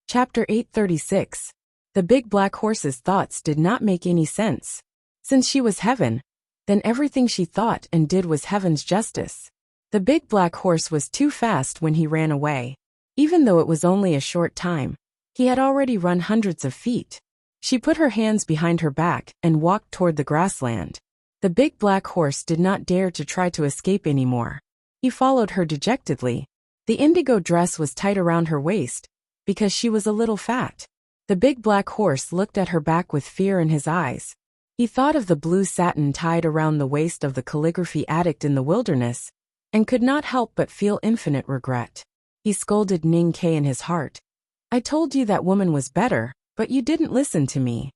Chapter 836. The big black horse's thoughts did not make any sense. Since she was heaven, then everything she thought and did was heaven's justice. The big black horse was too fast when he ran away. Even though it was only a short time, he had already run hundreds of feet. She put her hands behind her back and walked toward the grassland. The big black horse did not dare to try to escape anymore. He followed her dejectedly. The indigo dress was tight around her waist, because she was a little fat. The big black horse looked at her back with fear in his eyes. He thought of the blue satin tied around the waist of the calligraphy addict in the wilderness, and could not help but feel infinite regret. He scolded Ning Ke in his heart. "I told you that woman was better, but you didn't listen to me."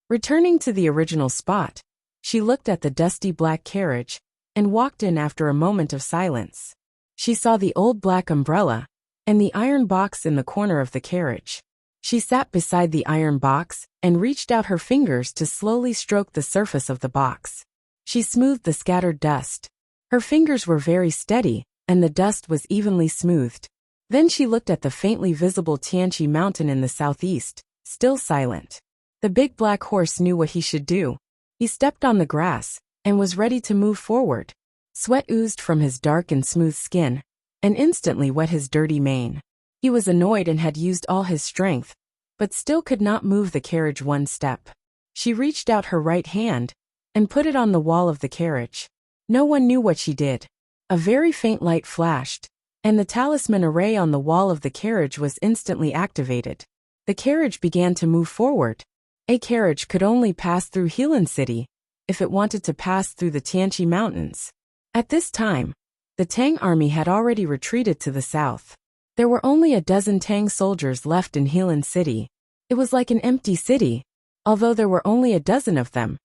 Returning to the original spot, she looked at the dusty black carriage, and walked in after a moment of silence. She saw the old black umbrella, and the iron box in the corner of the carriage. She sat beside the iron box, and reached out her fingers to slowly stroke the surface of the box. She smoothed the scattered dust. Her fingers were very steady, and the dust was evenly smoothed. Then she looked at the faintly visible Tianqi mountain in the southeast, still silent. The big black horse knew what he should do. He stepped on the grass, and was ready to move forward. Sweat oozed from his dark and smooth skin, and instantly wet his dirty mane. He was annoyed and had used all his strength, but still could not move the carriage one step. She reached out her right hand, and put it on the wall of the carriage. No one knew what she did. A very faint light flashed, and the talisman array on the wall of the carriage was instantly activated. The carriage began to move forward. A carriage could only pass through Helan City if it wanted to pass through the Tianqi Mountains. At this time, the Tang army had already retreated to the south. There were only a dozen Tang soldiers left in Helan City. It was like an empty city. Although there were only a dozen of them,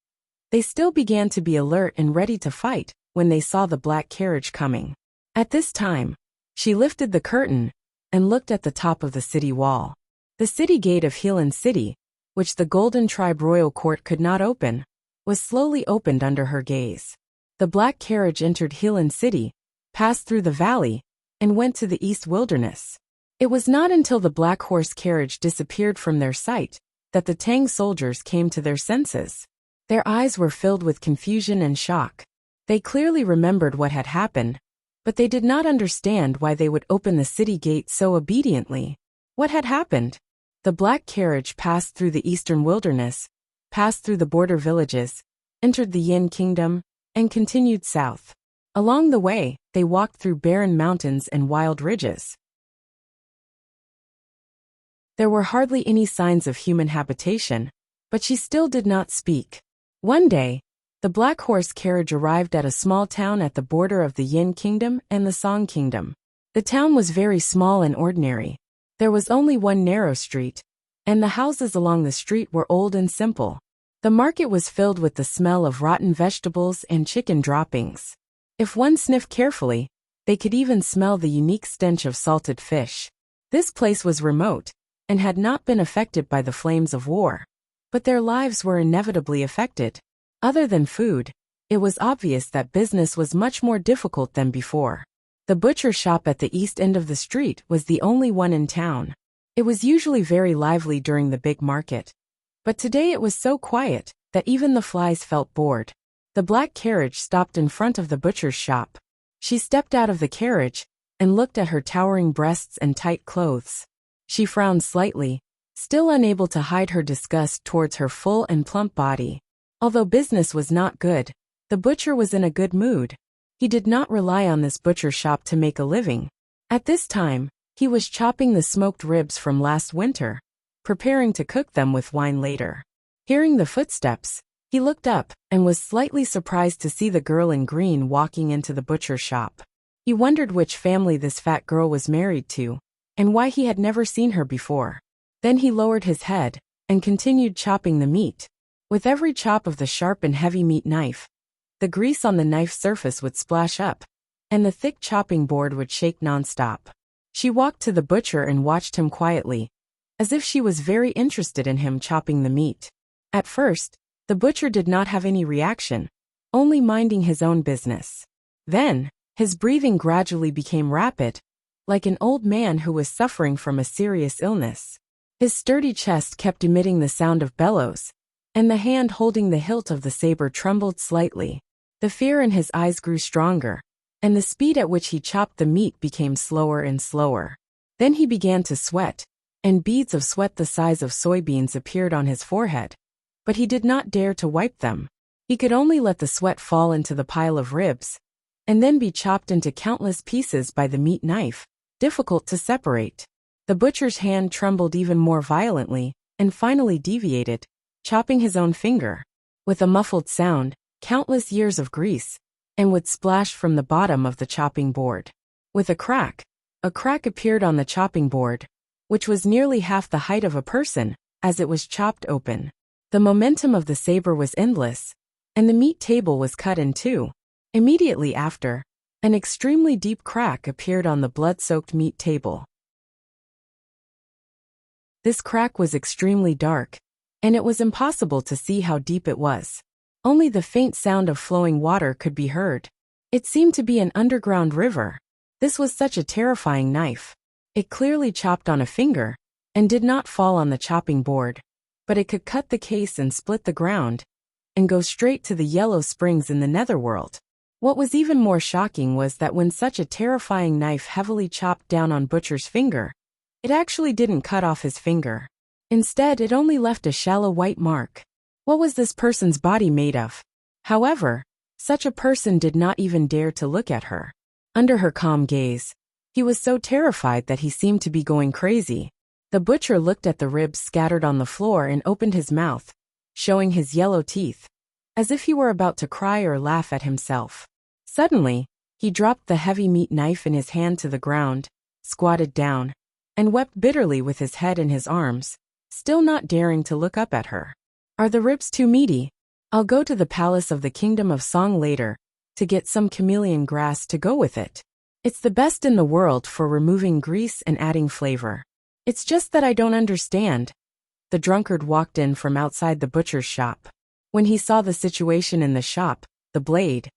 they still began to be alert and ready to fight when they saw the black carriage coming. At this time, she lifted the curtain and looked at the top of the city wall. The city gate of Helan City, which the Golden Tribe Royal Court could not open, was slowly opened under her gaze. The black carriage entered Helan City, passed through the valley, and went to the East Wilderness. It was not until the black horse carriage disappeared from their sight that the Tang soldiers came to their senses. Their eyes were filled with confusion and shock. They clearly remembered what had happened, but they did not understand why they would open the city gate so obediently. What had happened? The black carriage passed through the Eastern Wilderness, passed through the border villages, entered the Yin Kingdom, and continued south. Along the way, they walked through barren mountains and wild ridges. There were hardly any signs of human habitation, but she still did not speak. One day, the black horse carriage arrived at a small town at the border of the Yin Kingdom and the Song Kingdom. The town was very small and ordinary. There was only one narrow street, and the houses along the street were old and simple. The market was filled with the smell of rotten vegetables and chicken droppings. If one sniffed carefully, they could even smell the unique stench of salted fish. This place was remote, and had not been affected by the flames of war. But their lives were inevitably affected. Other than food, it was obvious that business was much more difficult than before. The butcher shop at the east end of the street was the only one in town. It was usually very lively during the big market, but today it was so quiet that even the flies felt bored. The black carriage stopped in front of the butcher's shop. She stepped out of the carriage and looked at her towering breasts and tight clothes. She frowned slightly, still unable to hide her disgust towards her full and plump body. Although business was not good, the butcher was in a good mood. He did not rely on this butcher shop to make a living. At this time, he was chopping the smoked ribs from last winter, preparing to cook them with wine later. Hearing the footsteps, he looked up and was slightly surprised to see the girl in green walking into the butcher shop. He wondered which family this fat girl was married to, and why he had never seen her before. Then he lowered his head and continued chopping the meat. With every chop of the sharp and heavy meat knife, the grease on the knife surface would splash up, and the thick chopping board would shake nonstop. She walked to the butcher and watched him quietly, as if she was very interested in him chopping the meat. At first, the butcher did not have any reaction, only minding his own business. Then, his breathing gradually became rapid, like an old man who was suffering from a serious illness. His sturdy chest kept emitting the sound of bellows, and the hand holding the hilt of the saber trembled slightly. The fear in his eyes grew stronger, and the speed at which he chopped the meat became slower and slower. Then he began to sweat, and beads of sweat the size of soybeans appeared on his forehead. But he did not dare to wipe them. He could only let the sweat fall into the pile of ribs, and then be chopped into countless pieces by the meat knife, difficult to separate. The butcher's hand trembled even more violently, and finally deviated, chopping his own finger. With a muffled sound, countless years of grease, and wood splashed from the bottom of the chopping board. With a crack appeared on the chopping board, which was nearly half the height of a person, as it was chopped open. The momentum of the saber was endless, and the meat table was cut in two. Immediately after, an extremely deep crack appeared on the blood-soaked meat table. This crack was extremely dark, and it was impossible to see how deep it was. Only the faint sound of flowing water could be heard. It seemed to be an underground river. This was such a terrifying knife. It clearly chopped on a finger, and did not fall on the chopping board, but it could cut the case and split the ground, and go straight to the yellow springs in the netherworld. What was even more shocking was that when such a terrifying knife heavily chopped down on Butcher's finger, it actually didn't cut off his finger. Instead, it only left a shallow white mark. What was this person's body made of? However, such a person did not even dare to look at her. Under her calm gaze, he was so terrified that he seemed to be going crazy. The butcher looked at the ribs scattered on the floor and opened his mouth, showing his yellow teeth, as if he were about to cry or laugh at himself. Suddenly, he dropped the heavy meat knife in his hand to the ground, squatted down, and wept bitterly with his head in his arms, still not daring to look up at her. Are the ribs too meaty? I'll go to the palace of the Kingdom of Song later, to get some chameleon grass to go with it. It's the best in the world for removing grease and adding flavor. It's just that I don't understand. The drunkard walked in from outside the butcher's shop. When he saw the situation in the shop, the blade,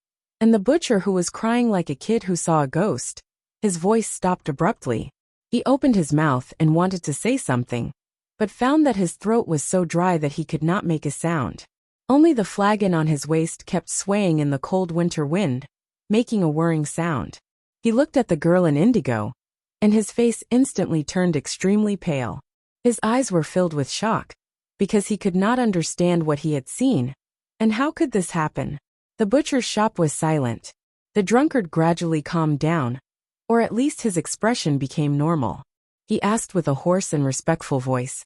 and the butcher who was crying like a kid who saw a ghost, his voice stopped abruptly. He opened his mouth and wanted to say something, but found that his throat was so dry that he could not make a sound. Only the flagon on his waist kept swaying in the cold winter wind, making a whirring sound. He looked at the girl in indigo, and his face instantly turned extremely pale. His eyes were filled with shock, because he could not understand what he had seen. And how could this happen? The butcher's shop was silent. The drunkard gradually calmed down, or at least his expression became normal. He asked with a hoarse and respectful voice,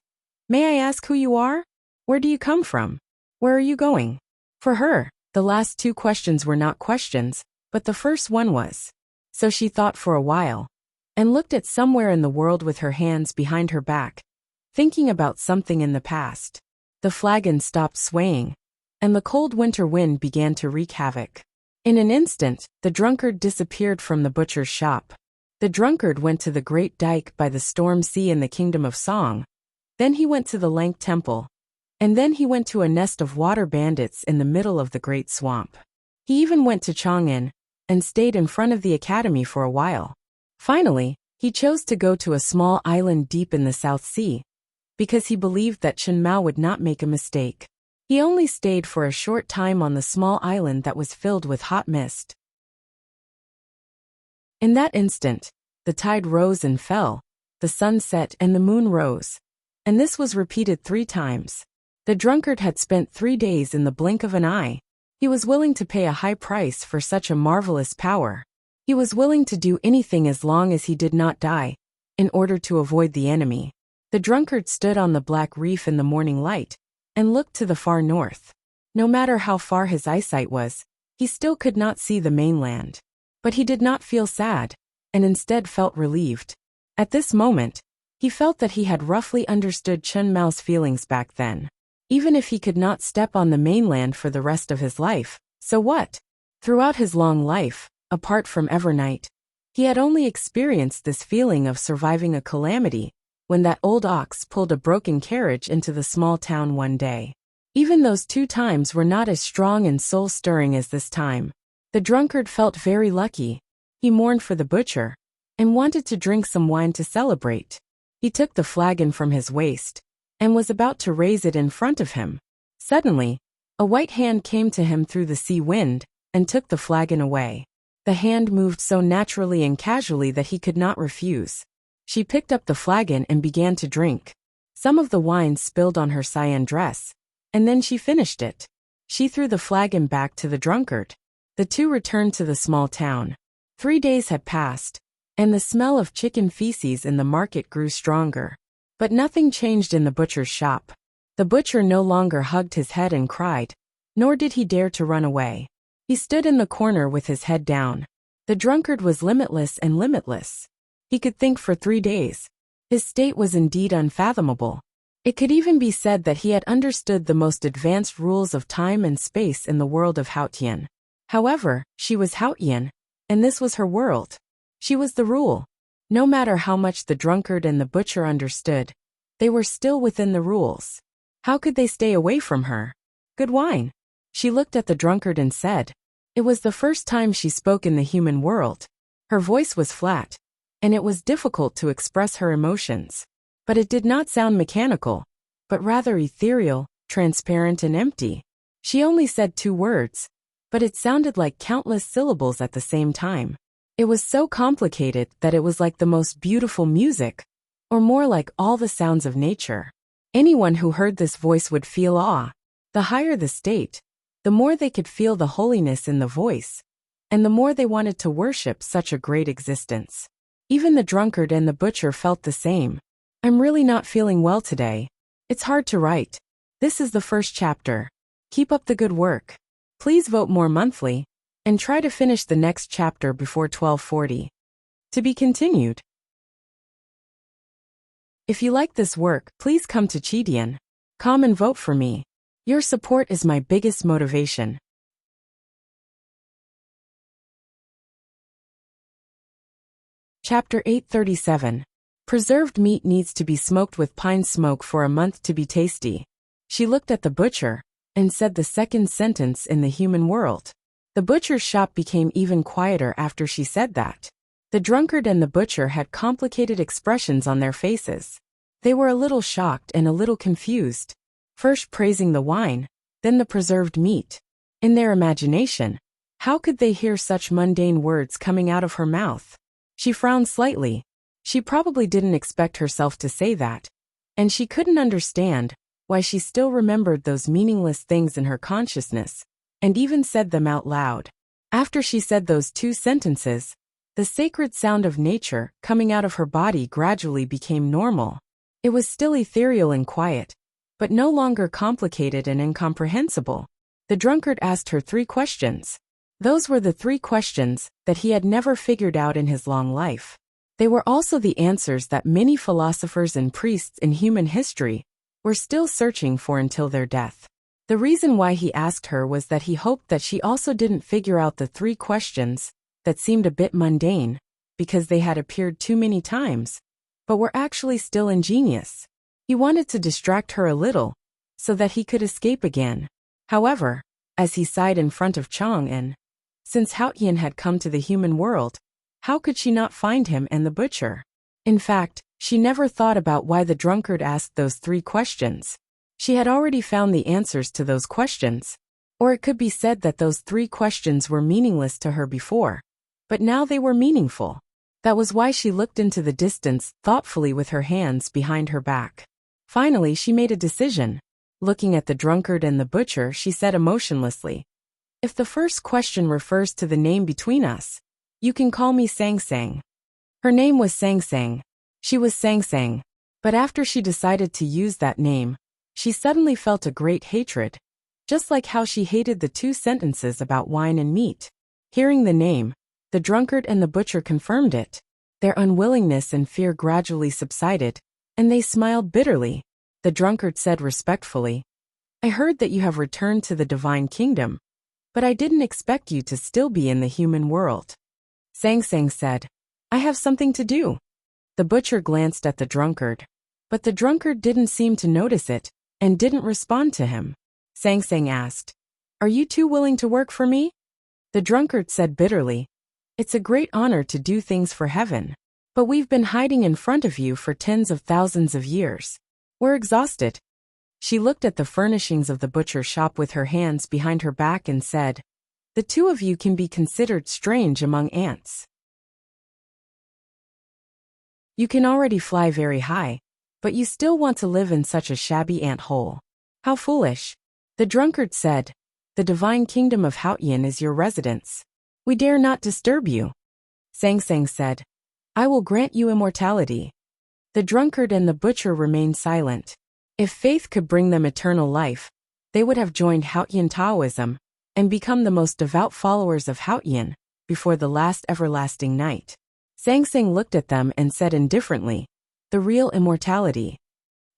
"May I ask who you are? Where do you come from? Where are you going?" For her, the last two questions were not questions, but the first one was. So she thought for a while, and looked at somewhere in the world with her hands behind her back, thinking about something in the past. The flagon stopped swaying, and the cold winter wind began to wreak havoc. In an instant, the drunkard disappeared from the butcher's shop. The drunkard went to the great dike by the storm sea in the Kingdom of Song. Then he went to the Lank Temple. And then he went to a nest of water bandits in the middle of the great swamp. He even went to Chang'an, and stayed in front of the academy for a while. Finally, he chose to go to a small island deep in the South Sea, because he believed that Chen Mao would not make a mistake. He only stayed for a short time on the small island that was filled with hot mist. In that instant, the tide rose and fell, the sun set and the moon rose. And this was repeated 3 times. The drunkard had spent 3 days in the blink of an eye. He was willing to pay a high price for such a marvelous power. He was willing to do anything as long as he did not die, in order to avoid the enemy. The drunkard stood on the black reef in the morning light, and looked to the far north. No matter how far his eyesight was, he still could not see the mainland. But he did not feel sad, and instead felt relieved. At this moment, he felt that he had roughly understood Chen Mao's feelings back then. Even if he could not step on the mainland for the rest of his life, so what? Throughout his long life, apart from Evernight, he had only experienced this feeling of surviving a calamity, when that old ox pulled a broken carriage into the small town one day. Even those 2 times were not as strong and soul-stirring as this time. The drunkard felt very lucky. He mourned for the butcher, and wanted to drink some wine to celebrate. He took the flagon from his waist and was about to raise it in front of him. Suddenly, a white hand came to him through the sea wind and took the flagon away. The hand moved so naturally and casually that he could not refuse. She picked up the flagon and began to drink. Some of the wine spilled on her cyan dress, and then she finished it. She threw the flagon back to the drunkard. The two returned to the small town. 3 days had passed, and the smell of chicken feces in the market grew stronger. But nothing changed in the butcher's shop. The butcher no longer hugged his head and cried, nor did he dare to run away. He stood in the corner with his head down. The drunkard was limitless and limitless. He could think for 3 days. His state was indeed unfathomable. It could even be said that he had understood the most advanced rules of time and space in the world of Haotian. However, she was Haotian, and this was her world. She was the rule. No matter how much the drunkard and the butcher understood, they were still within the rules. How could they stay away from her? Good wine. She looked at the drunkard and said. It was the first time she spoke in the human world. Her voice was flat, and it was difficult to express her emotions. But it did not sound mechanical, but rather ethereal, transparent and empty. She only said 2 words, but it sounded like countless syllables at the same time. It was so complicated that it was like the most beautiful music, or more like all the sounds of nature. Anyone who heard this voice would feel awe. The higher the state, the more they could feel the holiness in the voice, and the more they wanted to worship such a great existence. Even the drunkard and the butcher felt the same. I'm really not feeling well today. It's hard to write. This is the first chapter. Keep up the good work. Please vote more monthly, and try to finish the next chapter before 12:40. To be continued. If you like this work, please come to Chidian. Come and vote for me. Your support is my biggest motivation. Chapter 837. Preserved meat needs to be smoked with pine smoke for a month to be tasty. She looked at the butcher and said the second sentence in the human world. The butcher's shop became even quieter after she said that. The drunkard and the butcher had complicated expressions on their faces. They were a little shocked and a little confused. First praising the wine, then the preserved meat. In their imagination, how could they hear such mundane words coming out of her mouth? She frowned slightly. She probably didn't expect herself to say that, and she couldn't understand why she still remembered those meaningless things in her consciousness, and even said them out loud. After she said those 2 sentences, the sacred sound of nature coming out of her body gradually became normal. It was still ethereal and quiet, but no longer complicated and incomprehensible. The drunkard asked her 3 questions. Those were the 3 questions that he had never figured out in his long life. They were also the answers that many philosophers and priests in human history were still searching for until their death. The reason why he asked her was that he hoped that she also didn't figure out the 3 questions that seemed a bit mundane, because they had appeared too many times, but were actually still ingenious. He wanted to distract her a little, so that he could escape again. However, as he sighed in front of Chang'an, since Haotian had come to the human world, how could she not find him and the butcher? In fact, she never thought about why the drunkard asked those 3 questions. She had already found the answers to those questions. Or it could be said that those 3 questions were meaningless to her before, but now they were meaningful. That was why she looked into the distance thoughtfully with her hands behind her back. Finally, she made a decision. Looking at the drunkard and the butcher, she said emotionlessly, "If the first question refers to the name between us, you can call me Sang Sang." Her name was Sang Sang. She was Sang Sang. But after she decided to use that name, she suddenly felt a great hatred, just like how she hated the 2 sentences about wine and meat. Hearing the name, the drunkard and the butcher confirmed it. Their unwillingness and fear gradually subsided, and they smiled bitterly. The drunkard said respectfully, "I heard that you have returned to the divine kingdom, but I didn't expect you to still be in the human world." Sang Sang said, "I have something to do." The butcher glanced at the drunkard, but the drunkard didn't seem to notice it, and didn't respond to him. Sang Sang asked, "Are you 2 willing to work for me?" The drunkard said bitterly, "It's a great honor to do things for heaven." But we've been hiding in front of you for tens of thousands of years. We're exhausted. She looked at the furnishings of the butcher shop with her hands behind her back and said, "The two of you can be considered strange among ants. You can already fly very high, but you still want to live in such a shabby ant hole. How foolish." The drunkard said, "The divine kingdom of Hautian is your residence. We dare not disturb you." Sang Sang said, "I will grant you immortality." The drunkard and the butcher remained silent. If faith could bring them eternal life, they would have joined Hautian Taoism and become the most devout followers of Hautian before the last everlasting night. Sang Sang looked at them and said indifferently, "The real immortality."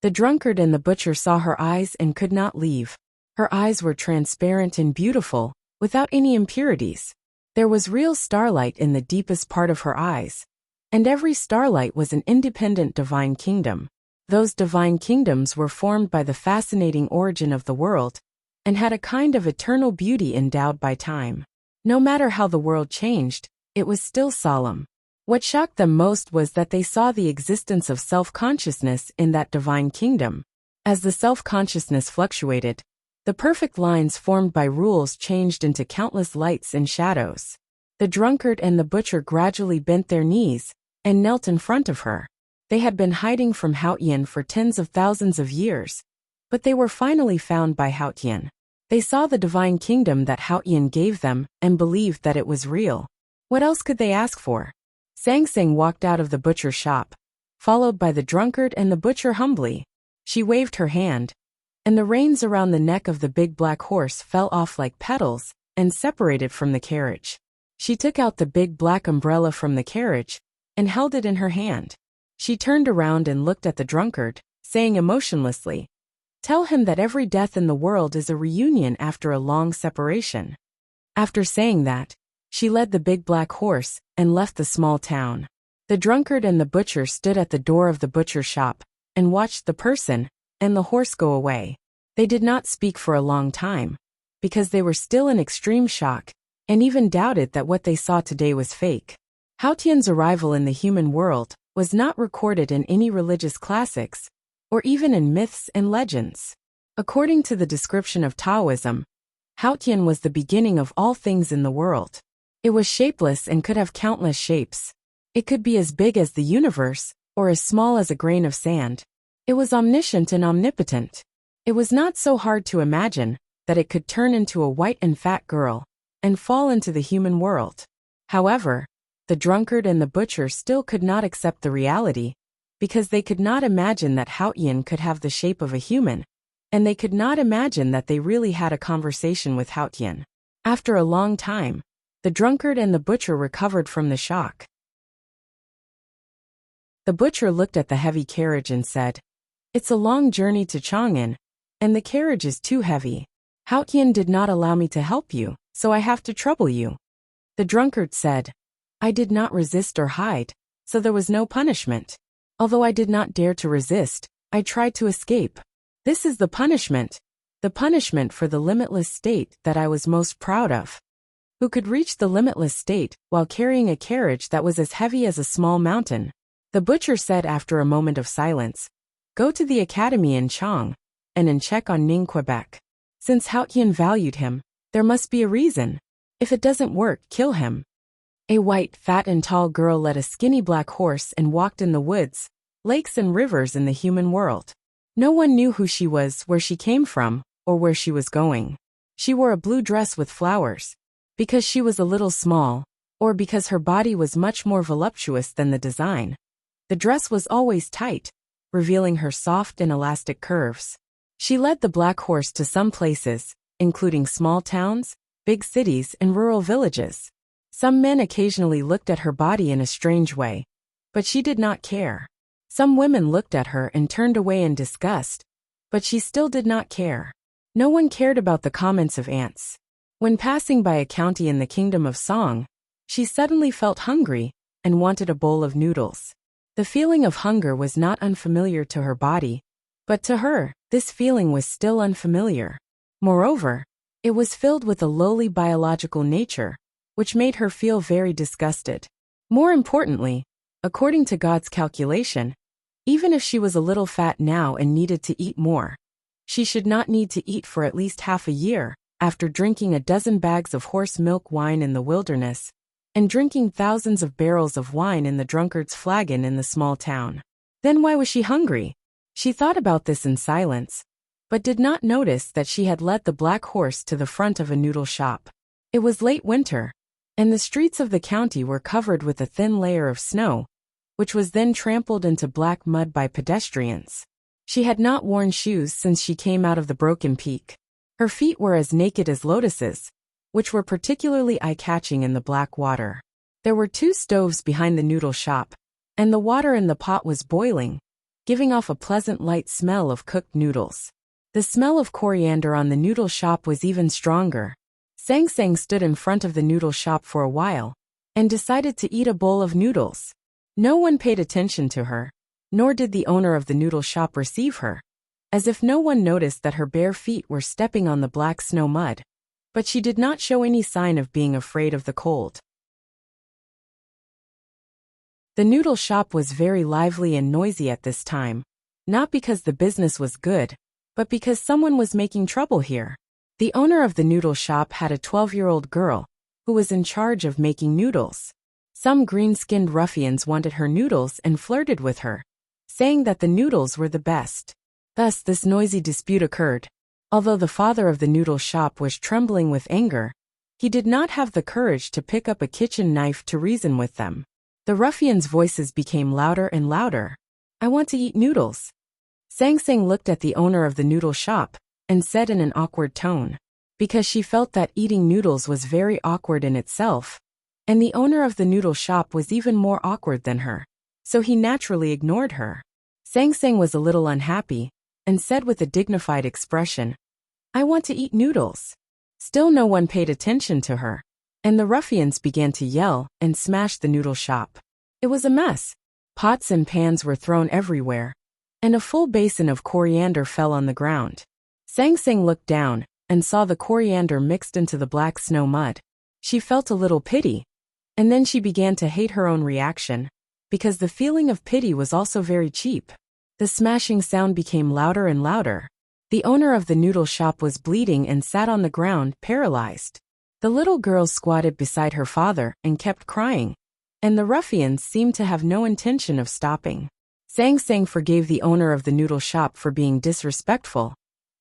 The drunkard and the butcher saw her eyes and could not leave. Her eyes were transparent and beautiful, without any impurities. There was real starlight in the deepest part of her eyes, and every starlight was an independent divine kingdom. Those divine kingdoms were formed by the fascinating origin of the world, and had a kind of eternal beauty endowed by time. No matter how the world changed, it was still solemn. What shocked them most was that they saw the existence of self-consciousness in that divine kingdom. As the self-consciousness fluctuated, the perfect lines formed by rules changed into countless lights and shadows. The drunkard and the butcher gradually bent their knees and knelt in front of her. They had been hiding from Hautian for tens of thousands of years, but they were finally found by Hautian. They saw the divine kingdom that Hautian gave them and believed that it was real. What else could they ask for? Sang Sang walked out of the butcher shop, followed by the drunkard and the butcher humbly. She waved her hand, and the reins around the neck of the big black horse fell off like petals and separated from the carriage. She took out the big black umbrella from the carriage and held it in her hand. She turned around and looked at the drunkard, saying emotionlessly, "Tell him that every death in the world is a reunion after a long separation." After saying that, she led the big black horse and left the small town. The drunkard and the butcher stood at the door of the butcher shop and watched the person and the horse go away. They did not speak for a long time, because they were still in extreme shock and even doubted that what they saw today was fake. Hautian's arrival in the human world was not recorded in any religious classics, or even in myths and legends. According to the description of Taoism, Hautian was the beginning of all things in the world. It was shapeless and could have countless shapes. It could be as big as the universe, or as small as a grain of sand. It was omniscient and omnipotent. It was not so hard to imagine that it could turn into a white and fat girl and fall into the human world. However, the drunkard and the butcher still could not accept the reality, because they could not imagine that Hautian could have the shape of a human, and they could not imagine that they really had a conversation with Hautian. After a long time, the drunkard and the butcher recovered from the shock. The butcher looked at the heavy carriage and said, "It's a long journey to Chang'an, and the carriage is too heavy. Hautian did not allow me to help you, so I have to trouble you." The drunkard said, "I did not resist or hide, so there was no punishment. Although I did not dare to resist, I tried to escape. This is the punishment for the limitless state that I was most proud of. Who could reach the limitless state while carrying a carriage that was as heavy as a small mountain?" The butcher said after a moment of silence, "Go to the academy in Chang, and check on Ning Quebec. Since Hautian valued him, there must be a reason. If it doesn't work, kill him." A white, fat and tall girl led a skinny black horse and walked in the woods, lakes and rivers in the human world. No one knew who she was, where she came from, or where she was going. She wore a blue dress with flowers, because she was a little small, or because her body was much more voluptuous than the design. The dress was always tight, revealing her soft and elastic curves. She led the black horse to some places, including small towns, big cities, and rural villages. Some men occasionally looked at her body in a strange way, but she did not care. Some women looked at her and turned away in disgust, but she still did not care. No one cared about the comments of ants. When passing by a county in the kingdom of Song, she suddenly felt hungry and wanted a bowl of noodles. The feeling of hunger was not unfamiliar to her body, but to her, this feeling was still unfamiliar. Moreover, it was filled with a lowly biological nature, which made her feel very disgusted. More importantly, According to God's calculation, even if she was a little fat now and needed to eat more, she should not need to eat for at least half a year, after drinking a dozen bags of horse milk wine in the wilderness, and drinking thousands of barrels of wine in the drunkard's flagon in the small town. Then why was she hungry? She thought about this in silence, but did not notice that she had led the black horse to the front of a noodle shop. It was late winter, and the streets of the county were covered with a thin layer of snow, which was then trampled into black mud by pedestrians. She had not worn shoes since she came out of the broken peak. Her feet were as naked as lotuses, which were particularly eye-catching in the black water. There were 2 stoves behind the noodle shop, and the water in the pot was boiling, giving off a pleasant light smell of cooked noodles. The smell of coriander on the noodle shop was even stronger. Sang Sang stood in front of the noodle shop for a while, and decided to eat a bowl of noodles. No one paid attention to her, nor did the owner of the noodle shop receive her, as if no one noticed that her bare feet were stepping on the black snow mud. But she did not show any sign of being afraid of the cold. The noodle shop was very lively and noisy at this time, not because the business was good, but because someone was making trouble here. The owner of the noodle shop had a 12-year-old girl, who was in charge of making noodles. Some green-skinned ruffians wanted her noodles and flirted with her, saying that the noodles were the best. Thus this noisy dispute occurred. Although the father of the noodle shop was trembling with anger, he did not have the courage to pick up a kitchen knife to reason with them. The ruffians' voices became louder and louder. "I want to eat noodles." Sang Sang looked at the owner of the noodle shop, and said in an awkward tone, because she felt that eating noodles was very awkward in itself, and the owner of the noodle shop was even more awkward than her, so he naturally ignored her. Sang Sang was a little unhappy, and said with a dignified expression, "I want to eat noodles." Still no one paid attention to her, and the ruffians began to yell and smash the noodle shop. It was a mess. Pots and pans were thrown everywhere, and a full basin of coriander fell on the ground. Sang Sang looked down and saw the coriander mixed into the black snow mud. She felt a little pity, and then she began to hate her own reaction, because the feeling of pity was also very cheap. The smashing sound became louder and louder. The owner of the noodle shop was bleeding and sat on the ground, paralyzed. The little girl squatted beside her father and kept crying, and the ruffians seemed to have no intention of stopping. Sang Sang forgave the owner of the noodle shop for being disrespectful,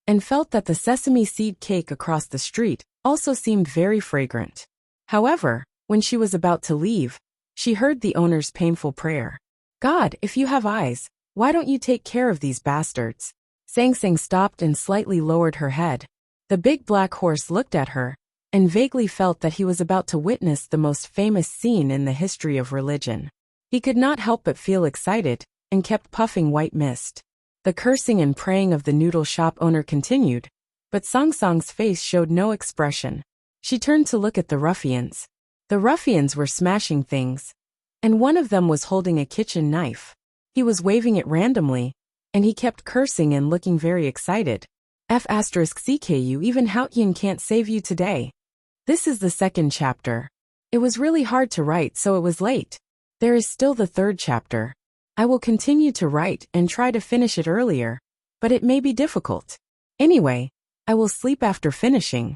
and felt that the sesame seed cake across the street also seemed very fragrant. However, when she was about to leave, she heard the owner's painful prayer. "God, if you have eyes, why don't you take care of these bastards?" Sang Sang stopped and slightly lowered her head. The big black horse looked at her, and vaguely felt that he was about to witness the most famous scene in the history of religion. He could not help but feel excited, and kept puffing white mist. The cursing and praying of the noodle shop owner continued, but Sang Sang's face showed no expression. She turned to look at the ruffians. The ruffians were smashing things, and one of them was holding a kitchen knife. He was waving it randomly, and he kept cursing and looking very excited. F***CKU even Houtyin can't save you today. This is the second chapter. It was really hard to write, so it was late. There is still the third chapter. I will continue to write and try to finish it earlier, but it may be difficult. Anyway, I will sleep after finishing.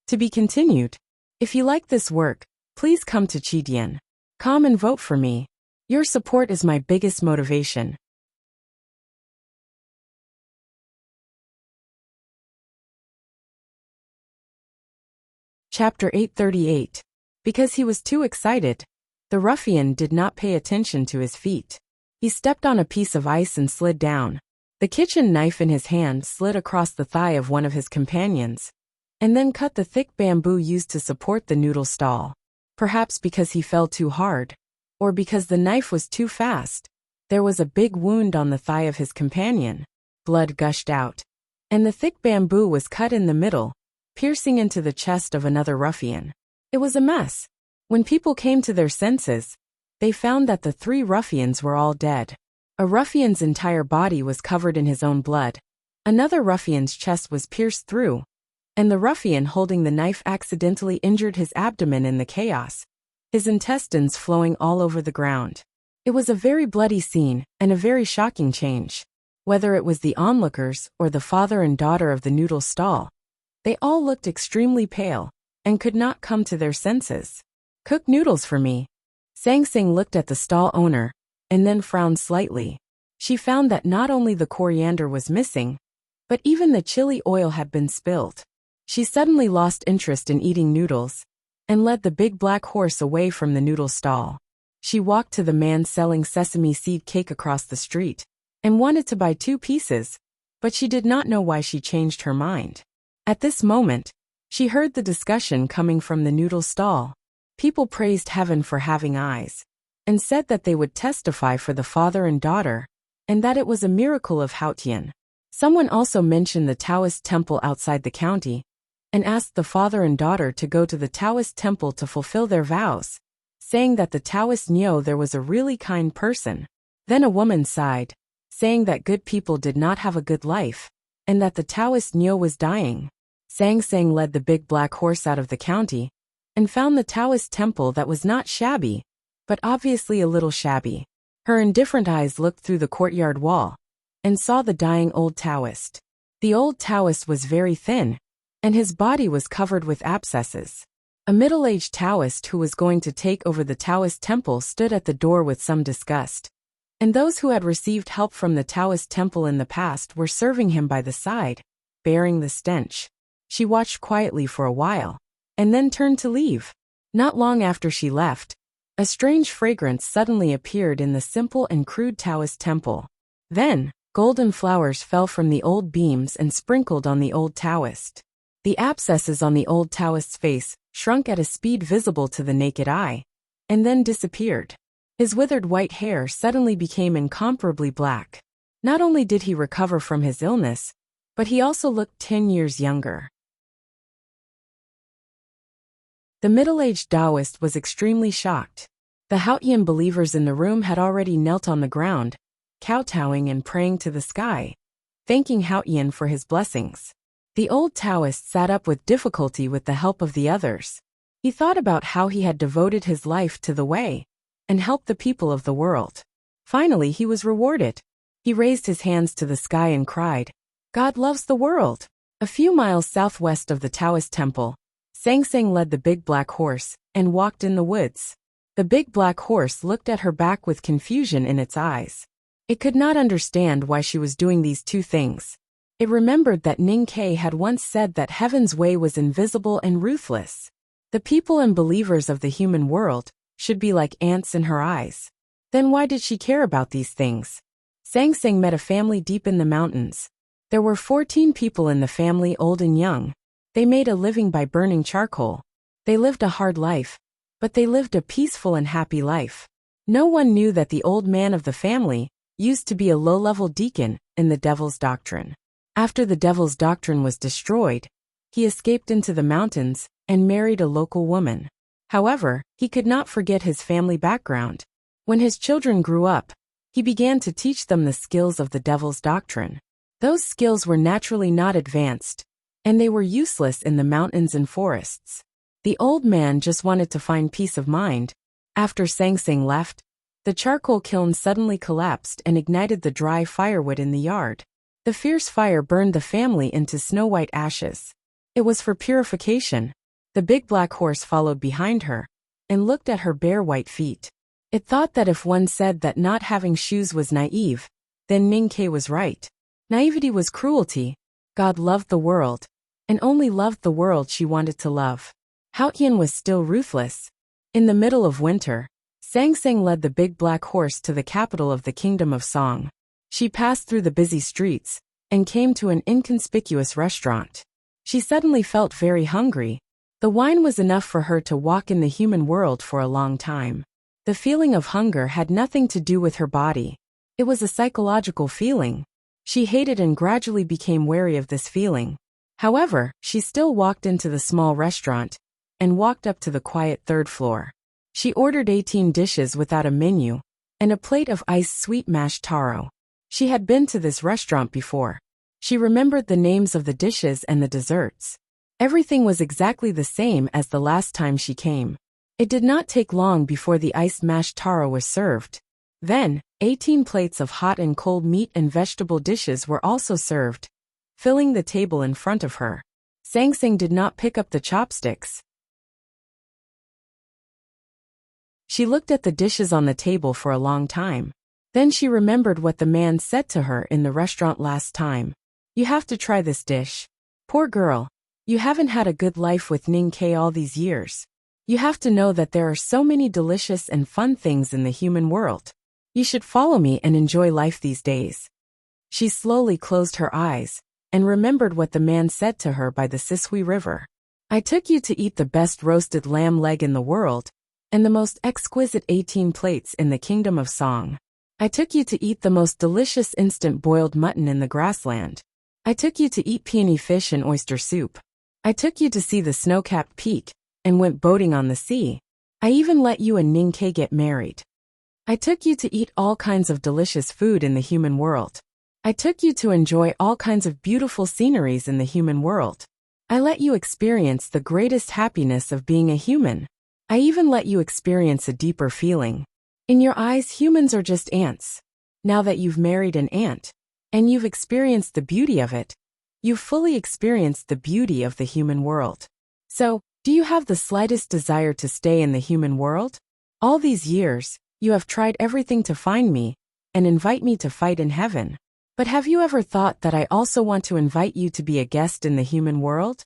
To be continued. If you like this work, please come to Chidian.com and vote for me. Your support is my biggest motivation. Chapter 838. Because he was too excited, the ruffian did not pay attention to his feet. He stepped on a piece of ice and slid down. The kitchen knife in his hand slid across the thigh of one of his companions, and then cut the thick bamboo used to support the noodle stall. Perhaps because he fell too hard, or because the knife was too fast, there was a big wound on the thigh of his companion. Blood gushed out, and the thick bamboo was cut in the middle, piercing into the chest of another ruffian. It was a mess. When people came to their senses, they found that the 3 ruffians were all dead. A ruffian's entire body was covered in his own blood. Another ruffian's chest was pierced through, and the ruffian holding the knife accidentally injured his abdomen in the chaos, his intestines flowing all over the ground. It was a very bloody scene and a very shocking change. Whether it was the onlookers or the father and daughter of the noodle stall, they all looked extremely pale and could not come to their senses. "Cook noodles for me." Sang Sang looked at the stall owner and then frowned slightly. She found that not only the coriander was missing, but even the chili oil had been spilled. She suddenly lost interest in eating noodles and led the big black horse away from the noodle stall. She walked to the man selling sesame seed cake across the street and wanted to buy 2 pieces, but she did not know why she changed her mind. At this moment, she heard the discussion coming from the noodle stall. People praised heaven for having eyes and said that they would testify for the father and daughter and that it was a miracle of Haotian. Someone also mentioned the Taoist temple outside the county and asked the father and daughter to go to the Taoist temple to fulfill their vows, saying that the Taoist knew there was a really kind person. Then a woman sighed, saying that good people did not have a good life and that the Taoist knew was dying. Sang Sang led the big black horse out of the county and found the Taoist temple that was not shabby, but obviously a little shabby. Her indifferent eyes looked through the courtyard wall and saw the dying old Taoist. The old Taoist was very thin, and his body was covered with abscesses. A middle-aged Taoist who was going to take over the Taoist temple stood at the door with some disgust, and those who had received help from the Taoist temple in the past were serving him by the side, bearing the stench. She watched quietly for a while, and then turned to leave. Not long after she left, a strange fragrance suddenly appeared in the simple and crude Taoist temple. Then, golden flowers fell from the old beams and sprinkled on the old Taoist. The abscesses on the old Taoist's face shrunk at a speed visible to the naked eye, and then disappeared. His withered white hair suddenly became incomparably black. Not only did he recover from his illness, but he also looked 10 years younger. The middle-aged Taoist was extremely shocked. The Haotian believers in the room had already knelt on the ground, kowtowing and praying to the sky, thanking Haotian for his blessings. The old Taoist sat up with difficulty with the help of the others. He thought about how he had devoted his life to the way and helped the people of the world. Finally, he was rewarded. He raised his hands to the sky and cried, "God loves the world." A few miles southwest of the Taoist temple, Sang Sang led the big black horse and walked in the woods. The big black horse looked at her back with confusion in its eyes. It could not understand why she was doing these 2 things. It remembered that Ning Ke had once said that heaven's way was invisible and ruthless. The people and believers of the human world should be like ants in her eyes. Then why did she care about these things? Sang Sang met a family deep in the mountains. There were 14 people in the family, old and young. They made a living by burning charcoal. They lived a hard life, but they lived a peaceful and happy life. No one knew that the old man of the family used to be a low-level deacon in the devil's doctrine. After the devil's doctrine was destroyed, he escaped into the mountains and married a local woman. However, he could not forget his family background. When his children grew up, he began to teach them the skills of the devil's doctrine. Those skills were naturally not advanced, and they were useless in the mountains and forests. The old man just wanted to find peace of mind. After Sang Sang left, the charcoal kiln suddenly collapsed and ignited the dry firewood in the yard. The fierce fire burned the family into snow-white ashes. It was for purification. The big black horse followed behind her and looked at her bare white feet. It thought that if one said that not having shoes was naive, then Ning Ke was right. Naivety was cruelty. God loved the world, and only loved the world she wanted to love. Haotian was still ruthless. In the middle of winter, Sang Sang led the big black horse to the capital of the Kingdom of Song. She passed through the busy streets and came to an inconspicuous restaurant. She suddenly felt very hungry. The wine was enough for her to walk in the human world for a long time. The feeling of hunger had nothing to do with her body. It was a psychological feeling. She hated and gradually became wary of this feeling. However, she still walked into the small restaurant and walked up to the quiet 3rd floor. She ordered 18 dishes without a menu and a plate of iced sweet mashed taro. She had been to this restaurant before. She remembered the names of the dishes and the desserts. Everything was exactly the same as the last time she came. It did not take long before the iced mashed taro was served. Then, 18 plates of hot and cold meat and vegetable dishes were also served, filling the table in front of her. Sang Sang did not pick up the chopsticks. She looked at the dishes on the table for a long time. Then she remembered what the man said to her in the restaurant last time. You have to try this dish. Poor girl. You haven't had a good life with Ning K all these years. You have to know that there are so many delicious and fun things in the human world. You should follow me and enjoy life these days. She slowly closed her eyes and remembered what the man said to her by the Sisui River. I took you to eat the best roasted lamb leg in the world and the most exquisite 18 plates in the kingdom of Song. I took you to eat the most delicious instant boiled mutton in the grassland. I took you to eat peony fish and oyster soup. I took you to see the snow-capped peak and went boating on the sea. I even let you and Ning K get married. I took you to eat all kinds of delicious food in the human world. I took you to enjoy all kinds of beautiful sceneries in the human world. I let you experience the greatest happiness of being a human. I even let you experience a deeper feeling. In your eyes, humans are just ants. Now that you've married an ant, and you've experienced the beauty of it, you've fully experienced the beauty of the human world. So, do you have the slightest desire to stay in the human world? All these years, you have tried everything to find me and invite me to fight in heaven. But have you ever thought that I also want to invite you to be a guest in the human world?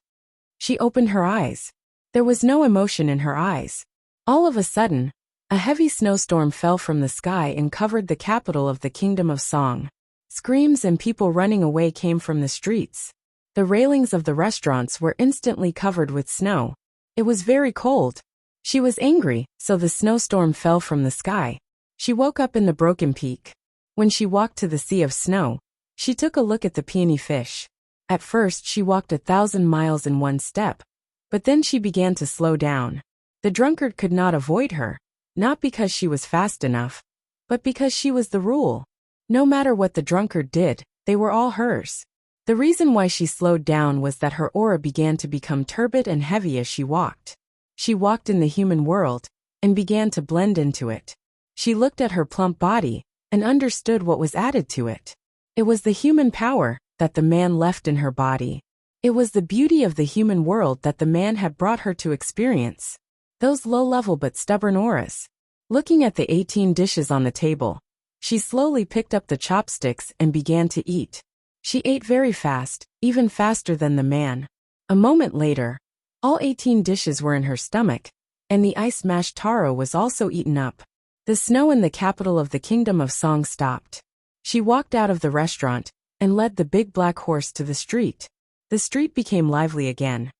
She opened her eyes. There was no emotion in her eyes. All of a sudden, a heavy snowstorm fell from the sky and covered the capital of the kingdom of Song. Screams and people running away came from the streets. The railings of the restaurants were instantly covered with snow. It was very cold. She was angry, so the snowstorm fell from the sky. She woke up in the broken peak. When she walked to the sea of snow, she took a look at the peony fish. At first she walked 1,000 miles in one step, but then she began to slow down. The drunkard could not avoid her. Not because she was fast enough, but because she was the rule. No matter what the drunkard did, they were all hers. The reason why she slowed down was that her aura began to become turbid and heavy as she walked. She walked in the human world and began to blend into it. She looked at her plump body and understood what was added to it. It was the human power that the man left in her body. It was the beauty of the human world that the man had brought her to experience. Those low-level but stubborn auras. Looking at the 18 dishes on the table, she slowly picked up the chopsticks and began to eat. She ate very fast, even faster than the man. A moment later, all 18 dishes were in her stomach, and the ice-mashed taro was also eaten up. The snow in the capital of the kingdom of Song stopped. She walked out of the restaurant and led the big black horse to the street. The street became lively again.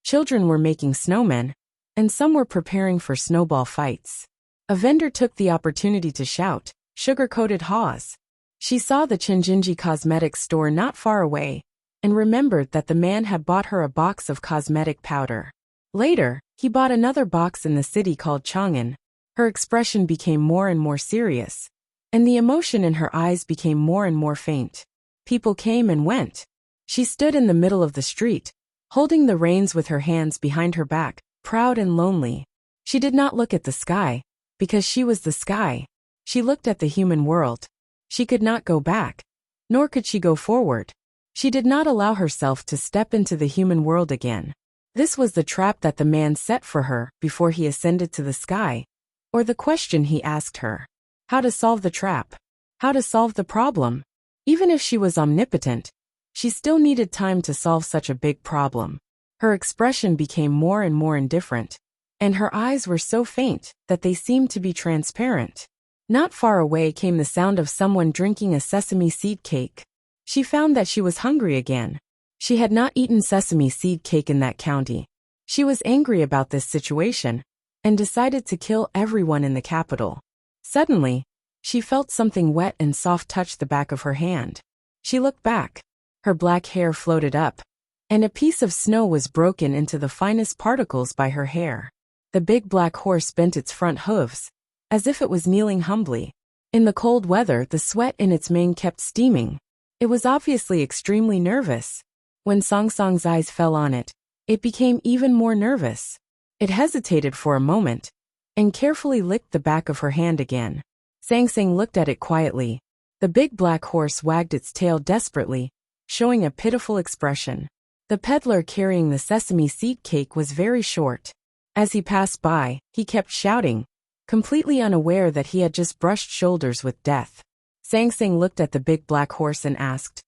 Children were making snowmen, and some were preparing for snowball fights. A vendor took the opportunity to shout, "Sugar-coated haws." She saw the Chinjinji cosmetics store not far away, and remembered that the man had bought her a box of cosmetic powder. Later, he bought another box in the city called Chang'an. Her expression became more and more serious, and the emotion in her eyes became more and more faint. People came and went. She stood in the middle of the street, holding the reins with her hands behind her back, proud and lonely. She did not look at the sky, because she was the sky. She looked at the human world. She could not go back, nor could she go forward. She did not allow herself to step into the human world again. This was the trap that the man set for her before he ascended to the sky, or the question he asked her. How to solve the trap? How to solve the problem? Even if she was omnipotent, she still needed time to solve such a big problem. Her expression became more and more indifferent, and her eyes were so faint that they seemed to be transparent. Not far away came the sound of someone drinking a sesame seed cake. She found that she was hungry again. She had not eaten sesame seed cake in that county. She was angry about this situation and decided to kill everyone in the capital. Suddenly, she felt something wet and soft touch the back of her hand. She looked back. Her black hair floated up, and a piece of snow was broken into the finest particles by her hair. The big black horse bent its front hooves, as if it was kneeling humbly. In the cold weather, the sweat in its mane kept steaming. It was obviously extremely nervous. When Song Song's eyes fell on it, it became even more nervous. It hesitated for a moment, and carefully licked the back of her hand again. Sang Sang looked at it quietly. The big black horse wagged its tail desperately, showing a pitiful expression. The peddler carrying the sesame seed cake was very short. As he passed by, he kept shouting, completely unaware that he had just brushed shoulders with death. Sang Sang looked at the big black horse and asked,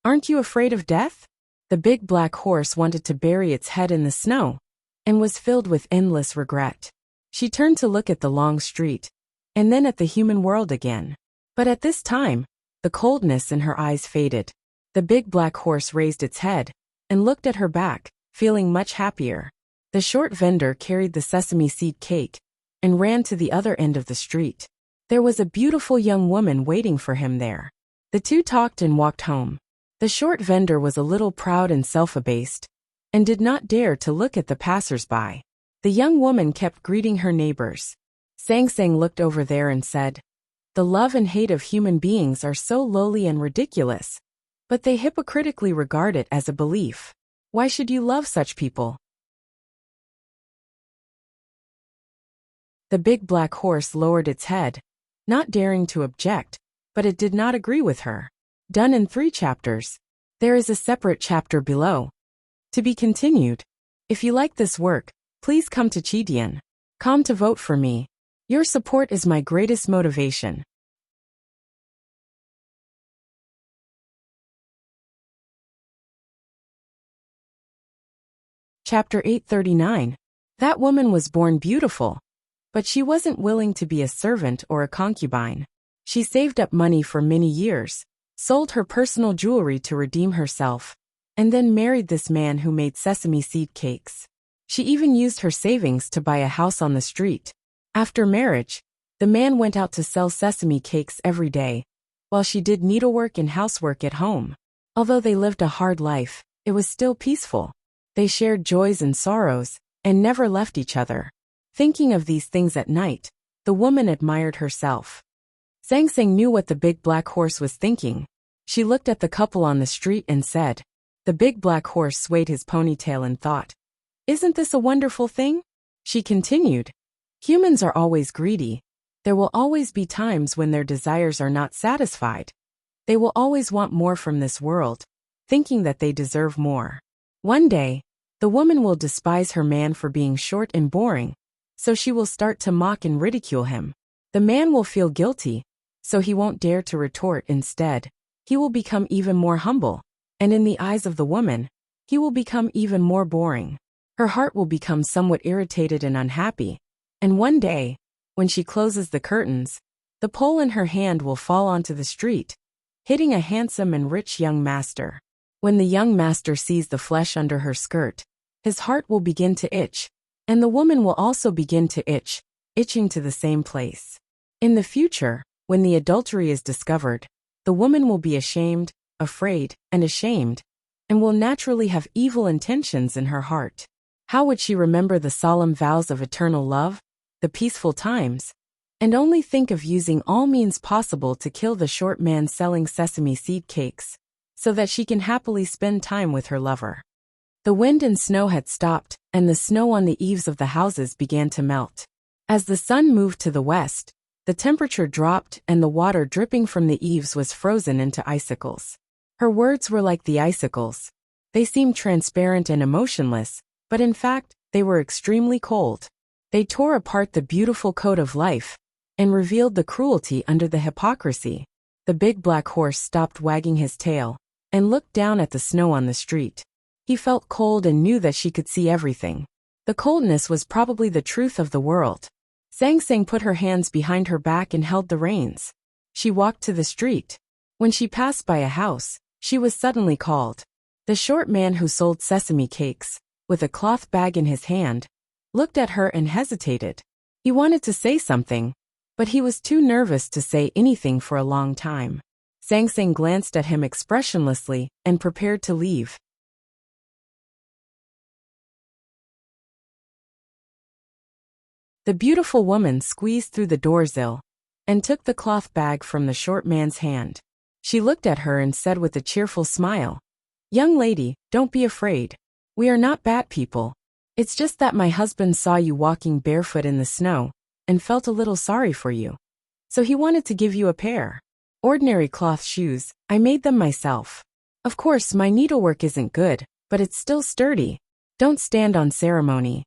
"Aren't you afraid of death?" The big black horse wanted to bury its head in the snow, and was filled with endless regret. She turned to look at the long street, and then at the human world again. But at this time, the coldness in her eyes faded. The big black horse raised its head, and looked at her back, feeling much happier. The short vendor carried the sesame seed cake, and ran to the other end of the street. There was a beautiful young woman waiting for him there. The two talked and walked home. The short vendor was a little proud and self-abased, and did not dare to look at the passers-by. The young woman kept greeting her neighbors. Sang Sang looked over there and said, "The love and hate of human beings are so lowly and ridiculous, but they hypocritically regard it as a belief. Why should you love such people?" The big black horse lowered its head, not daring to object, but it did not agree with her. Done in 3 chapters. There is a separate chapter below. To be continued. If you like this work, please come to Chidian.com to vote for me. Your support is my greatest motivation. Chapter 839. That woman was born beautiful, but she wasn't willing to be a servant or a concubine. She saved up money for many years, sold her personal jewelry to redeem herself, and then married this man who made sesame seed cakes. She even used her savings to buy a house on the street. After marriage, the man went out to sell sesame cakes every day, while she did needlework and housework at home. Although they lived a hard life, it was still peaceful. They shared joys and sorrows, and never left each other. Thinking of these things at night, the woman admired herself. Sang Sang knew what the big black horse was thinking. She looked at the couple on the street and said, the big black horse swayed his ponytail and thought, "Isn't this a wonderful thing?" She continued, "Humans are always greedy. There will always be times when their desires are not satisfied. They will always want more from this world, thinking that they deserve more. One day, the woman will despise her man for being short and boring, so she will start to mock and ridicule him. The man will feel guilty, so he won't dare to retort. Instead, he will become even more humble, and in the eyes of the woman, he will become even more boring. Her heart will become somewhat irritated and unhappy, and one day, when she closes the curtains, the pole in her hand will fall onto the street, hitting a handsome and rich young master. When the young master sees the flesh under her skirt, his heart will begin to itch, and the woman will also begin to itch, itching to the same place. In the future, when the adultery is discovered, the woman will be ashamed, afraid, and ashamed, and will naturally have evil intentions in her heart. How would she remember the solemn vows of eternal love, the peaceful times, and only think of using all means possible to kill the short man selling sesame seed cakes, so that she can happily spend time with her lover? The wind and snow had stopped, and the snow on the eaves of the houses began to melt. As the sun moved to the west, the temperature dropped and the water dripping from the eaves was frozen into icicles. Her words were like the icicles. They seemed transparent and emotionless, but in fact, they were extremely cold. They tore apart the beautiful code of life, and revealed the cruelty under the hypocrisy. The big black horse stopped wagging his tail, and looked down at the snow on the street. He felt cold and knew that she could see everything. The coldness was probably the truth of the world. Sang Sang put her hands behind her back and held the reins. She walked to the street. When she passed by a house, she was suddenly called. The short man who sold sesame cakes, with a cloth bag in his hand, looked at her and hesitated. He wanted to say something, but he was too nervous to say anything for a long time. Sang Sang glanced at him expressionlessly and prepared to leave. The beautiful woman squeezed through the doorsill and took the cloth bag from the short man's hand. She looked at her and said with a cheerful smile, "Young lady, don't be afraid. We are not bad people. It's just that my husband saw you walking barefoot in the snow, and felt a little sorry for you. So he wanted to give you a pair. Ordinary cloth shoes, I made them myself. Of course, my needlework isn't good, but it's still sturdy. Don't stand on ceremony."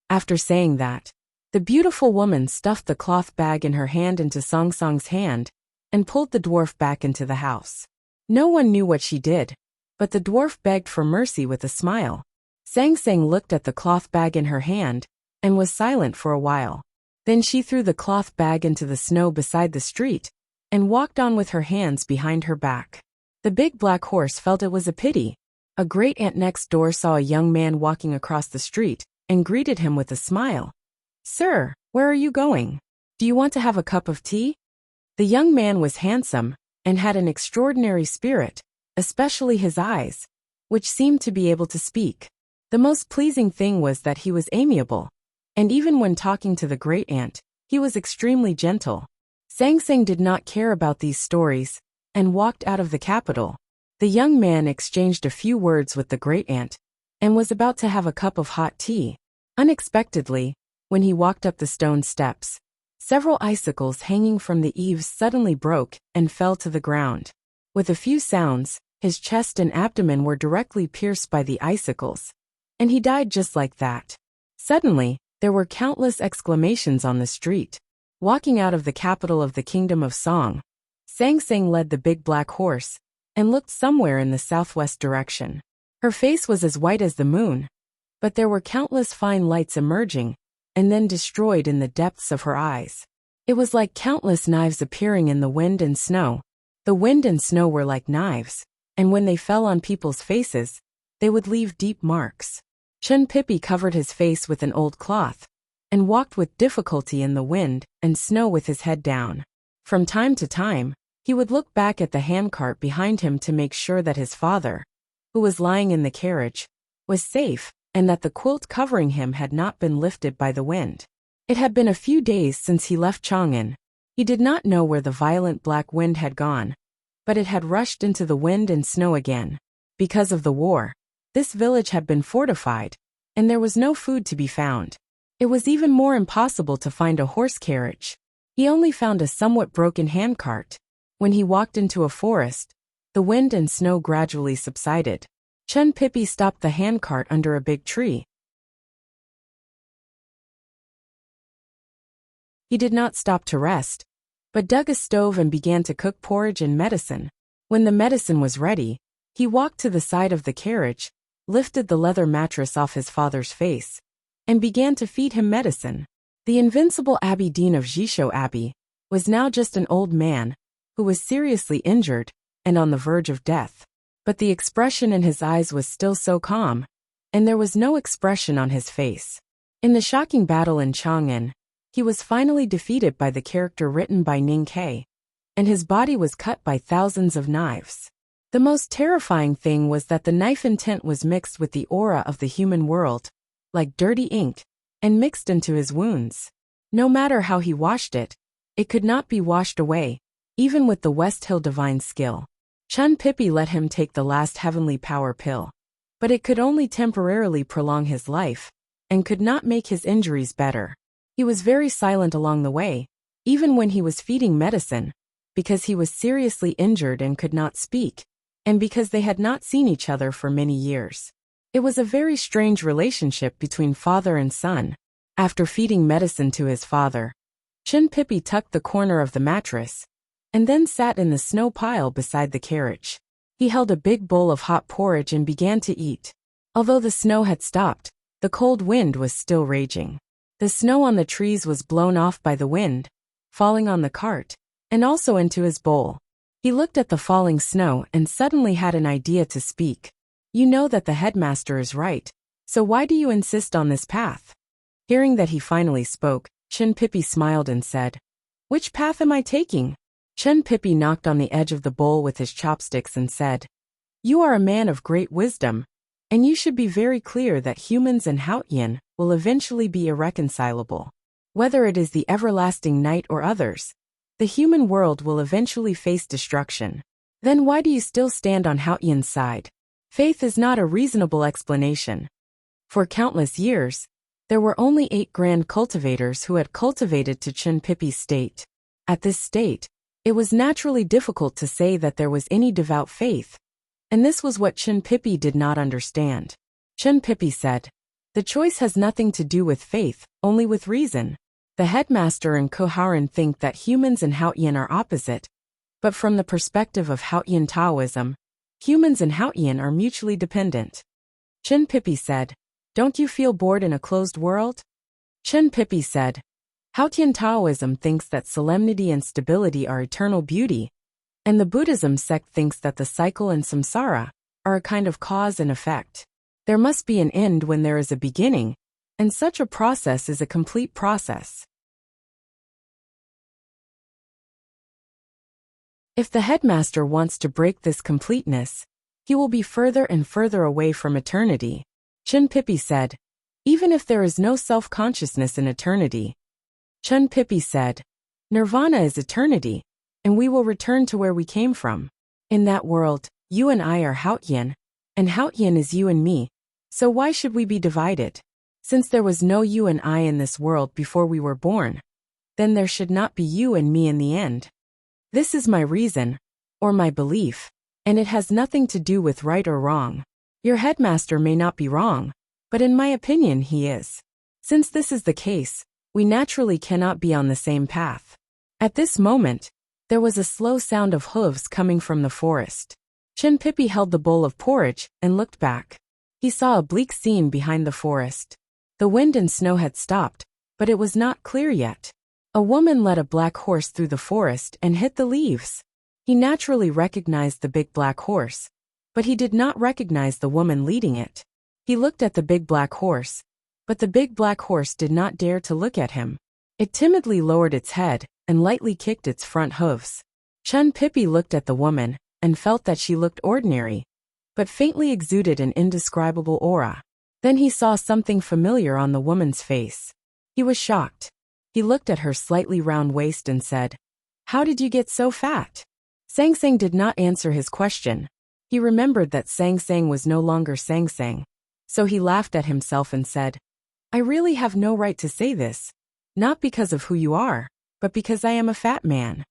After saying that, the beautiful woman stuffed the cloth bag in her hand into Song Song's hand and pulled the dwarf back into the house. No one knew what she did, but the dwarf begged for mercy with a smile. Sang Sang looked at the cloth bag in her hand and was silent for a while. Then she threw the cloth bag into the snow beside the street and walked on with her hands behind her back. The big black horse felt it was a pity. A great aunt next door saw a young man walking across the street and greeted him with a smile. "Sir, where are you going? Do you want to have a cup of tea?" The young man was handsome and had an extraordinary spirit, especially his eyes, which seemed to be able to speak. The most pleasing thing was that he was amiable, and even when talking to the great aunt, he was extremely gentle. Sang Sang did not care about these stories and walked out of the capital. The young man exchanged a few words with the great aunt and was about to have a cup of hot tea. Unexpectedly, when he walked up the stone steps, several icicles hanging from the eaves suddenly broke and fell to the ground. With a few sounds, his chest and abdomen were directly pierced by the icicles, and he died just like that. Suddenly, there were countless exclamations on the street. Walking out of the capital of the Kingdom of Song, Sang Sang led the big black horse and looked somewhere in the southwest direction. Her face was as white as the moon, but there were countless fine lights emerging and then destroyed in the depths of her eyes. It was like countless knives appearing in the wind and snow. The wind and snow were like knives, and when they fell on people's faces, they would leave deep marks. Chun Pippi covered his face with an old cloth and walked with difficulty in the wind and snow with his head down. From time to time, he would look back at the handcart behind him to make sure that his father, who was lying in the carriage, was safe and that the quilt covering him had not been lifted by the wind. It had been a few days since he left Chang'an. He did not know where the violent black wind had gone, but it had rushed into the wind and snow again. Because of the war, this village had been fortified, and there was no food to be found. It was even more impossible to find a horse carriage. He only found a somewhat broken handcart. When he walked into a forest, the wind and snow gradually subsided. Chun Pippi stopped the handcart under a big tree. He did not stop to rest, but dug a stove and began to cook porridge and medicine. When the medicine was ready, he walked to the side of the carriage, lifted the leather mattress off his father's face, and began to feed him medicine. The invincible Abbey Dean of Jisho Abbey was now just an old man who was seriously injured and on the verge of death. But the expression in his eyes was still so calm, and there was no expression on his face. In the shocking battle in Chang'an, he was finally defeated by the character written by Ning Kei, and his body was cut by thousands of knives. The most terrifying thing was that the knife intent was mixed with the aura of the human world, like dirty ink, and mixed into his wounds. No matter how he washed it, it could not be washed away, even with the West Hill divine skill. Chun Pippi let him take the last heavenly power pill, but it could only temporarily prolong his life, and could not make his injuries better. He was very silent along the way, even when he was feeding medicine, because he was seriously injured and could not speak, and because they had not seen each other for many years. It was a very strange relationship between father and son. After feeding medicine to his father, Chun Pippi tucked the corner of the mattress, and then sat in the snow pile beside the carriage. He held a big bowl of hot porridge and began to eat. Although the snow had stopped, the cold wind was still raging. The snow on the trees was blown off by the wind, falling on the cart, and also into his bowl. He looked at the falling snow and suddenly had an idea to speak. "You know that the headmaster is right, so why do you insist on this path?" Hearing that he finally spoke, Chun Pippi smiled and said, "Which path am I taking?" Chun Pippi knocked on the edge of the bowl with his chopsticks and said, "You are a man of great wisdom, and you should be very clear that humans and Haotian will eventually be irreconcilable. Whether it is the everlasting night or others, the human world will eventually face destruction. Then why do you still stand on Haotian's side? Faith is not a reasonable explanation. For countless years, There were only 8 grand cultivators who had cultivated to Chunpipi's state. At this state, it was naturally difficult to say that there was any devout faith, and this was what Chunpipi did not understand. Chunpipi said, "The choice has nothing to do with faith, only with reason. The headmaster and Koharan think that humans and Haotian are opposite, but from the perspective of Haotian Taoism, humans and Haotian are mutually dependent." Chunpipi said, "Don't you feel bored in a closed world?" Chunpipi said, "Haotian Taoism thinks that solemnity and stability are eternal beauty, and the Buddhism sect thinks that the cycle and samsara are a kind of cause and effect. There must be an end when there is a beginning, and such a process is a complete process. If the headmaster wants to break this completeness, he will be further and further away from eternity." Chunpipi said, "Even if there is no self-consciousness in eternity." Chunpipi said, "Nirvana is eternity, and we will return to where we came from. In that world, you and I are Haotian, and Haotian is you and me, so why should we be divided? Since there was no you and I in this world before we were born, then there should not be you and me in the end. This is my reason, or my belief, and it has nothing to do with right or wrong. Your headmaster may not be wrong, but in my opinion he is. Since this is the case, we naturally cannot be on the same path." At this moment, there was a slow sound of hooves coming from the forest. Chunpipi held the bowl of porridge and looked back. He saw a bleak scene behind the forest. The wind and snow had stopped, but it was not clear yet. A woman led a black horse through the forest and hit the leaves. He naturally recognized the big black horse, but he did not recognize the woman leading it. He looked at the big black horse, but the big black horse did not dare to look at him. It timidly lowered its head and lightly kicked its front hooves. Chunpipi looked at the woman and felt that she looked ordinary, but faintly exuded an indescribable aura. Then he saw something familiar on the woman's face. He was shocked. He looked at her slightly round waist and said, "How did you get so fat?" Sang Sang did not answer his question. He remembered that Sang Sang was no longer Sang Sang, so he laughed at himself and said, "I really have no right to say this, not because of who you are, but because I am a fat man."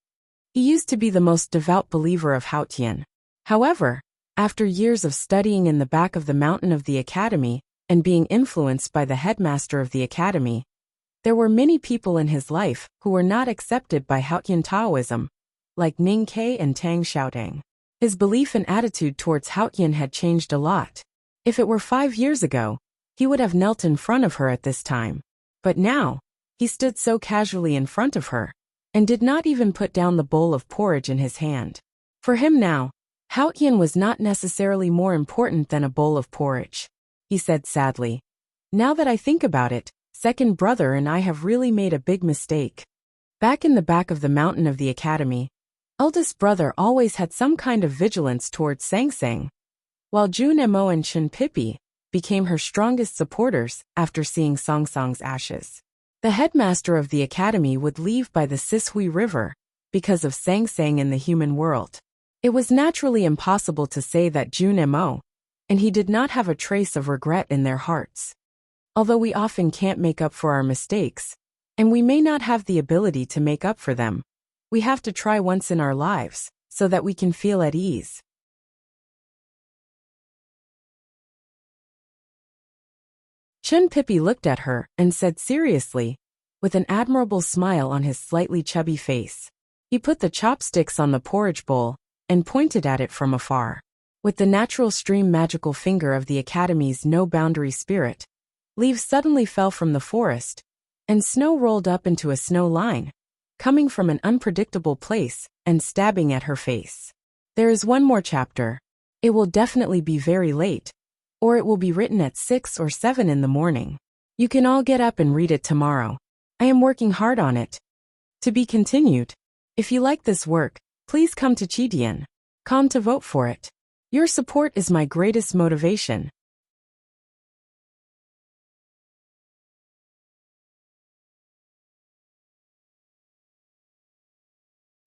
He used to be the most devout believer of Haotian. However, after years of studying in the back of the mountain of the academy and being influenced by the headmaster of the academy, there were many people in his life who were not accepted by Haotian Taoism, like Ning Ke and Tang Xiaotang. His belief and attitude towards Haotian had changed a lot. If it were 5 years ago, he would have knelt in front of her at this time. But now, he stood so casually in front of her, and did not even put down the bowl of porridge in his hand. For him now, Haotian was not necessarily more important than a bowl of porridge. He said sadly, "Now that I think about it, second brother and I have really made a big mistake." Back in the back of the mountain of the academy, eldest brother always had some kind of vigilance towards Sang Sang, while Jun Mo and Chunpipi became her strongest supporters after seeing Song Song's ashes. The headmaster of the academy would leave by the Sishui River because of Sang Sang in the human world. It was naturally impossible to say that Jun Mo, and he did not have a trace of regret in their hearts. Although we often can't make up for our mistakes, and we may not have the ability to make up for them, we have to try once in our lives, so that we can feel at ease. Chunpipi looked at her and said seriously, with an admirable smile on his slightly chubby face. He put the chopsticks on the porridge bowl and pointed at it from afar. With the natural stream magical finger of the Academy's no-boundary spirit, leaves suddenly fell from the forest, and snow rolled up into a snow line, coming from an unpredictable place and stabbing at her face. There is one more chapter. It will definitely be very late, or it will be written at 6 or 7 in the morning. You can all get up and read it tomorrow. I am working hard on it. To be continued. If you like this work, please come to Chidian.com to vote for it. Your support is my greatest motivation.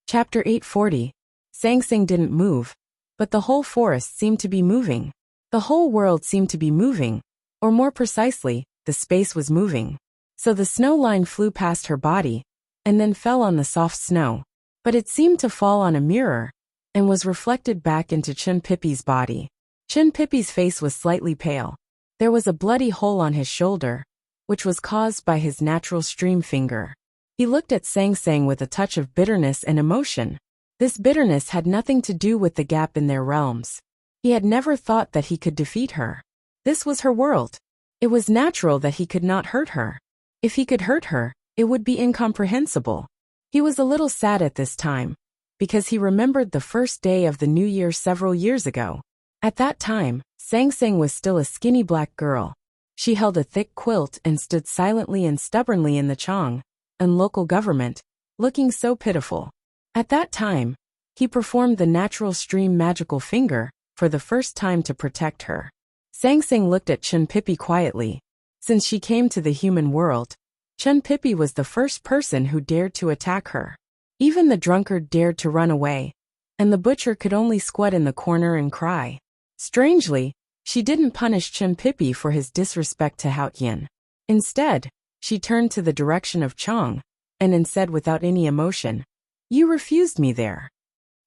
Chapter 840. Sang Sang didn't move, but the whole forest seemed to be moving. The whole world seemed to be moving, or more precisely, the space was moving. So the snow line flew past her body, and then fell on the soft snow. But it seemed to fall on a mirror, and was reflected back into Chin Pippi's body. Chin Pippi's face was slightly pale. There was a bloody hole on his shoulder, which was caused by his natural stream finger. He looked at Sang Sang with a touch of bitterness and emotion. This bitterness had nothing to do with the gap in their realms. He had never thought that he could defeat her. This was her world. It was natural that he could not hurt her. If he could hurt her, it would be incomprehensible. He was a little sad at this time, because he remembered the first day of the new year several years ago. At that time, Sang Sang was still a skinny black girl. She held a thick quilt and stood silently and stubbornly in the Chong and local government, looking so pitiful. At that time, he performed the natural stream magical finger for the first time to protect her. Sang Sang looked at Chin Pippi quietly. Since she came to the human world, Chin Pippi was the first person who dared to attack her. Even the drunkard dared to run away, and the butcher could only squat in the corner and cry. Strangely, she didn't punish Chin Pippi for his disrespect to Haotian. Instead, she turned to the direction of Chong, and said without any emotion, "You refused me there."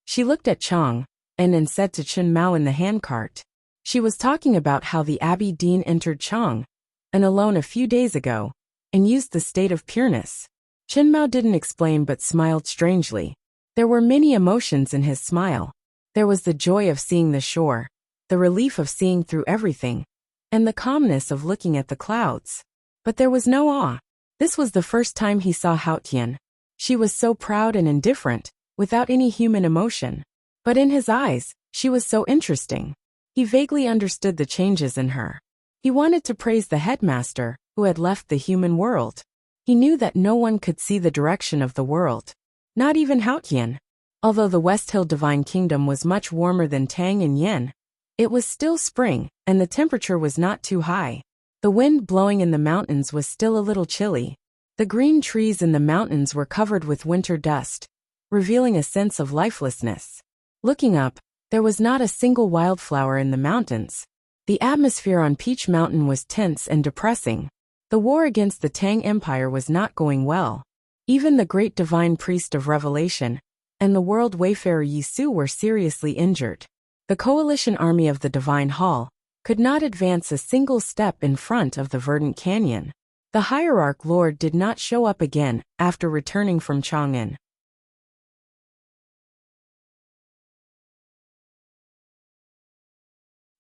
She looked at Chong, and said to Chin Mao in the handcart. She was talking about how the Abbey Dean entered Chong, and alone a few days ago, and used the state of pureness. Chin Mao didn't explain but smiled strangely. There were many emotions in his smile. There was the joy of seeing the shore, the relief of seeing through everything, and the calmness of looking at the clouds. But there was no awe. This was the first time he saw Haotian. She was so proud and indifferent, without any human emotion. But in his eyes, she was so interesting. He vaguely understood the changes in her. He wanted to praise the headmaster, who had left the human world. He knew that no one could see the direction of the world. Not even Haotian. Although the West Hill Divine Kingdom was much warmer than Tang and Yen, it was still spring, and the temperature was not too high. The wind blowing in the mountains was still a little chilly. The green trees in the mountains were covered with winter dust, revealing a sense of lifelessness. Looking up, there was not a single wildflower in the mountains. The atmosphere on Peach Mountain was tense and depressing. The war against the Tang Empire was not going well. Even the great divine priest of Revelation and the world wayfarer Yisu were seriously injured. The coalition army of the Divine Hall could not advance a single step in front of the verdant canyon. The hierarch lord did not show up again after returning from Chang'an.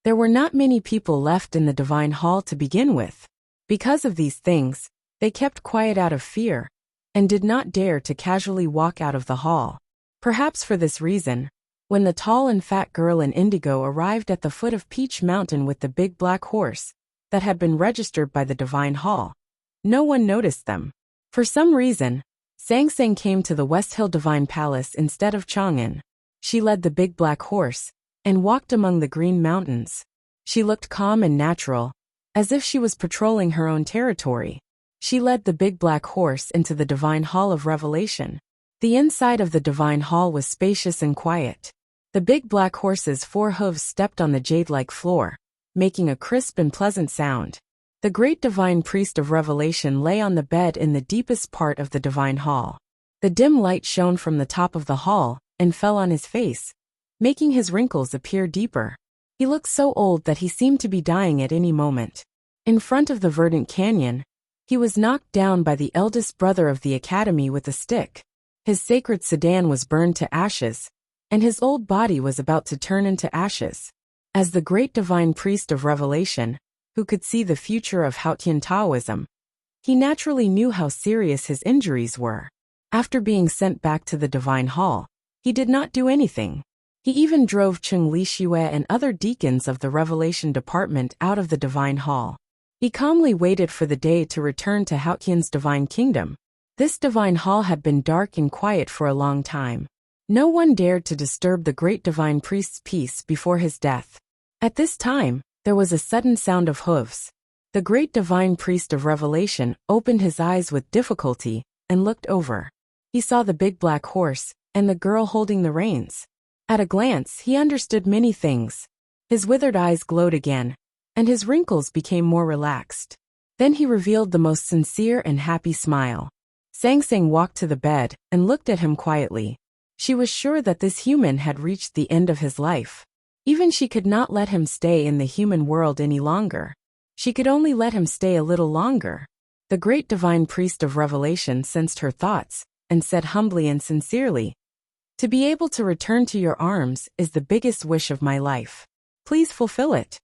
There were not many people left in the Divine Hall to begin with. Because of these things, they kept quiet out of fear, and did not dare to casually walk out of the hall. Perhaps for this reason, when the tall and fat girl in indigo arrived at the foot of Peach Mountain with the big black horse that had been registered by the Divine Hall, no one noticed them. For some reason, Sang Sang came to the West Hill Divine Palace instead of Chang'an. She led the big black horse and walked among the green mountains. She looked calm and natural, as if she was patrolling her own territory. She led the big black horse into the Divine Hall of Revelation. The inside of the Divine Hall was spacious and quiet. The big black horse's 4 hooves stepped on the jade-like floor, making a crisp and pleasant sound. The great divine priest of Revelation lay on the bed in the deepest part of the Divine Hall. The dim light shone from the top of the hall and fell on his face, making his wrinkles appear deeper. He looked so old that he seemed to be dying at any moment. In front of the verdant canyon, he was knocked down by the eldest brother of the academy with a stick. His sacred sedan was burned to ashes, and his old body was about to turn into ashes. As the great divine priest of Revelation, who could see the future of Haotian Taoism, he naturally knew how serious his injuries were. After being sent back to the Divine Hall, he did not do anything. He even drove Chung Li Shue and other deacons of the Revelation Department out of the Divine Hall. He calmly waited for the day to return to Haotian's Divine Kingdom. This Divine Hall had been dark and quiet for a long time. No one dared to disturb the great divine priest's peace before his death. At this time, there was a sudden sound of hooves. The great divine priest of Revelation opened his eyes with difficulty and looked over. He saw the big black horse and the girl holding the reins. At a glance, he understood many things. His withered eyes glowed again, and his wrinkles became more relaxed. Then he revealed the most sincere and happy smile. Sang Sang walked to the bed and looked at him quietly. She was sure that this human had reached the end of his life. Even she could not let him stay in the human world any longer. She could only let him stay a little longer. The great divine priest of revelation sensed her thoughts and said humbly and sincerely, "To be able to return to your arms is the biggest wish of my life. Please fulfill it."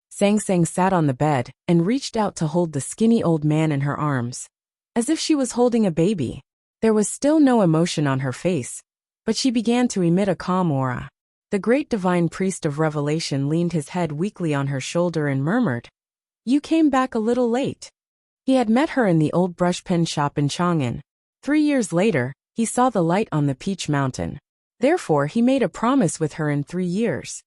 Sang Sang sat on the bed and reached out to hold the skinny old man in her arms, as if she was holding a baby. There was still no emotion on her face, but she began to emit a calm aura. The great divine priest of revelation leaned his head weakly on her shoulder and murmured, "You came back a little late." He had met her in the old brushpen shop in Chang'an. 3 years later, he saw the light on the Peach Mountain. Therefore, he made a promise with her in 3 years.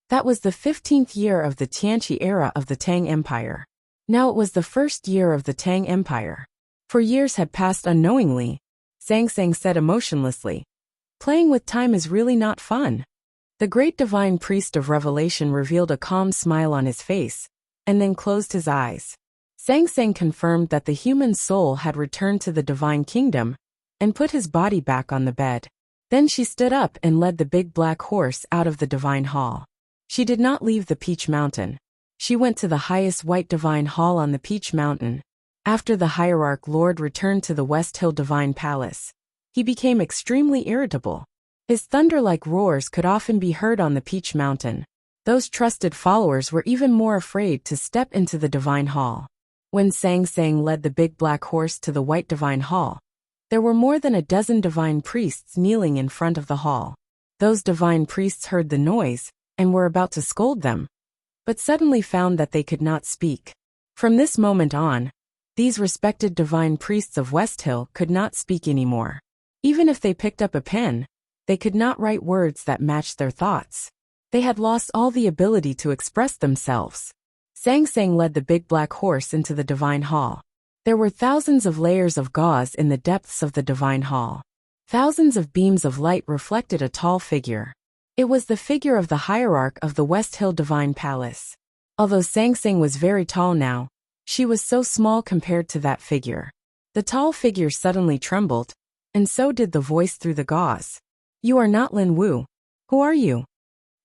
That was the 15th year of the Tianqi era of the Tang Empire. Now it was the first year of the Tang Empire. For years had passed unknowingly. Sang Sang said emotionlessly, "Playing with time is really not fun." The great divine priest of revelation revealed a calm smile on his face, and then closed his eyes. Sang Sang confirmed that the human soul had returned to the divine kingdom, and put his body back on the bed. Then she stood up and led the big black horse out of the divine hall. She did not leave the Peach Mountain. She went to the highest white divine hall on the Peach Mountain. After the hierarch Lord returned to the West Hill Divine Palace, he became extremely irritable. His thunder-like roars could often be heard on the Peach Mountain. Those trusted followers were even more afraid to step into the divine hall. When Sang Sang led the big black horse to the white divine hall, there were more than a dozen divine priests kneeling in front of the hall. Those divine priests heard the noise and were about to scold them, but suddenly found that they could not speak. From this moment on, these respected divine priests of West Hill could not speak anymore. Even if they picked up a pen, they could not write words that matched their thoughts. They had lost all the ability to express themselves. Sang Sang led the big black horse into the divine hall. There were thousands of layers of gauze in the depths of the divine hall. Thousands of beams of light reflected a tall figure. It was the figure of the hierarch of the West Hill Divine Palace. Although Sang Sang was very tall now, she was so small compared to that figure. The tall figure suddenly trembled, and so did the voice through the gauze. "You are not Lin Wu. Who are you?"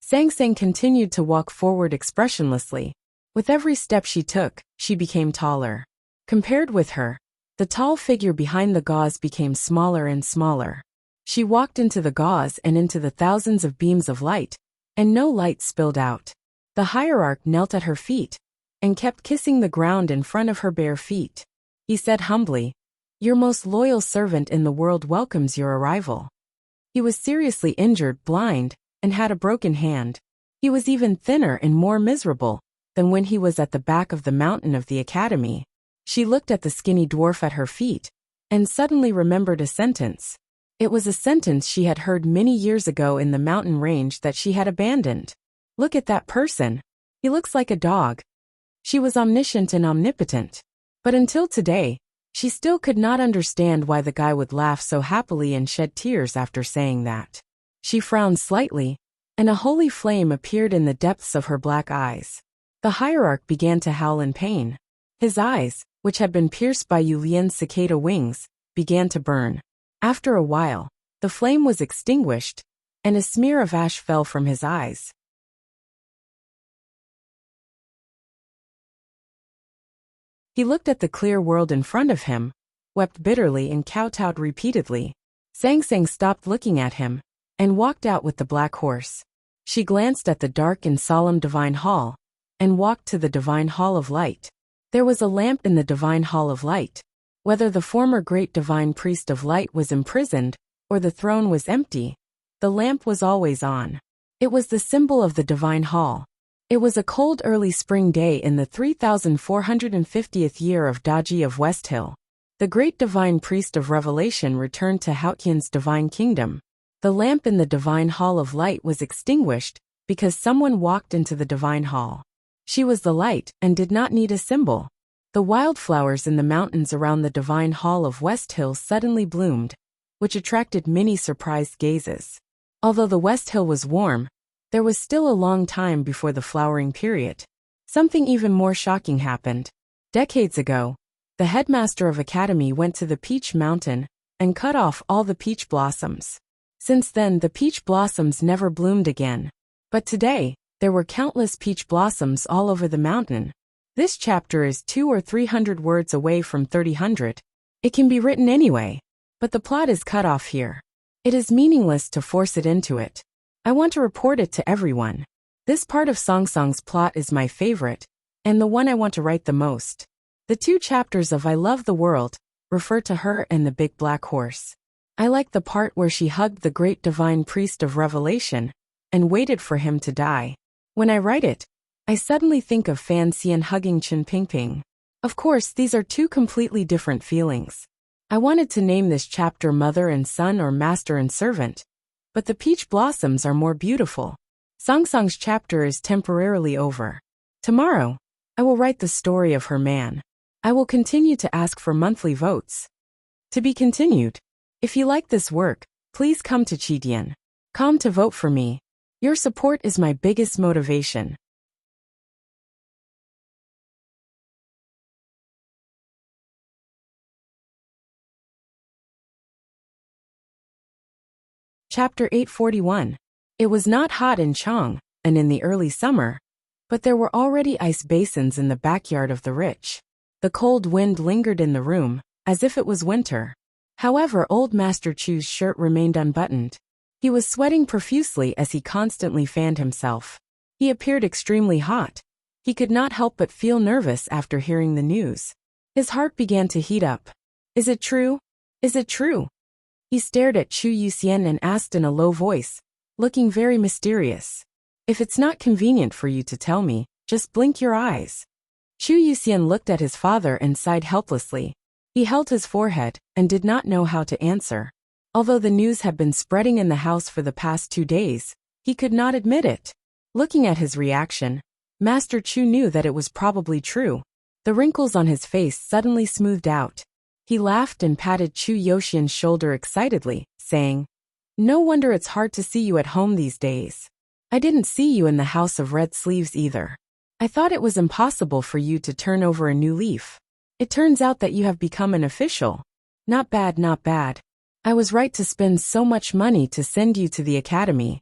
Sang Sang continued to walk forward expressionlessly. With every step she took, she became taller. Compared with her, the tall figure behind the gauze became smaller and smaller. She walked into the gauze and into the thousands of beams of light, and no light spilled out. The hierarch knelt at her feet and kept kissing the ground in front of her bare feet. He said humbly, "Your most loyal servant in the world welcomes your arrival." He was seriously injured, blind, and had a broken hand. He was even thinner and more miserable than when he was at the back of the mountain of the academy. She looked at the skinny dwarf at her feet and suddenly remembered a sentence. It was a sentence she had heard many years ago in the mountain range that she had abandoned. "Look at that person. He looks like a dog." She was omniscient and omnipotent. But until today, she still could not understand why the guy would laugh so happily and shed tears after saying that. She frowned slightly, and a holy flame appeared in the depths of her black eyes. The hierarch began to howl in pain. His eyes, which had been pierced by Yu Lian's cicada wings, began to burn. After a while, the flame was extinguished, and a smear of ash fell from his eyes. He looked at the clear world in front of him, wept bitterly and kowtowed repeatedly. Sang Sang stopped looking at him, and walked out with the black horse. She glanced at the dark and solemn divine hall, and walked to the divine hall of light. There was a lamp in the divine hall of light. Whether the former great divine priest of light was imprisoned, or the throne was empty, the lamp was always on. It was the symbol of the divine hall. It was a cold early spring day in the 3450th year of Daji of West Hill. The great divine priest of revelation returned to Haotian's divine kingdom. The lamp in the divine hall of light was extinguished because someone walked into the divine hall. She was the light and did not need a symbol. The wildflowers in the mountains around the divine hall of West Hill suddenly bloomed, which attracted many surprised gazes. Although the West Hill was warm, There was still a long time before the flowering period. Something even more shocking happened. Decades ago, the headmaster of academy went to the peach mountain and cut off all the peach blossoms. Since then, the peach blossoms never bloomed again. But today, there were countless peach blossoms all over the mountain. This chapter is 200 or 300 words away from 300. It can be written anyway, but the plot is cut off here. It is meaningless to force it into it. I want to report it to everyone. This part of Song Song's plot is my favorite, and the one I want to write the most. The 2 chapters of I Love the World refer to her and the big black horse. I like the part where she hugged the great divine priest of Revelation and waited for him to die. When I write it, I suddenly think of Fan Xian hugging Chen Pingping. Of course, these are 2 completely different feelings. I wanted to name this chapter Mother and Son or Master and Servant, but the peach blossoms are more beautiful. Song Song's chapter is temporarily over. Tomorrow, I will write the story of her man. I will continue to ask for monthly votes. To be continued. If you like this work, please come to Chidian.com to vote for me. Your support is my biggest motivation. Chapter 841. It was not hot in Chang, and in the early summer, but there were already ice basins in the backyard of the rich. The cold wind lingered in the room, as if it was winter. However, old Master Chu's shirt remained unbuttoned. He was sweating profusely as he constantly fanned himself. He appeared extremely hot. He could not help but feel nervous after hearing the news. His heart began to heat up. Is it true? Is it true? He stared at Chu Yuxian and asked in a low voice, looking very mysterious. If it's not convenient for you to tell me, just blink your eyes. Chu Yuxian looked at his father and sighed helplessly. He held his forehead and did not know how to answer. Although the news had been spreading in the house for the past 2 days, he could not admit it. Looking at his reaction, Master Chu knew that it was probably true. The wrinkles on his face suddenly smoothed out. He laughed and patted Chu Yuxian's shoulder excitedly, saying, "No wonder it's hard to see you at home these days. I didn't see you in the House of Red Sleeves either. I thought it was impossible for you to turn over a new leaf. It turns out that you have become an official. Not bad, not bad. I was right to spend so much money to send you to the academy."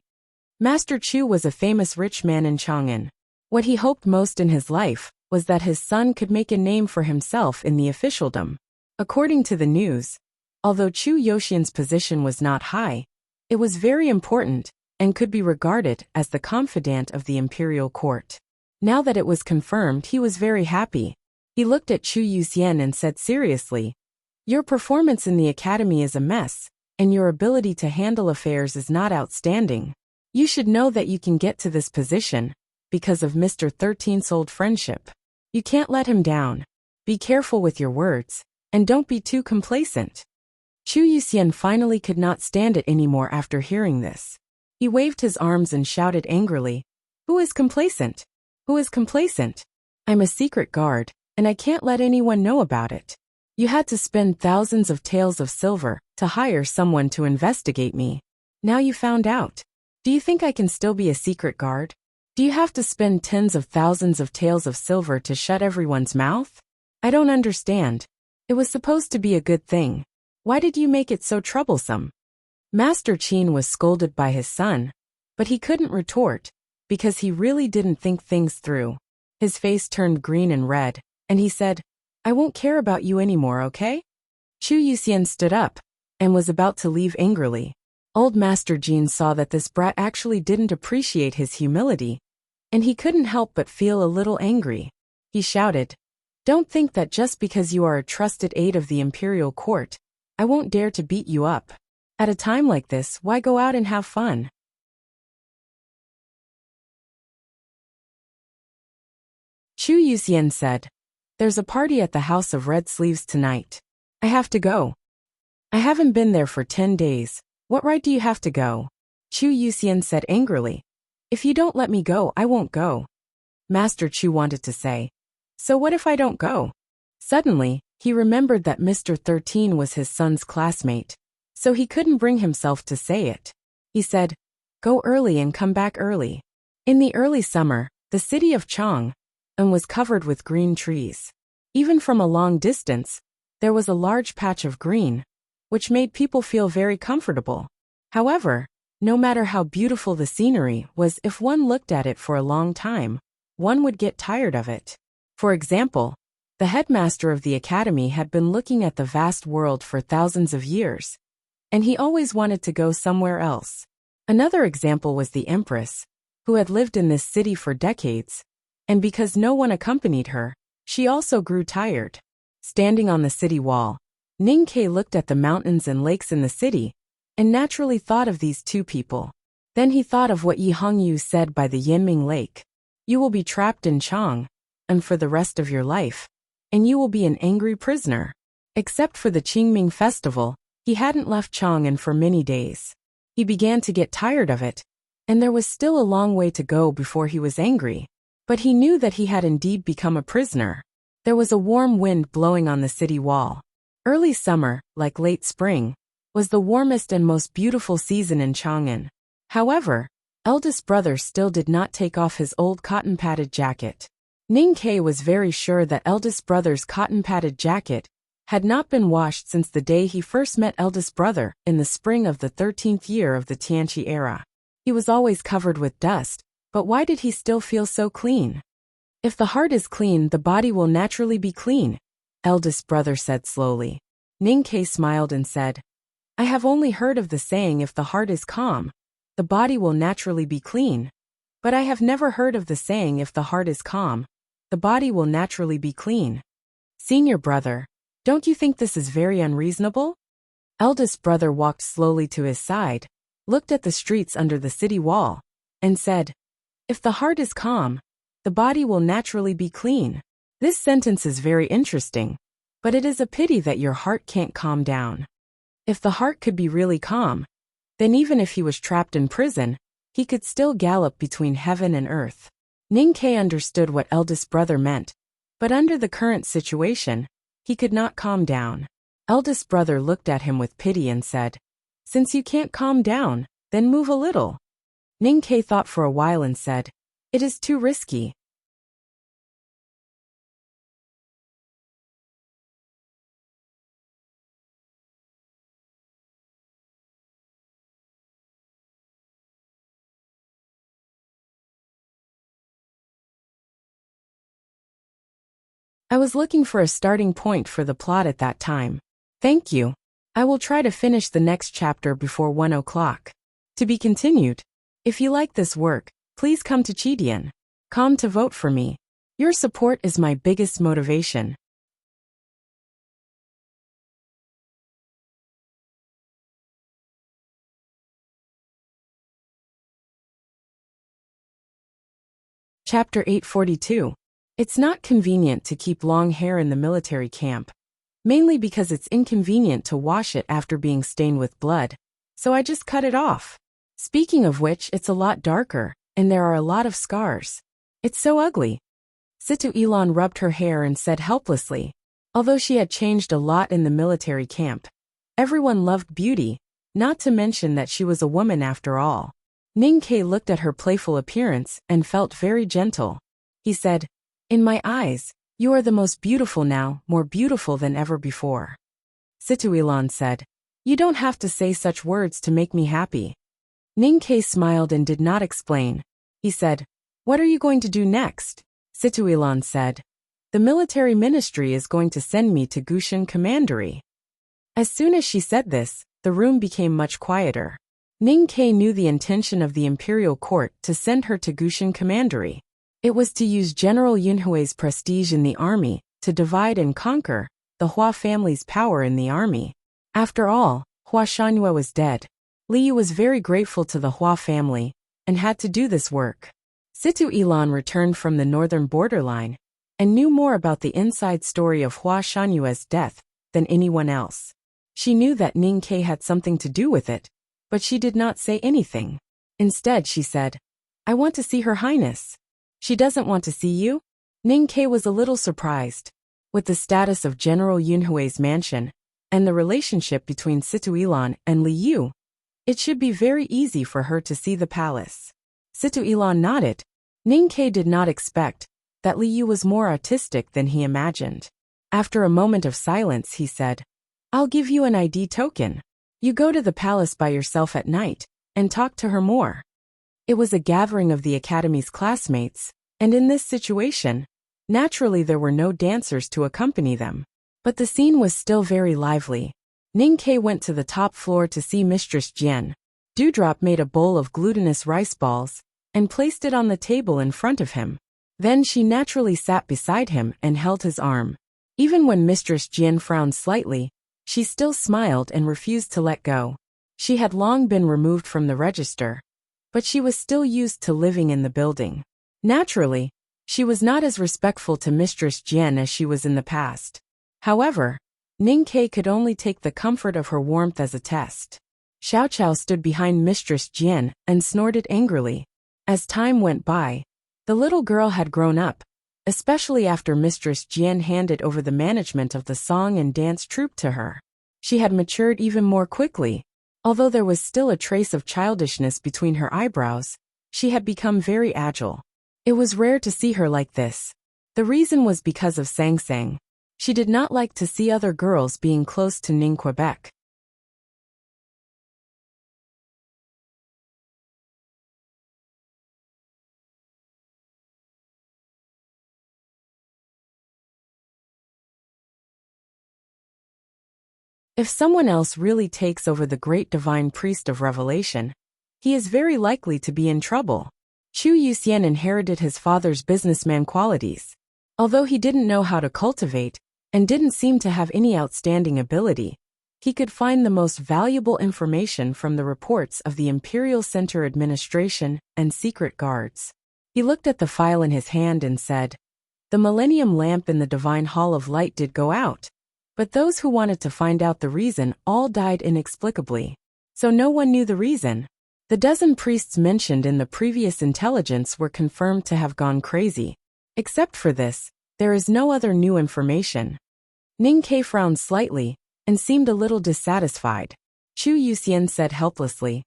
Master Chu was a famous rich man in Chang'an. What he hoped most in his life was that his son could make a name for himself in the officialdom. According to the news, although Chu Yuxian's position was not high, it was very important and could be regarded as the confidant of the imperial court. Now that it was confirmed, he was very happy. He looked at Chu Yuxian and said seriously, "Your performance in the academy is a mess, and your ability to handle affairs is not outstanding. You should know that you can get to this position because of Mr. 13's old friendship. You can't let him down. Be careful with your words, and don't be too complacent." Chu Yuxian finally could not stand it anymore after hearing this. He waved his arms and shouted angrily, "Who is complacent? Who is complacent? I'm a secret guard, and I can't let anyone know about it. You had to spend thousands of taels of silver to hire someone to investigate me. Now you found out. Do you think I can still be a secret guard? Do you have to spend tens of thousands of taels of silver to shut everyone's mouth? I don't understand. It was supposed to be a good thing. Why did you make it so troublesome?" Master Qin was scolded by his son, but he couldn't retort, because he really didn't think things through. His face turned green and red, and he said, "I won't care about you anymore, okay?" Chu Yuxian stood up, and was about to leave angrily. Old Master Jin saw that this brat actually didn't appreciate his humility, and he couldn't help but feel a little angry. He shouted, "Don't think that just because you are a trusted aide of the imperial court, I won't dare to beat you up. At a time like this, why go out and have fun?" Chu Yuxian said, "There's a party at the House of Red Sleeves tonight. I have to go. I haven't been there for 10 days. What right do you have to go?" Chu Yuxian said angrily, "If you don't let me go, I won't go." Master Chu wanted to say, "So what if I don't go?" Suddenly, he remembered that Mr. 13 was his son's classmate, so he couldn't bring himself to say it. He said, Go early and come back early. In the early summer, the city of Chang'an was covered with green trees. Even from a long distance, there was a large patch of green, which made people feel very comfortable. However, no matter how beautiful the scenery was, if one looked at it for a long time, one would get tired of it. For example, the headmaster of the academy had been looking at the vast world for thousands of years, and he always wanted to go somewhere else. Another example was the empress, who had lived in this city for decades, and because no one accompanied her, she also grew tired. Standing on the city wall, Ning Ke looked at the mountains and lakes in the city, and naturally thought of these two people. Then he thought of what Yi Hongyu said by the Yanming Lake. You will be trapped in Chang'an for the rest of your life, and you will be an angry prisoner. Except for the Qingming festival, he hadn't left Chang'an for many days. He began to get tired of it, and there was still a long way to go before he was angry. But he knew that he had indeed become a prisoner. There was a warm wind blowing on the city wall. Early summer, like late spring, was the warmest and most beautiful season in Chang'an. However, eldest brother still did not take off his old cotton-padded jacket. Ning Ke was very sure that eldest brother's cotton-padded jacket had not been washed since the day he first met eldest brother in the spring of the 13th year of the Tianqi era. He was always covered with dust, but why did he still feel so clean? If the heart is clean, the body will naturally be clean, eldest brother said slowly. Ning Ke smiled and said, I have only heard of the saying if the heart is calm, the body will naturally be clean. But I have never heard of the saying if the heart is calm, the body will naturally be clean. Senior brother, don't you think this is very unreasonable? Eldest brother walked slowly to his side, looked at the streets under the city wall, and said, If the heart is calm, the body will naturally be clean. This sentence is very interesting, but it is a pity that your heart can't calm down. If the heart could be really calm, then even if he was trapped in prison, he could still gallop between heaven and earth. Ning Ke understood what eldest brother meant, but under the current situation, he could not calm down. Eldest brother looked at him with pity and said, Since you can't calm down, then move a little. Ning Ke thought for a while and said, It is too risky. I was looking for a starting point for the plot at that time. Thank you. I will try to finish the next chapter before 1 o'clock. To be continued. If you like this work, please come to Chidian.com to vote for me. Your support is my biggest motivation. Chapter 842. It's not convenient to keep long hair in the military camp, mainly because it's inconvenient to wash it after being stained with blood, so I just cut it off. Speaking of which, it's a lot darker, and there are a lot of scars. It's so ugly. Situ Ilan rubbed her hair and said helplessly, although she had changed a lot in the military camp. Everyone loved beauty, not to mention that she was a woman after all. Ning Ke looked at her playful appearance and felt very gentle. He said, In my eyes, you are the most beautiful now, more beautiful than ever before. Situ Ilan said, You don't have to say such words to make me happy. Ning Ke smiled and did not explain. He said, What are you going to do next? Situ Ilan said, The military ministry is going to send me to Gushan Commandery. As soon as she said this, the room became much quieter. Ning Ke knew the intention of the imperial court to send her to Gushan Commandery. It was to use General Yunhui's prestige in the army to divide and conquer the Hua family's power in the army. After all, Hua Shanhua was dead. Liu was very grateful to the Hua family and had to do this work. Situ Ilan returned from the northern borderline and knew more about the inside story of Hua Shanhua's death than anyone else. She knew that Ning Ke had something to do with it, but she did not say anything. Instead, she said, I want to see Her Highness. She doesn't want to see you? Ning Ke was a little surprised. With the status of General Yunhui's mansion and the relationship between Situ Ilan and Liu, It should be very easy for her to see the palace. Situ Elon nodded. Ning Ke did not expect that Li Yu was more autistic than he imagined. After a moment of silence, he said, I'll give you an ID token. You go to the palace by yourself at night and talk to her more. It was a gathering of the academy's classmates, and in this situation, naturally there were no dancers to accompany them. But the scene was still very lively. Ning Ke went to the top floor to see Mistress Jian. Dewdrop made a bowl of glutinous rice balls and placed it on the table in front of him. Then she naturally sat beside him and held his arm. Even when Mistress Jian frowned slightly, she still smiled and refused to let go. She had long been removed from the register, but she was still used to living in the building. Naturally, she was not as respectful to Mistress Jian as she was in the past. However, Ning Ke could only take the comfort of her warmth as a test. Xiao Chao stood behind Mistress Jian and snorted angrily. As time went by, the little girl had grown up, especially after Mistress Jian handed over the management of the song and dance troupe to her. She had matured even more quickly. Although there was still a trace of childishness between her eyebrows, she had become very agile. It was rare to see her like this. The reason was because of Sang Sang. She did not like to see other girls being close to Ning Quebec. If someone else really takes over the great divine priest of revelation, he is very likely to be in trouble. Chu Yuxian inherited his father's businessman qualities. Although he didn't know how to cultivate, and didn't seem to have any outstanding ability, he could find the most valuable information from the reports of the Imperial Center Administration and secret guards. He looked at the file in his hand and said, the Millennium Lamp in the Divine Hall of Light did go out, but those who wanted to find out the reason all died inexplicably. So no one knew the reason. The dozen priests mentioned in the previous intelligence were confirmed to have gone crazy. Except for this, there is no other new information. Ning Ke frowned slightly and seemed a little dissatisfied. Chu Yuxian said helplessly,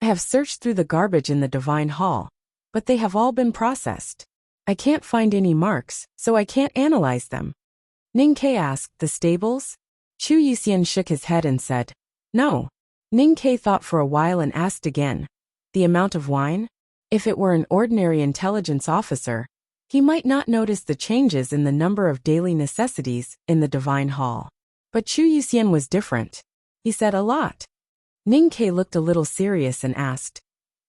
I have searched through the garbage in the Divine Hall, but they have all been processed. I can't find any marks, so I can't analyze them. Ning Ke asked, the stables? Chu Yuxian shook his head and said, no. Ning Ke thought for a while and asked again, the amount of wine? If it were an ordinary intelligence officer, he might not notice the changes in the number of daily necessities in the Divine Hall. But Chu Yuxian was different. He said a lot. Ning Ke looked a little serious and asked,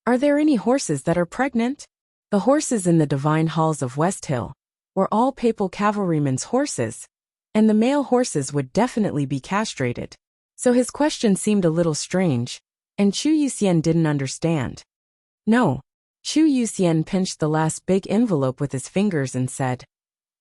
are there any horses that are pregnant? The horses in the Divine Halls of West Hill were all papal cavalrymen's horses, and the male horses would definitely be castrated. So his question seemed a little strange, and Chu Yuxian didn't understand. No. Chu Yuxian pinched the last big envelope with his fingers and said,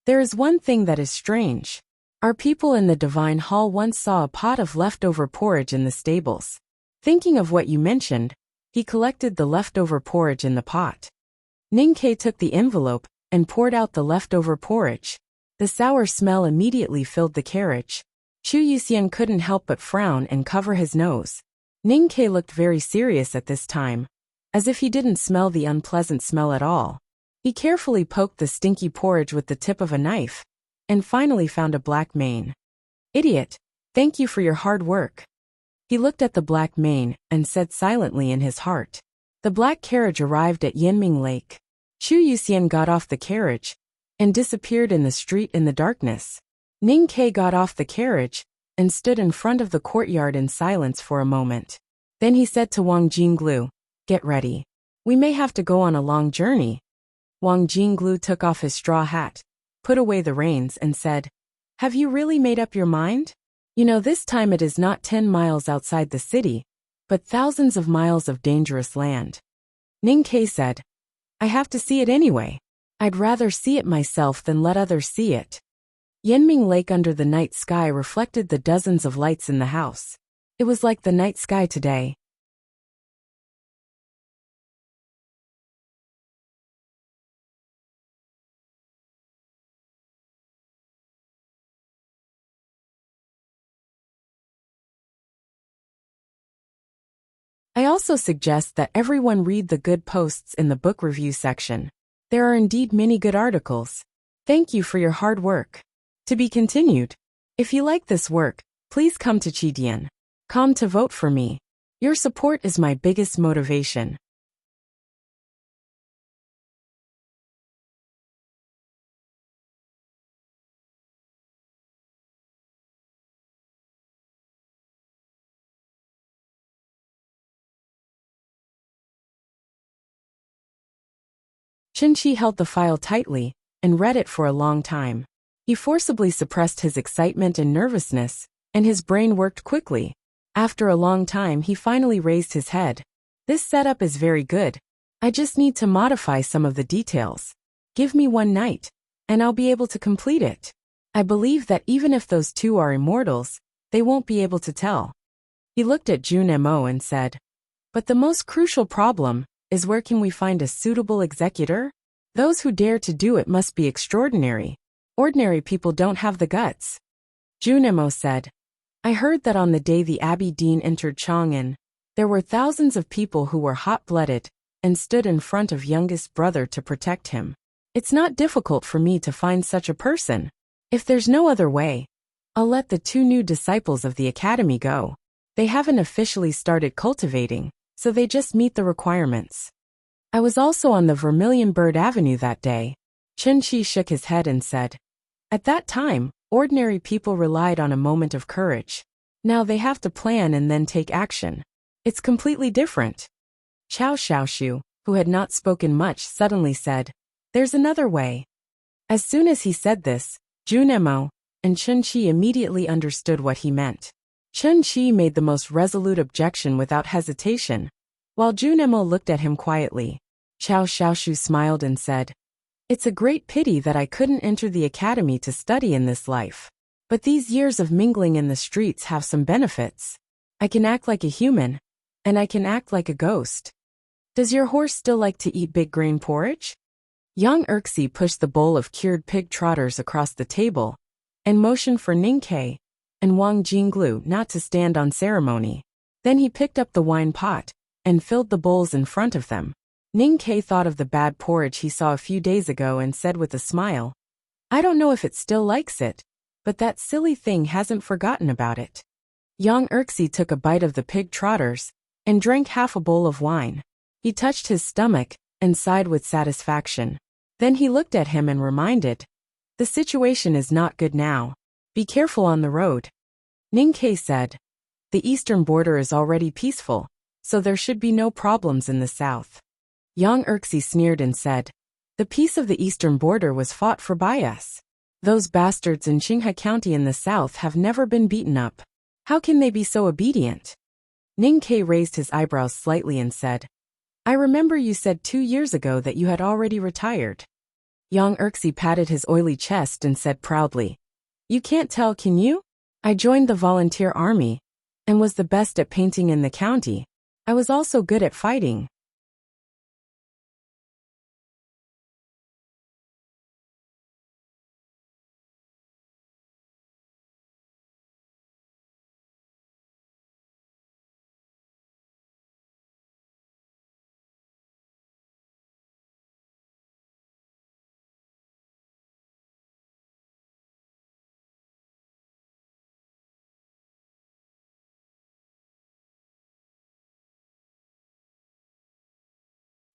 there is one thing that is strange. Our people in the Divine Hall once saw a pot of leftover porridge in the stables. Thinking of what you mentioned, he collected the leftover porridge in the pot. Ning Ke took the envelope and poured out the leftover porridge. The sour smell immediately filled the carriage. Chu Yuxian couldn't help but frown and cover his nose. Ning Ke looked very serious at this time, as if he didn't smell the unpleasant smell at all. He carefully poked the stinky porridge with the tip of a knife, and finally found a black mane. Idiot, thank you for your hard work. He looked at the black mane and said silently in his heart. The black carriage arrived at Yanming Lake. Chu Yuxian got off the carriage and disappeared in the street in the darkness. Ning Ke got off the carriage and stood in front of the courtyard in silence for a moment. Then he said to Wang Jinglu, get ready. We may have to go on a long journey. Wang Jinglu took off his straw hat, put away the reins and said, have you really made up your mind? You know, this time it is not 10 miles outside the city, but thousands of miles of dangerous land. Ning Ke said, I have to see it anyway. I'd rather see it myself than let others see it. Yanming Lake under the night sky reflected the dozens of lights in the house. It was like the night sky today. I also suggest that everyone read the good posts in the book review section. There are indeed many good articles. Thank you for your hard work. To be continued. If you like this work, please come to Chidian.com to vote for me. Your support is my biggest motivation. Chin-Chi held the file tightly and read it for a long time. He forcibly suppressed his excitement and nervousness, and his brain worked quickly. After a long time, he finally raised his head. This setup is very good. I just need to modify some of the details. Give me one night, and I'll be able to complete it. I believe that even if those two are immortals, they won't be able to tell. He looked at Junemo and said, but the most crucial problem is where can we find a suitable executor? Those who dare to do it must be extraordinary. Ordinary people don't have the guts. Junemo said, I heard that on the day the Abbey Dean entered Chang'an, there were thousands of people who were hot-blooded and stood in front of youngest brother to protect him. It's not difficult for me to find such a person. If there's no other way, I'll let the two new disciples of the academy go. They haven't officially started cultivating, so they just meet the requirements. I was also on the Vermilion Bird Avenue that day. Chin-Chi shook his head and said, at that time, ordinary people relied on a moment of courage. Now they have to plan and then take action. It's completely different. Chao Xiaoshu, who had not spoken much, suddenly said, there's another way. As soon as he said this, Junemo and Chin-Chi immediately understood what he meant. Chin-Chi made the most resolute objection without hesitation, while Junemo looked at him quietly. Chao Xiaoshu smiled and said, it's a great pity that I couldn't enter the academy to study in this life. But these years of mingling in the streets have some benefits. I can act like a human, and I can act like a ghost. Does your horse still like to eat big grain porridge? Young Erxi pushed the bowl of cured pig trotters across the table and motioned for Ningke and Wang Jinglu not to stand on ceremony. Then he picked up the wine pot and filled the bowls in front of them. Ningke thought of the bad porridge he saw a few days ago and said with a smile, I don't know if it still likes it, but that silly thing hasn't forgotten about it. Young Erxi took a bite of the pig trotters and drank half a bowl of wine. He touched his stomach and sighed with satisfaction. Then he looked at him and reminded, the situation is not good now. Be careful on the road. Ningke said, the eastern border is already peaceful, so there should be no problems in the south. Young Erxi sneered and said, the peace of the eastern border was fought for by us. Those bastards in Qinghe County in the south have never been beaten up. How can they be so obedient? Ningke raised his eyebrows slightly and said, I remember you said 2 years ago that you had already retired. Young Erxi patted his oily chest and said proudly, you can't tell, can you? I joined the volunteer army and was the best at painting in the county. I was also good at fighting.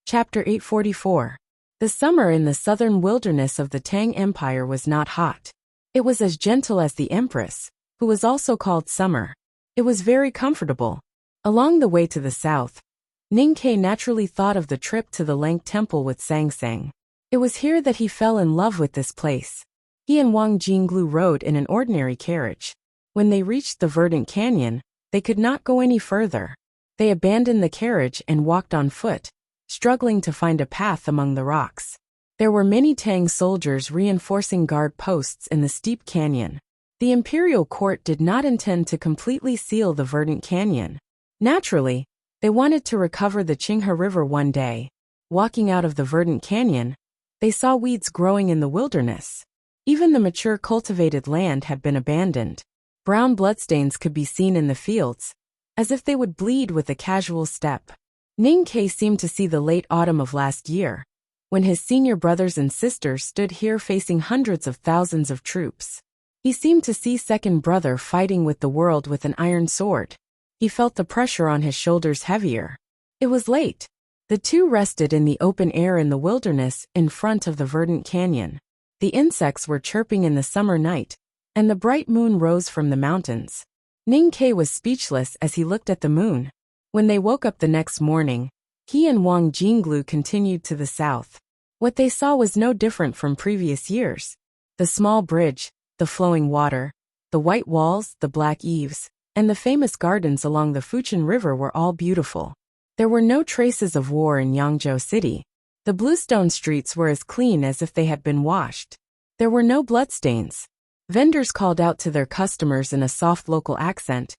Chapter 844. The summer in the southern wilderness of the Tang Empire was not hot. It was as gentle as the Empress, who was also called summer. It was very comfortable. Along the way to the south, Ningke naturally thought of the trip to the Lang Temple with Sang Sang. It was here that he fell in love with this place. He and Wang Jinglu rode in an ordinary carriage. When they reached the verdant canyon, they could not go any further. They abandoned the carriage and walked on foot, struggling to find a path among the rocks. There were many Tang soldiers reinforcing guard posts in the steep canyon. The imperial court did not intend to completely seal the verdant canyon. Naturally, they wanted to recover the Qinghe River one day. Walking out of the verdant canyon, they saw weeds growing in the wilderness. Even the mature cultivated land had been abandoned. Brown bloodstains could be seen in the fields, as if they would bleed with a casual step. Ning Ke seemed to see the late autumn of last year, when his senior brothers and sisters stood here facing hundreds of thousands of troops. He seemed to see second brother fighting with the world with an iron sword. He felt the pressure on his shoulders heavier. It was late. The two rested in the open air in the wilderness in front of the verdant canyon. The insects were chirping in the summer night, and the bright moon rose from the mountains. Ning Ke was speechless as he looked at the moon. When they woke up the next morning, he and Wang Jinglu continued to the south. What they saw was no different from previous years. The small bridge, the flowing water, the white walls, the black eaves, and the famous gardens along the Fuchin River were all beautiful. There were no traces of war in Yangzhou City. The bluestone streets were as clean as if they had been washed. There were no bloodstains. Vendors called out to their customers in a soft local accent,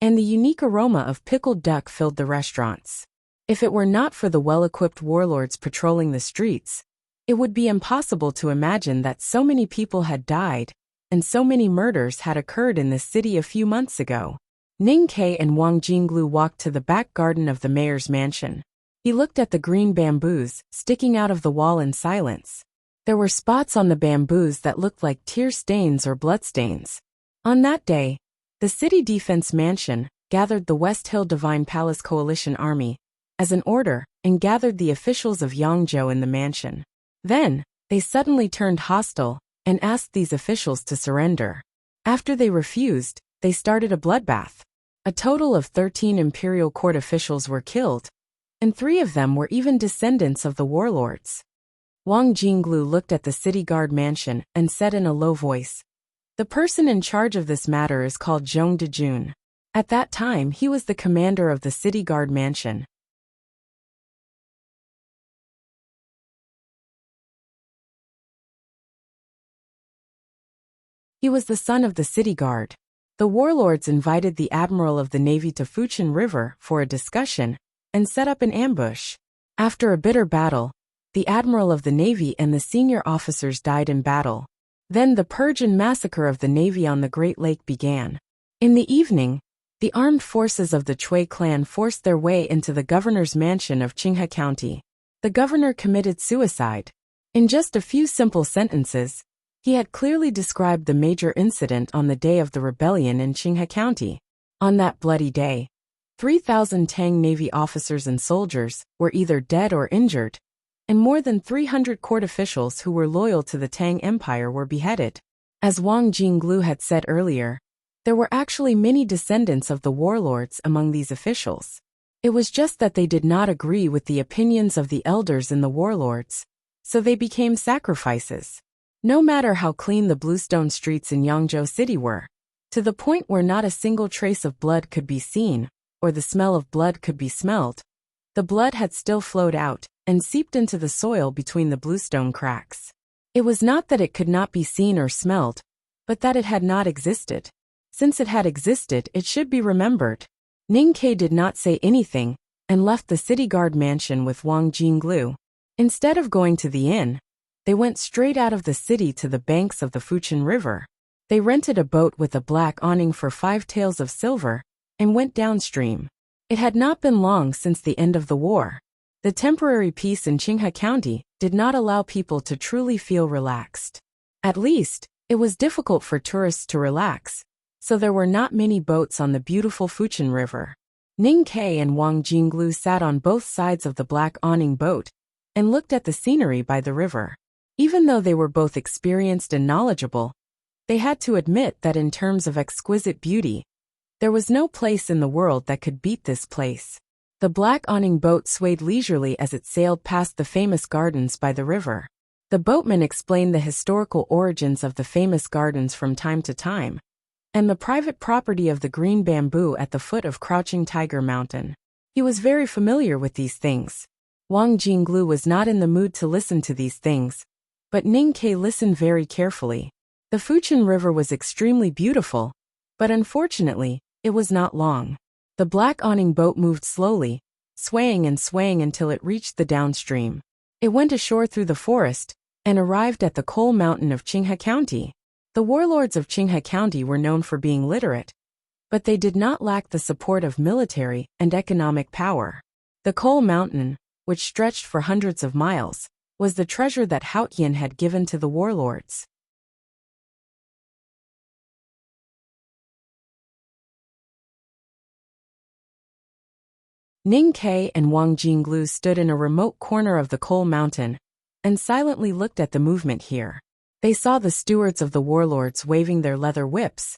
and the unique aroma of pickled duck filled the restaurants. If it were not for the well-equipped warlords patrolling the streets, it would be impossible to imagine that so many people had died, and so many murders had occurred in this city a few months ago. Ning Ke and Wang Jinglu walked to the back garden of the mayor's mansion. He looked at the green bamboos sticking out of the wall in silence. There were spots on the bamboos that looked like tear stains or bloodstains. On that day, the city defense mansion gathered the West Hill Divine Palace Coalition Army as an order and gathered the officials of Yangzhou in the mansion. Then, they suddenly turned hostile and asked these officials to surrender. After they refused, they started a bloodbath. A total of 13 imperial court officials were killed, and 3 of them were even descendants of the warlords. Wang Jinglu looked at the city guard mansion and said in a low voice, "The person in charge of this matter is called Zhong Dejun." At that time he was the commander of the city guard mansion. He was the son of the city guard. The warlords invited the admiral of the navy to Fuchin River for a discussion and set up an ambush. After a bitter battle, the admiral of the navy and the senior officers died in battle. Then the purge and massacre of the navy on the Great Lake began. In the evening, the armed forces of the Chui clan forced their way into the governor's mansion of Qinghe County. The governor committed suicide. In just a few simple sentences, he had clearly described the major incident on the day of the rebellion in Qinghe County. On that bloody day, 3,000 Tang Navy officers and soldiers were either dead or injured, and more than 300 court officials who were loyal to the Tang Empire were beheaded. As Wang Jinglu had said earlier, there were actually many descendants of the warlords among these officials. It was just that they did not agree with the opinions of the elders in the warlords, so they became sacrifices. No matter how clean the bluestone streets in Yangzhou City were, to the point where not a single trace of blood could be seen, or the smell of blood could be smelled, the blood had still flowed out and seeped into the soil between the bluestone cracks. It was not that it could not be seen or smelled, but that it had not existed. Since it had existed, it should be remembered. Ning Ke did not say anything and left the city guard mansion with Wang Jinglu. Instead of going to the inn, they went straight out of the city to the banks of the Fuchin River. They rented a boat with a black awning for 5 taels of silver and went downstream. It had not been long since the end of the war. The temporary peace in Qinghe County did not allow people to truly feel relaxed. At least, it was difficult for tourists to relax, so there were not many boats on the beautiful Fuchin River. Ning Ke and Wang Jinglu sat on both sides of the black awning boat and looked at the scenery by the river. Even though they were both experienced and knowledgeable, they had to admit that in terms of exquisite beauty, there was no place in the world that could beat this place. The black awning boat swayed leisurely as it sailed past the famous gardens by the river. The boatman explained the historical origins of the famous gardens from time to time, and the private property of the green bamboo at the foot of Crouching Tiger Mountain. He was very familiar with these things. Wang Jinglu was not in the mood to listen to these things, but Ning Ke listened very carefully. The Fuchin River was extremely beautiful, but unfortunately, it was not long. The black awning boat moved slowly, swaying and swaying until it reached the downstream. It went ashore through the forest and arrived at the coal mountain of Qinghe County. The warlords of Qinghe County were known for being literate, But they did not lack the support of military and economic power. The Coal Mountain, which stretched for hundreds of miles, was the treasure that Haotian had given to the warlords. Ning Ke and Wang Jinglu stood in a remote corner of the Coal Mountain and silently looked at the movement here. They saw the stewards of the warlords waving their leather whips,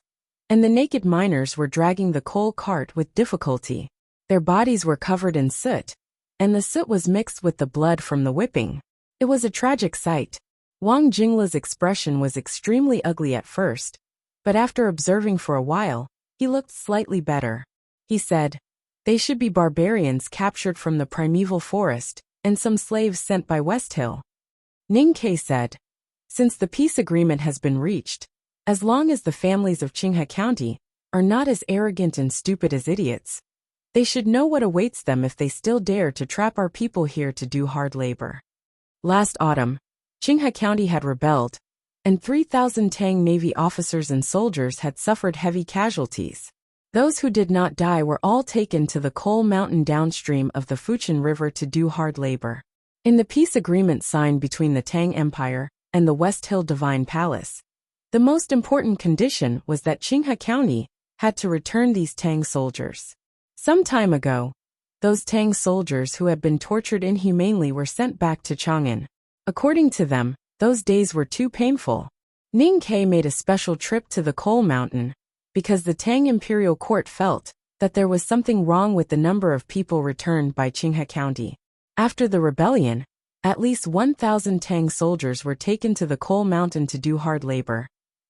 and the naked miners were dragging the coal cart with difficulty. Their bodies were covered in soot, and the soot was mixed with the blood from the whipping. It was a tragic sight. Wang Jinglu's expression was extremely ugly at first, but after observing for a while, he looked slightly better. He said, "They should be barbarians captured from the primeval forest, and some slaves sent by West Hill." Ning Ke said, "Since the peace agreement has been reached, as long as the families of Qinghe County are not as arrogant and stupid as idiots, they should know what awaits them if they still dare to trap our people here to do hard labor." Last autumn, Qinghe County had rebelled, and 3,000 Tang Navy officers and soldiers had suffered heavy casualties. Those who did not die were all taken to the Coal Mountain downstream of the Fujian River to do hard labor. In the peace agreement signed between the Tang Empire and the West Hill Divine Palace, the most important condition was that Qinghe County had to return these Tang soldiers. Some time ago, those Tang soldiers who had been tortured inhumanely were sent back to Chang'an. According to them, those days were too painful. Ning Ke made a special trip to the Coal Mountain because the Tang Imperial Court felt that there was something wrong with the number of people returned by Qinghe County. After the rebellion, at least 1,000 Tang soldiers were taken to the Coal Mountain to do hard labor.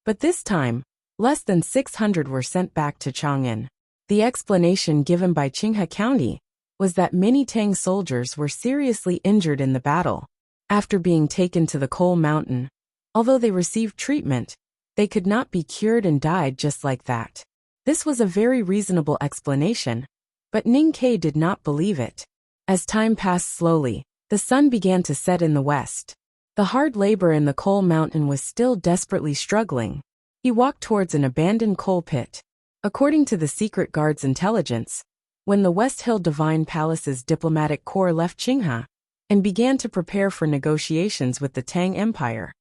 But this time, less than 600 were sent back to Chang'an. The explanation given by Qinghe County was that many Tang soldiers were seriously injured in the battle. After being taken to the Coal Mountain, although they received treatment, they could not be cured and died just like that. This was a very reasonable explanation, but Ning Ke did not believe it. As time passed slowly, the sun began to set in the west. The hard labor in the Coal Mountain was still desperately struggling. He walked towards an abandoned coal pit. According to the Secret Guard's intelligence, when the West Hill Divine Palace's diplomatic corps left Qinghe and began to prepare for negotiations with the Tang Empire,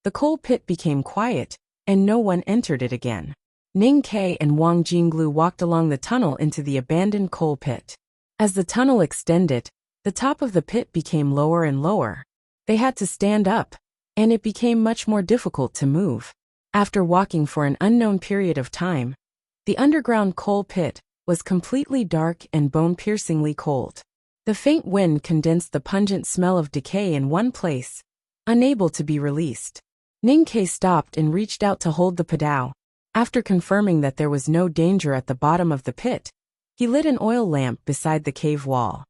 the coal pit became quiet, and no one entered it again. Ning Ke and Wang Jinglu walked along the tunnel into the abandoned coal pit. As the tunnel extended, the top of the pit became lower and lower. They had to stand up, and it became much more difficult to move. After walking for an unknown period of time, the underground coal pit was completely dark and bone-piercingly cold. The faint wind condensed the pungent smell of decay in one place, unable to be released. Ning Ke stopped and reached out to hold the padao. After confirming that there was no danger at the bottom of the pit, he lit an oil lamp beside the cave wall.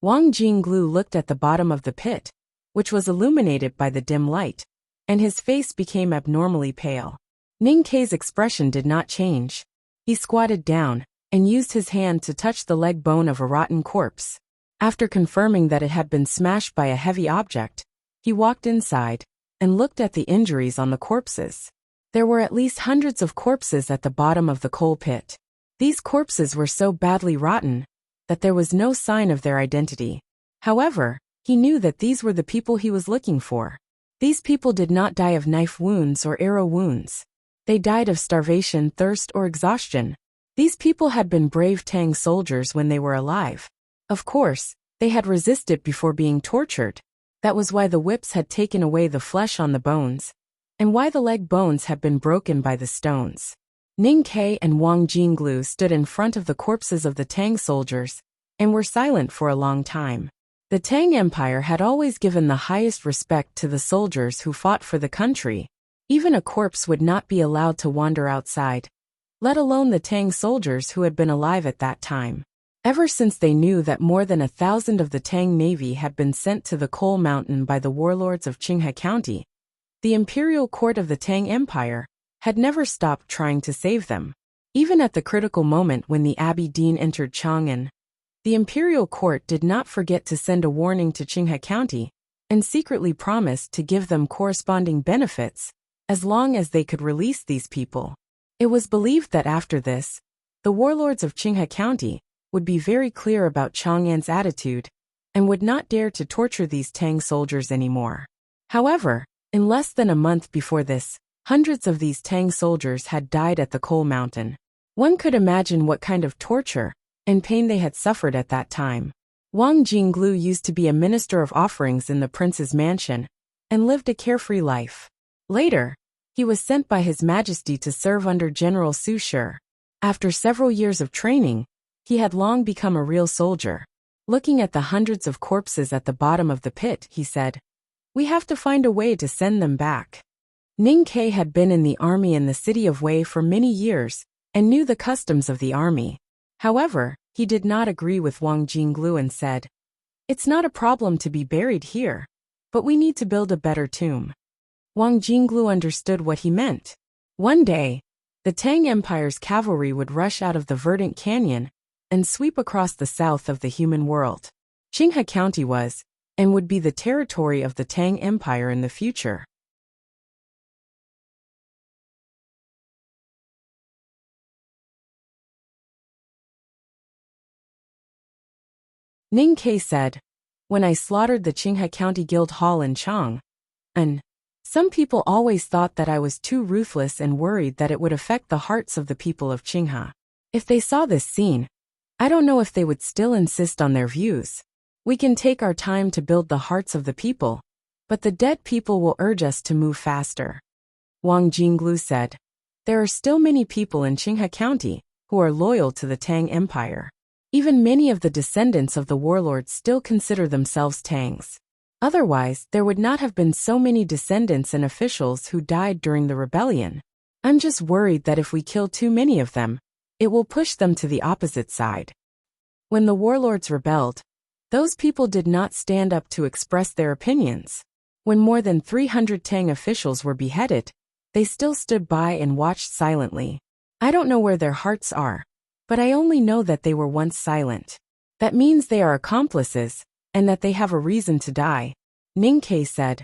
Wang Jinglu looked at the bottom of the pit, which was illuminated by the dim light, and his face became abnormally pale. Ning Ke's expression did not change. He squatted down and used his hand to touch the leg bone of a rotten corpse. After confirming that it had been smashed by a heavy object, he walked inside and looked at the injuries on the corpses. There were at least hundreds of corpses at the bottom of the coal pit. These corpses were so badly rotten that there was no sign of their identity. However, he knew that these were the people he was looking for. These people did not die of knife wounds or arrow wounds. They died of starvation, thirst, or exhaustion. These people had been brave Tang soldiers when they were alive. Of course, they had resisted before being tortured. That was why the whips had taken away the flesh on the bones, and why the leg bones had been broken by the stones. Ning Ke and Wang Jinglu stood in front of the corpses of the Tang soldiers and were silent for a long time. The Tang Empire had always given the highest respect to the soldiers who fought for the country. Even a corpse would not be allowed to wander outside, let alone the Tang soldiers who had been alive at that time. Ever since they knew that more than 1,000 of the Tang Navy had been sent to the Coal Mountain by the warlords of Qinghe County, the imperial court of the Tang Empire had never stopped trying to save them. Even at the critical moment when the Abbey Dean entered Chang'an, the imperial court did not forget to send a warning to Qinghe County and secretly promised to give them corresponding benefits as long as they could release these people. It was believed that after this, the warlords of Qinghe County would be very clear about Chang'an's attitude and would not dare to torture these Tang soldiers anymore. However, in less than a month before this, hundreds of these Tang soldiers had died at the coal mountain. One could imagine what kind of torture and pain they had suffered at that time. Wang Jinglu used to be a minister of offerings in the prince's mansion and lived a carefree life. Later, he was sent by His Majesty to serve under General Su Shi. After several years of training, he had long become a real soldier. Looking at the hundreds of corpses at the bottom of the pit, he said, "We have to find a way to send them back." Ning Ke had been in the army in the city of Wei for many years and knew the customs of the army. However, he did not agree with Wang Jinglu and said, "It's not a problem to be buried here, but we need to build a better tomb." Wang Jinglu understood what he meant. One day, the Tang Empire's cavalry would rush out of the verdant canyon and sweep across the south of the human world. Qinghe County was, and would be the territory of the Tang Empire in the future. Ning Ke said, "When I slaughtered the Qinghe County Guild Hall in Chang'an, some people always thought that I was too ruthless and worried that it would affect the hearts of the people of Qinghe. If they saw this scene, I don't know if they would still insist on their views. We can take our time to build the hearts of the people, but the dead people will urge us to move faster." Wang Jinglu said, "There are still many people in Qinghe County who are loyal to the Tang Empire. Even many of the descendants of the warlords still consider themselves Tangs. Otherwise, there would not have been so many descendants and officials who died during the rebellion. I'm just worried that if we kill too many of them, it will push them to the opposite side." When the warlords rebelled, those people did not stand up to express their opinions. When more than 300 Tang officials were beheaded, they still stood by and watched silently. I don't know where their hearts are, but I only know that they were once silent. That means they are accomplices, and that they have a reason to die. Ning Ke said,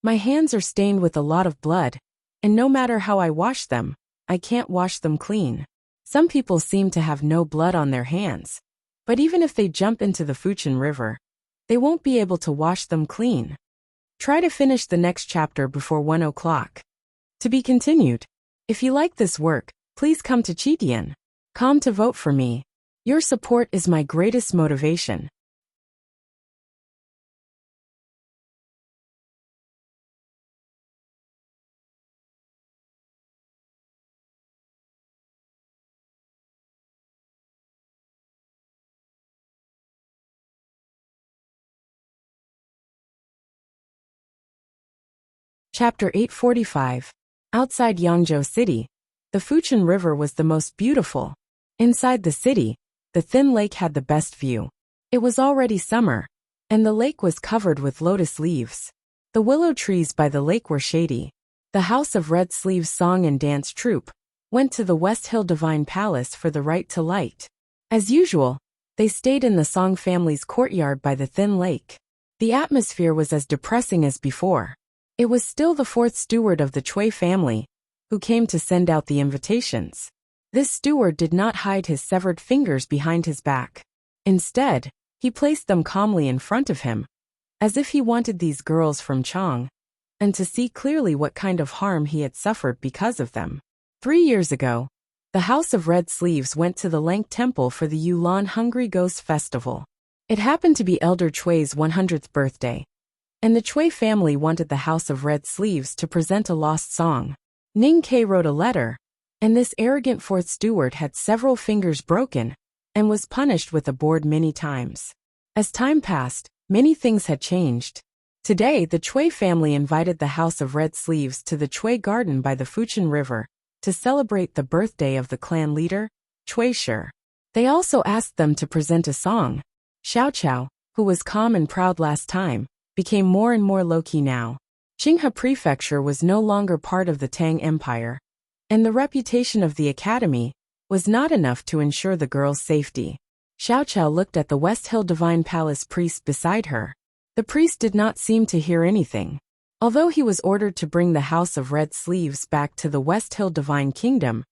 "My hands are stained with a lot of blood, and no matter how I wash them, I can't wash them clean. Some people seem to have no blood on their hands, but even if they jump into the Fuchin River, they won't be able to wash them clean. Try to finish the next chapter before 1 o'clock. To be continued. If you like this work, please come to Chitian.com to vote for me. Your support is my greatest motivation." Chapter 845. Outside Yangzhou City, the Fuchin River was the most beautiful. Inside the city, the thin lake had the best view. It was already summer, and the lake was covered with lotus leaves. The willow trees by the lake were shady. The House of Red Sleeves Song and Dance Troupe went to the West Hill Divine Palace for the right to light. As usual, they stayed in the Song family's courtyard by the thin lake. The atmosphere was as depressing as before. It was still the fourth steward of the Chui family who came to send out the invitations. This steward did not hide his severed fingers behind his back. Instead, he placed them calmly in front of him, as if he wanted these girls from Chang'an to see clearly what kind of harm he had suffered because of them. 3 years ago, the House of Red Sleeves went to the Lank Temple for the Yulan Hungry Ghost Festival. It happened to be Elder Chui's 100th birthday, and the Chui family wanted the House of Red Sleeves to present a lost song. Ning Ke wrote a letter, and this arrogant fourth steward had several fingers broken and was punished with a board many times. As time passed, many things had changed. Today, the Chui family invited the House of Red Sleeves to the Chui Garden by the Fuchin River to celebrate the birthday of the clan leader, Chui Shi. They also asked them to present a song. Xiao Chao, who was calm and proud last time, became more and more low-key now. Qinghe Prefecture was no longer part of the Tang Empire, and the reputation of the academy was not enough to ensure the girl's safety. Xiao Chao looked at the West Hill Divine Palace priest beside her. The priest did not seem to hear anything. Although he was ordered to bring the House of Red Sleeves back to the West Hill Divine Kingdom,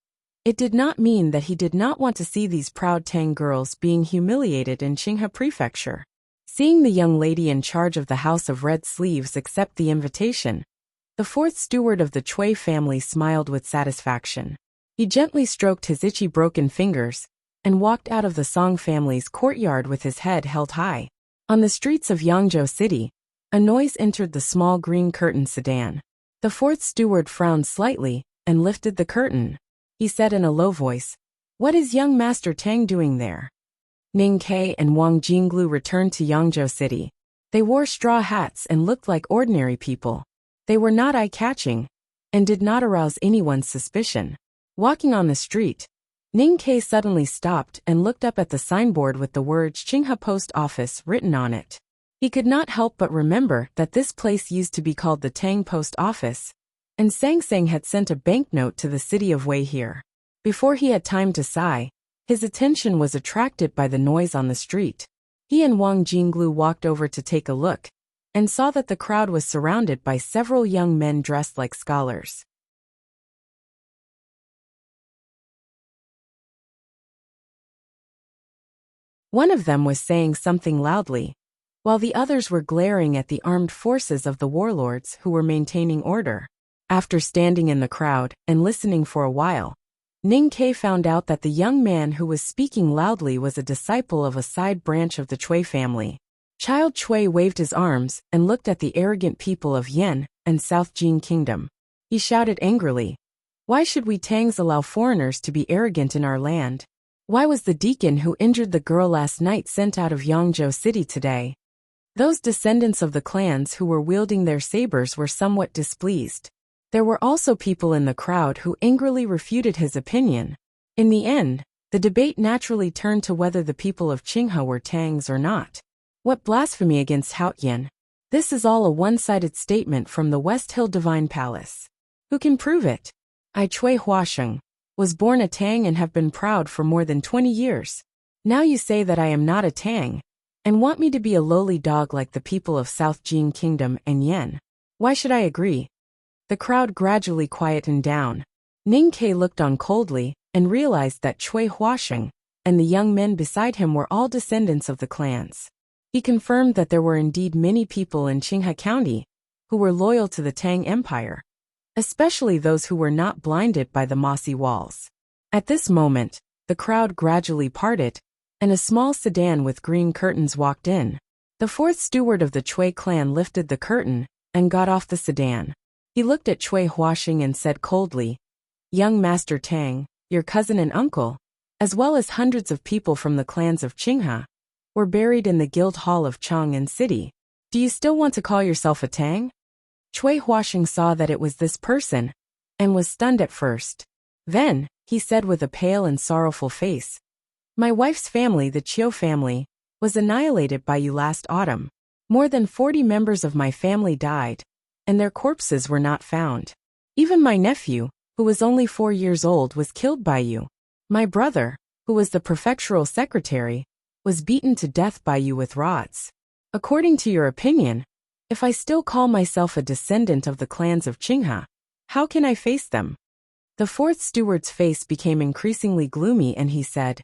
it did not mean that he did not want to see these proud Tang girls being humiliated in Qinghe Prefecture. Seeing the young lady in charge of the House of Red Sleeves accept the invitation, the fourth steward of the Cui family smiled with satisfaction. He gently stroked his itchy broken fingers and walked out of the Song family's courtyard with his head held high. On the streets of Yangzhou City, a noise entered the small green curtain sedan. The fourth steward frowned slightly and lifted the curtain. He said in a low voice, "What is young Master Tang doing there?" Ning Ke and Wang Jinglu returned to Yangzhou City. They wore straw hats and looked like ordinary people. They were not eye-catching and did not arouse anyone's suspicion. Walking on the street, Ning Ke suddenly stopped and looked up at the signboard with the words Qinghe Post Office written on it. He could not help but remember that this place used to be called the Tang Post Office, and Sang Sang had sent a banknote to the city of Wei here. Before he had time to sigh, his attention was attracted by the noise on the street. He and Wang Jinglu walked over to take a look, and saw that the crowd was surrounded by several young men dressed like scholars. One of them was saying something loudly, while the others were glaring at the armed forces of the warlords who were maintaining order. After standing in the crowd and listening for a while, Ning Ke found out that the young man who was speaking loudly was a disciple of a side branch of the Cui family. Child Cui waved his arms and looked at the arrogant people of Yan and South Jin Kingdom. He shouted angrily, "Why should we Tangs allow foreigners to be arrogant in our land? Why was the deacon who injured the girl last night sent out of Yangzhou City today?" Those descendants of the clans who were wielding their sabers were somewhat displeased. There were also people in the crowd who angrily refuted his opinion. In the end, the debate naturally turned to whether the people of Qinghe were Tangs or not. What blasphemy against Haotian! This is all a one-sided statement from the West Hill Divine Palace. Who can prove it? I Cui Huasheng was born a Tang and have been proud for more than 20 years. Now you say that I am not a Tang, and want me to be a lowly dog like the people of South Jin Kingdom and Yan. Why should I agree? The crowd gradually quietened down. Ning Ke looked on coldly and realized that Cui Huasheng and the young men beside him were all descendants of the clans. He confirmed that there were indeed many people in Qinghe County who were loyal to the Tang Empire, especially those who were not blinded by the mossy walls. At this moment, the crowd gradually parted, and a small sedan with green curtains walked in. The fourth steward of the Cui clan lifted the curtain and got off the sedan. He looked at Cui Huasheng and said coldly, "Young Master Tang, your cousin and uncle, as well as hundreds of people from the clans of Qinghe, were buried in the Guild Hall of Chang'an City. Do you still want to call yourself a Tang?" Cui Huasheng saw that it was this person, and was stunned at first. Then, he said with a pale and sorrowful face, "My wife's family, the Chiu family, was annihilated by you last autumn. More than 40 members of my family died, and their corpses were not found. Even my nephew, who was only 4 years old, was killed by you. My brother, who was the prefectural secretary, was beaten to death by you with rods. According to your opinion, if I still call myself a descendant of the clans of Qinghe, how can I face them?" The fourth steward's face became increasingly gloomy and he said,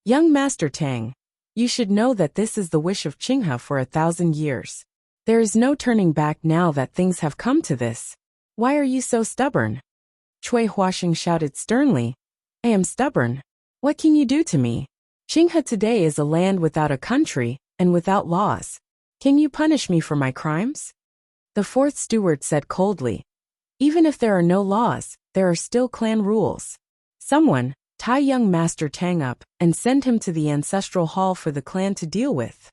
"Young Master Tang, you should know that this is the wish of Qinghe for 1,000 years. There is no turning back now that things have come to this. Why are you so stubborn?" Cui Huasheng shouted sternly, "I am stubborn. What can you do to me? Qinghe today is a land without a country and without laws. Can you punish me for my crimes?" The fourth steward said coldly, "Even if there are no laws, there are still clan rules. Someone, tie young Master Tang up and send him to the ancestral hall for the clan to deal with."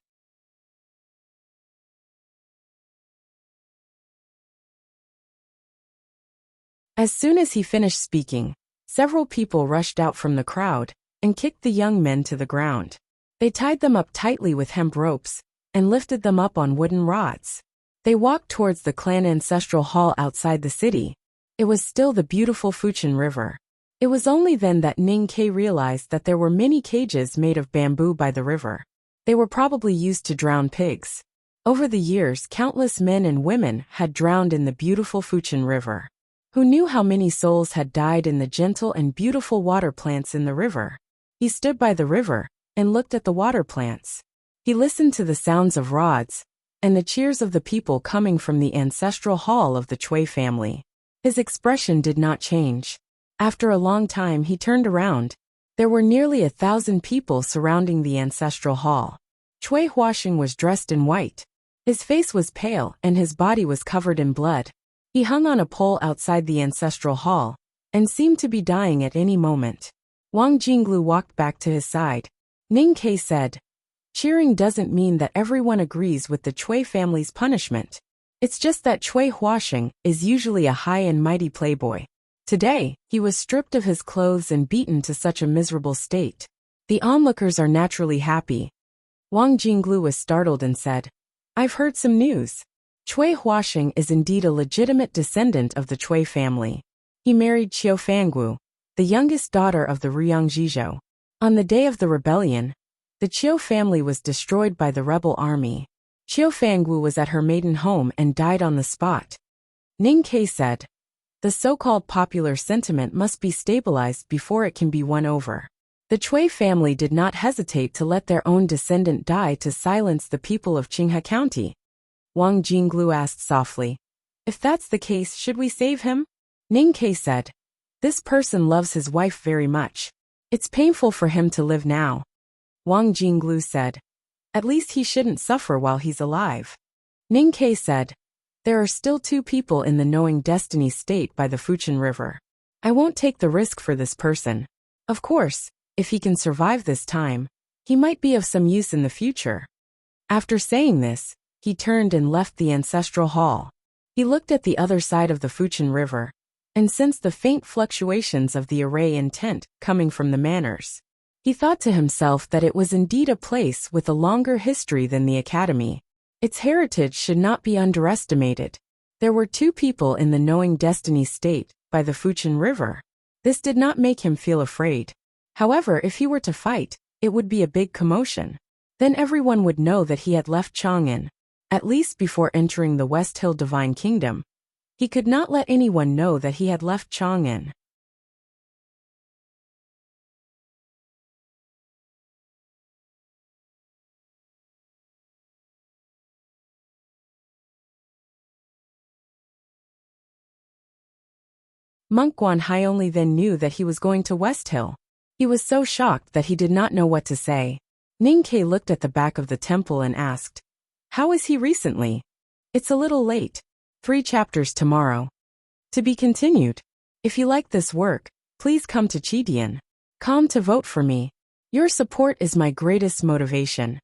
As soon as he finished speaking, several people rushed out from the crowd and kicked the young men to the ground. They tied them up tightly with hemp ropes and lifted them up on wooden rods. They walked towards the clan ancestral hall outside the city. It was still the beautiful Fuchin River. It was only then that Ning Ke realized that there were many cages made of bamboo by the river. They were probably used to drown pigs. Over the years, countless men and women had drowned in the beautiful Fuchin River. Who knew how many souls had died in the gentle and beautiful water plants in the river? He stood by the river and looked at the water plants. He listened to the sounds of rods and the cheers of the people coming from the ancestral hall of the Chui family. His expression did not change. After a long time he turned around. There were nearly 1,000 people surrounding the ancestral hall. Chui Huaxing was dressed in white. His face was pale and his body was covered in blood. He hung on a pole outside the ancestral hall and seemed to be dying at any moment. Wang Jinglu walked back to his side. Ning Ke said, "Cheering doesn't mean that everyone agrees with the Chui family's punishment. It's just that Chui Huaxing is usually a high and mighty playboy. Today, he was stripped of his clothes and beaten to such a miserable state. The onlookers are naturally happy." Wang Jinglu was startled and said, "I've heard some news. Chui Huaxing is indeed a legitimate descendant of the Chui family. He married Qiu Fanggu, the youngest daughter of the Ruyang Zhizhou. On the day of the rebellion, the Qiu family was destroyed by the rebel army. Qiu Fanggu was at her maiden home and died on the spot." Ning Ke said, "The so-called popular sentiment must be stabilized before it can be won over. The Chui family did not hesitate to let their own descendant die to silence the people of Qinghe County." Wang Jinglu asked softly, "If that's the case, should we save him?" Ning Ke said, "This person loves his wife very much. It's painful for him to live now." Wang Jinglu said, "At least he shouldn't suffer while he's alive." Ning Ke said, "There are still 2 people in the knowing destiny state by the Fuchin River. I won't take the risk for this person. Of course, if he can survive this time, he might be of some use in the future." After saying this, he turned and left the ancestral hall. He looked at the other side of the Fuchin River and sensed the faint fluctuations of the array in tent coming from the manors. He thought to himself that it was indeed a place with a longer history than the academy. Its heritage should not be underestimated. There were 2 people in the knowing destiny state by the Fuchin River. This did not make him feel afraid. However, if he were to fight, it would be a big commotion. Then everyone would know that he had left Chang'an, at least before entering the West Hill Divine Kingdom. He could not let anyone know that he had left Chang'an. Monk Guanhai only then knew that he was going to West Hill. He was so shocked that he did not know what to say. Ning Ke looked at the back of the temple and asked, "How is he recently?" "It's a little late. 3 chapters tomorrow. To be continued. If you like this work, please come to Chidian.com to vote for me. Your support is my greatest motivation."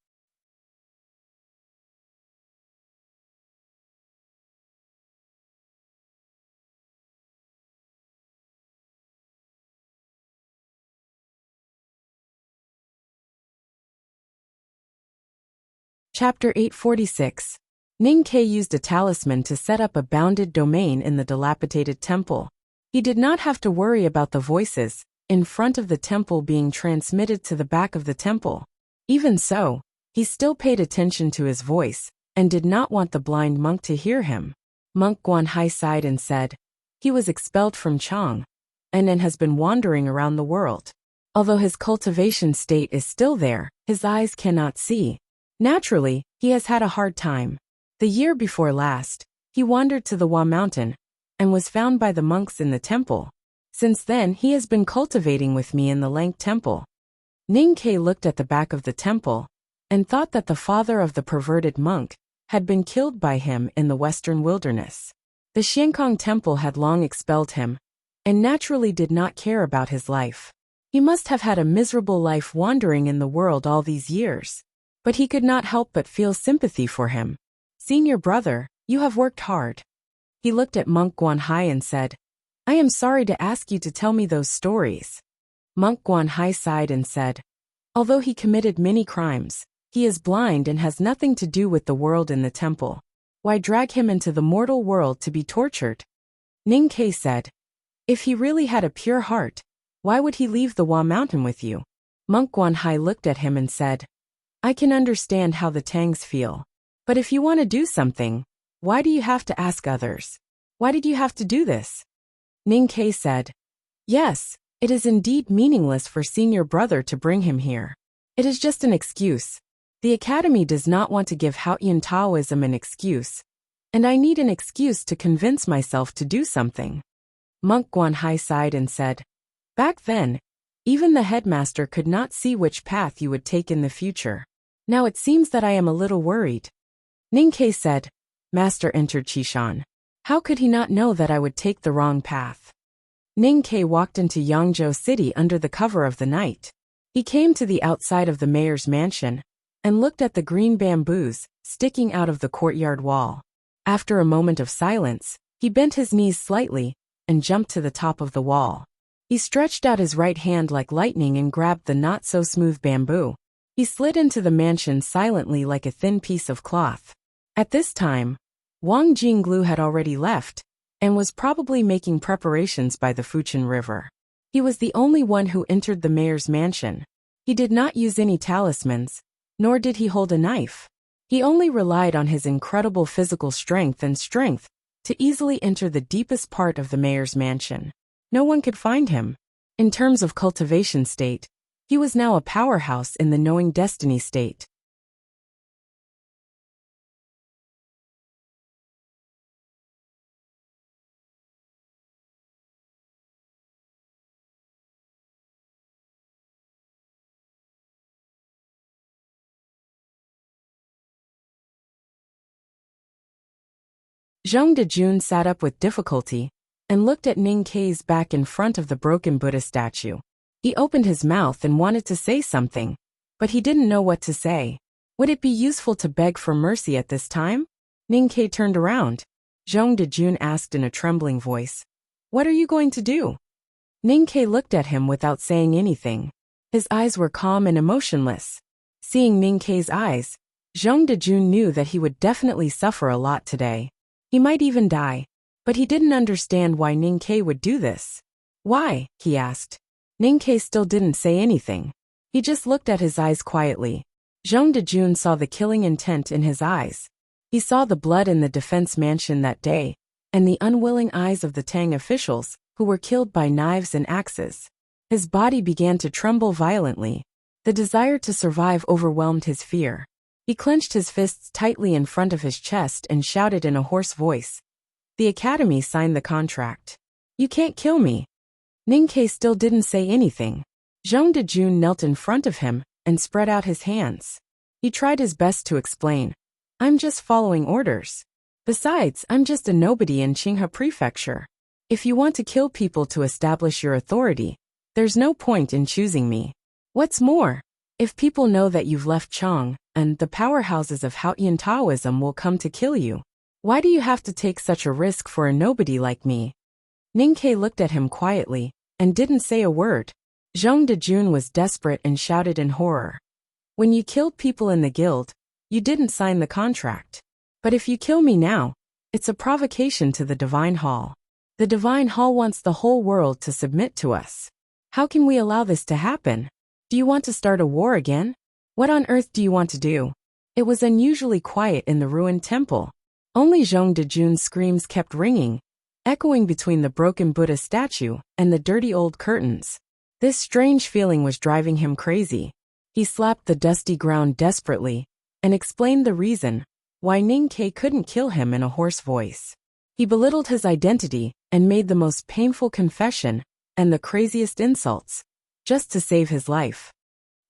Chapter 846. Ning Ke used a talisman to set up a bounded domain in the dilapidated temple. He did not have to worry about the voices in front of the temple being transmitted to the back of the temple. Even so, he still paid attention to his voice and did not want the blind monk to hear him. Monk Guanhai sighed and said, "He was expelled from Chang and has been wandering around the world. Although his cultivation state is still there, his eyes cannot see. Naturally, he has had a hard time. The year before last, he wandered to the Hua Mountain and was found by the monks in the temple. Since then he has been cultivating with me in the Lang temple." Ning Ke looked at the back of the temple and thought that the father of the perverted monk had been killed by him in the western wilderness. The Xiankong temple had long expelled him and naturally did not care about his life. He must have had a miserable life wandering in the world all these years. But he could not help but feel sympathy for him. "Senior brother, you have worked hard." He looked at Monk Guanhai and said, "I am sorry to ask you to tell me those stories." Monk Guanhai sighed and said, "Although he committed many crimes, he is blind and has nothing to do with the world in the temple. Why drag him into the mortal world to be tortured?" Ning Ke said, "If he really had a pure heart, why would he leave the Hua Mountain with you?" Monk Guanhai looked at him and said, "I can understand how the Tangs feel. But if you want to do something, why do you have to ask others? Why did you have to do this? Ning Ke said, yes, it is indeed meaningless for senior brother to bring him here. It is just an excuse. The academy does not want to give Haotian Taoism an excuse, and I need an excuse to convince myself to do something. Monk Guanhai sighed and said, back then, even the headmaster could not see which path you would take in the future. Now it seems that I am a little worried. Ning Ke said, Master entered Qishan. How could he not know that I would take the wrong path? Ning Ke walked into Yangzhou City under the cover of the night. He came to the outside of the mayor's mansion and looked at the green bamboos sticking out of the courtyard wall. After a moment of silence, he bent his knees slightly and jumped to the top of the wall. He stretched out his right hand like lightning and grabbed the not-so-smooth bamboo. He slid into the mansion silently like a thin piece of cloth. At this time, Wang Jinglu had already left and was probably making preparations by the Fuchin River. He was the only one who entered the mayor's mansion. He did not use any talismans, nor did he hold a knife. He only relied on his incredible physical strength to easily enter the deepest part of the mayor's mansion. No one could find him. In terms of cultivation state, he was now a powerhouse in the knowing destiny state. Zhang Dejun sat up with difficulty and looked at Ning Ke's back in front of the broken Buddha statue. He opened his mouth and wanted to say something, but he didn't know what to say. Would it be useful to beg for mercy at this time? Ning Ke turned around. Zhang Dejun asked in a trembling voice, what are you going to do? Ning Ke looked at him without saying anything. His eyes were calm and emotionless. Seeing Ning Ke's eyes, Zhang Dejun knew that he would definitely suffer a lot today. He might even die, but he didn't understand why Ning Ke would do this. Why? He asked. Ning Ke still didn't say anything. He just looked at his eyes quietly. Zhang Dejun saw the killing intent in his eyes. He saw the blood in the defense mansion that day, and the unwilling eyes of the Tang officials, who were killed by knives and axes. His body began to tremble violently. The desire to survive overwhelmed his fear. He clenched his fists tightly in front of his chest and shouted in a hoarse voice. The academy signed the contract. You can't kill me. Ning Ke still didn't say anything. Zhang Dejun knelt in front of him and spread out his hands. He tried his best to explain. I'm just following orders. Besides, I'm just a nobody in Qinghe Prefecture. If you want to kill people to establish your authority, there's no point in choosing me. What's more, if people know that you've left Chang, and the powerhouses of Haotian Taoism will come to kill you, why do you have to take such a risk for a nobody like me? Ning Ke looked at him quietly and didn't say a word. Zhang Dejun was desperate and shouted in horror. When you killed people in the guild, you didn't sign the contract. But if you kill me now, it's a provocation to the Divine Hall. The Divine Hall wants the whole world to submit to us. How can we allow this to happen? Do you want to start a war again? What on earth do you want to do? It was unusually quiet in the ruined temple. Only Zhang Dejun's screams kept ringing, echoing between the broken Buddha statue and the dirty old curtains. This strange feeling was driving him crazy. He slapped the dusty ground desperately and explained the reason why Ning Ke couldn't kill him in a hoarse voice. He belittled his identity and made the most painful confession and the craziest insults, just to save his life.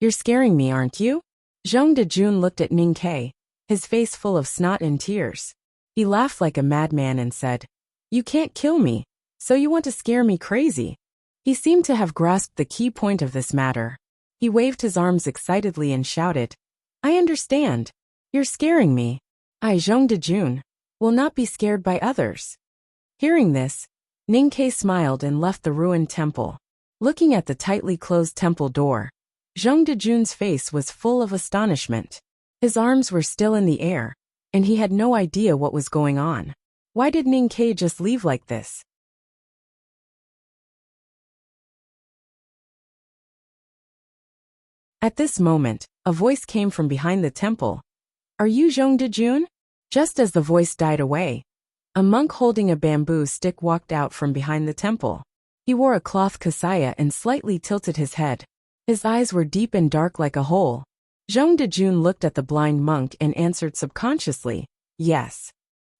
You're scaring me, aren't you? Zhang Dejun looked at Ning Ke, his face full of snot and tears. He laughed like a madman and said, You can't kill me, so you want to scare me crazy. He seemed to have grasped the key point of this matter. He waved his arms excitedly and shouted, I understand. You're scaring me. I, Zhang Dejun, will not be scared by others. Hearing this, Ning Ke smiled and left the ruined temple. Looking at the tightly closed temple door, Zhang Dejun's face was full of astonishment. His arms were still in the air, and he had no idea what was going on. Why did Ning Ke just leave like this? At this moment, a voice came from behind the temple. Are you Zhong Dejun? Just as the voice died away, a monk holding a bamboo stick walked out from behind the temple. He wore a cloth kasaya and slightly tilted his head. His eyes were deep and dark like a hole. Zhong Dejun looked at the blind monk and answered subconsciously, yes.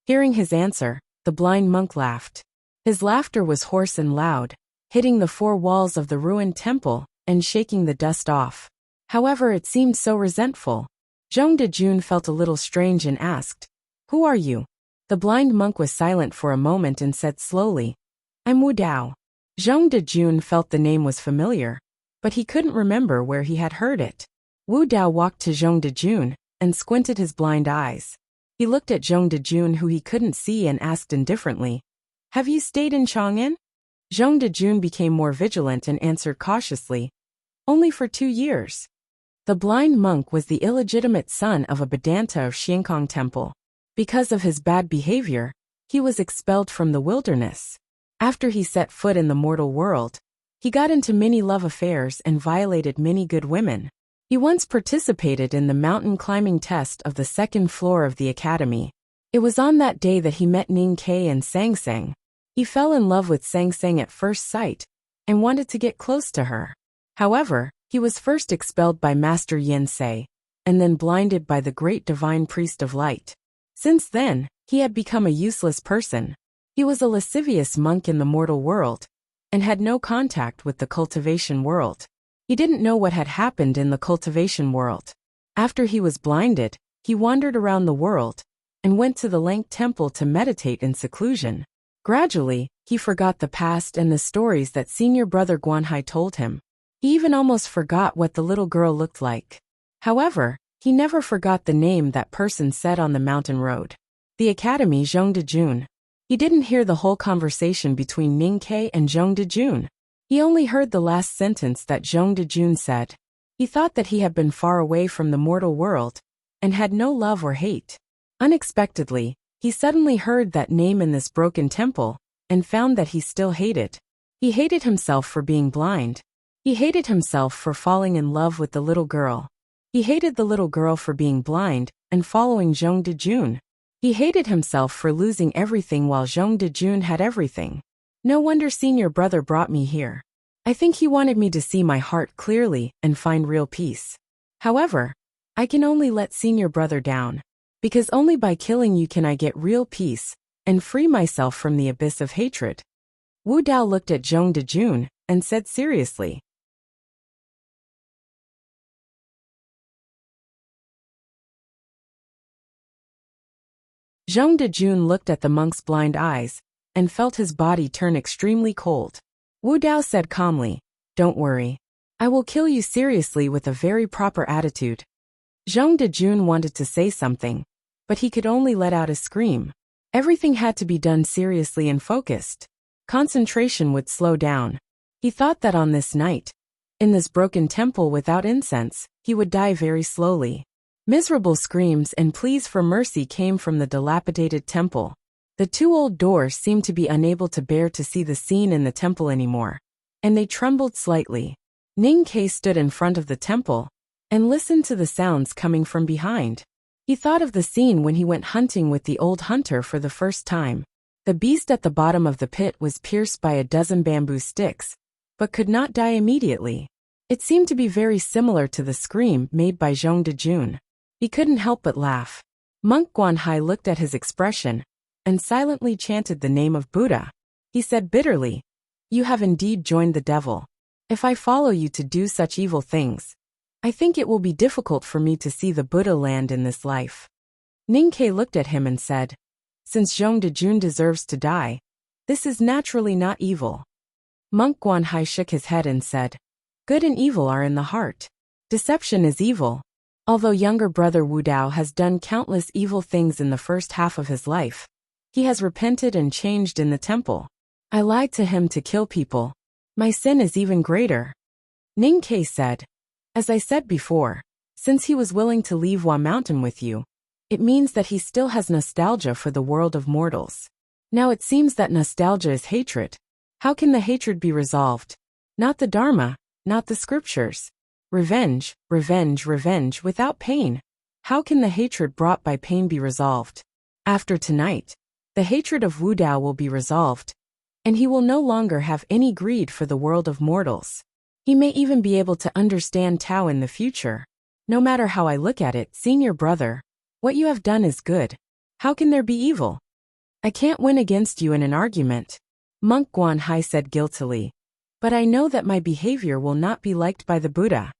Hearing his answer, the blind monk laughed. His laughter was hoarse and loud, hitting the four walls of the ruined temple and shaking the dust off. However, it seemed so resentful. Zhong Dejun felt a little strange and asked, "Who are you?" The blind monk was silent for a moment and said slowly, "I'm Wu Dao." Zhong Dejun felt the name was familiar, but he couldn't remember where he had heard it. Wu Dao walked to Zhong Dejun and squinted his blind eyes. He looked at Zhong Dejun, who he couldn't see, and asked indifferently, "Have you stayed in Chang'an?" Zhong Dejun became more vigilant and answered cautiously, "Only for 2 years." The blind monk was the illegitimate son of a Vedanta of Xiankong Temple. Because of his bad behavior, he was expelled from the wilderness. After he set foot in the mortal world, he got into many love affairs and violated many good women. He once participated in the mountain climbing test of the 2nd floor of the academy. It was on that day that he met Ning Kei and Sang Sang. He fell in love with Sang Sang at first sight and wanted to get close to her. However, he was first expelled by Master Yin Sei, and then blinded by the great divine priest of light. Since then, he had become a useless person. He was a lascivious monk in the mortal world, and had no contact with the cultivation world. He didn't know what had happened in the cultivation world. After he was blinded, he wandered around the world, and went to the Lank Temple to meditate in seclusion. Gradually, he forgot the past and the stories that senior brother Guanhai told him. He even almost forgot what the little girl looked like. However, he never forgot the name that person said on the mountain road. The academy, Zhong Dejun. He didn't hear the whole conversation between Ning Kei and Zhong Dejun. He only heard the last sentence that Zhong Dejun said. He thought that he had been far away from the mortal world, and had no love or hate. Unexpectedly, he suddenly heard that name in this broken temple, and found that he still hated. He hated himself for being blind. He hated himself for falling in love with the little girl. He hated the little girl for being blind and following Zhong Dejun. He hated himself for losing everything while Zhong Dejun had everything. No wonder senior brother brought me here. I think he wanted me to see my heart clearly and find real peace. However, I can only let senior brother down, because only by killing you can I get real peace and free myself from the abyss of hatred. Wu Dao looked at Zhong Dejun and said seriously, Zhong Dejun looked at the monk's blind eyes and felt his body turn extremely cold. Wu Dao said calmly, "Don't worry. I will kill you seriously with a very proper attitude." Zhong Dejun wanted to say something, but he could only let out a scream. Everything had to be done seriously and focused. Concentration would slow down. He thought that on this night, in this broken temple without incense, he would die very slowly. Miserable screams and pleas for mercy came from the dilapidated temple. The 2 old doors seemed to be unable to bear to see the scene in the temple anymore, and they trembled slightly. Ning Kei stood in front of the temple and listened to the sounds coming from behind. He thought of the scene when he went hunting with the old hunter for the first time. The beast at the bottom of the pit was pierced by a dozen bamboo sticks, but could not die immediately. It seemed to be very similar to the scream made by Zhong Dejun. He couldn't help but laugh. Monk Guanhai looked at his expression and silently chanted the name of Buddha. He said bitterly, "You have indeed joined the devil. If I follow you to do such evil things, I think it will be difficult for me to see the Buddha land in this life." Ning Kei looked at him and said, "Since Zhong Dejun deserves to die, this is naturally not evil." Monk Guanhai shook his head and said, "Good and evil are in the heart. Deception is evil. Although younger brother Wu Dao has done countless evil things in the first half of his life, he has repented and changed in the temple. I lied to him to kill people. My sin is even greater." Ning Kei said, "As I said before, since he was willing to leave Hua Mountain with you, it means that he still has nostalgia for the world of mortals. Now it seems that nostalgia is hatred. How can the hatred be resolved? Not the Dharma, not the scriptures. Revenge, revenge, revenge without pain. How can the hatred brought by pain be resolved? After tonight, the hatred of Wu Dao will be resolved, and he will no longer have any greed for the world of mortals. He may even be able to understand Tao in the future. No matter how I look at it, senior brother, what you have done is good. How can there be evil? I can't win against you in an argument, Monk Guanhai said guiltily. But I know that my behavior will not be liked by the Buddha.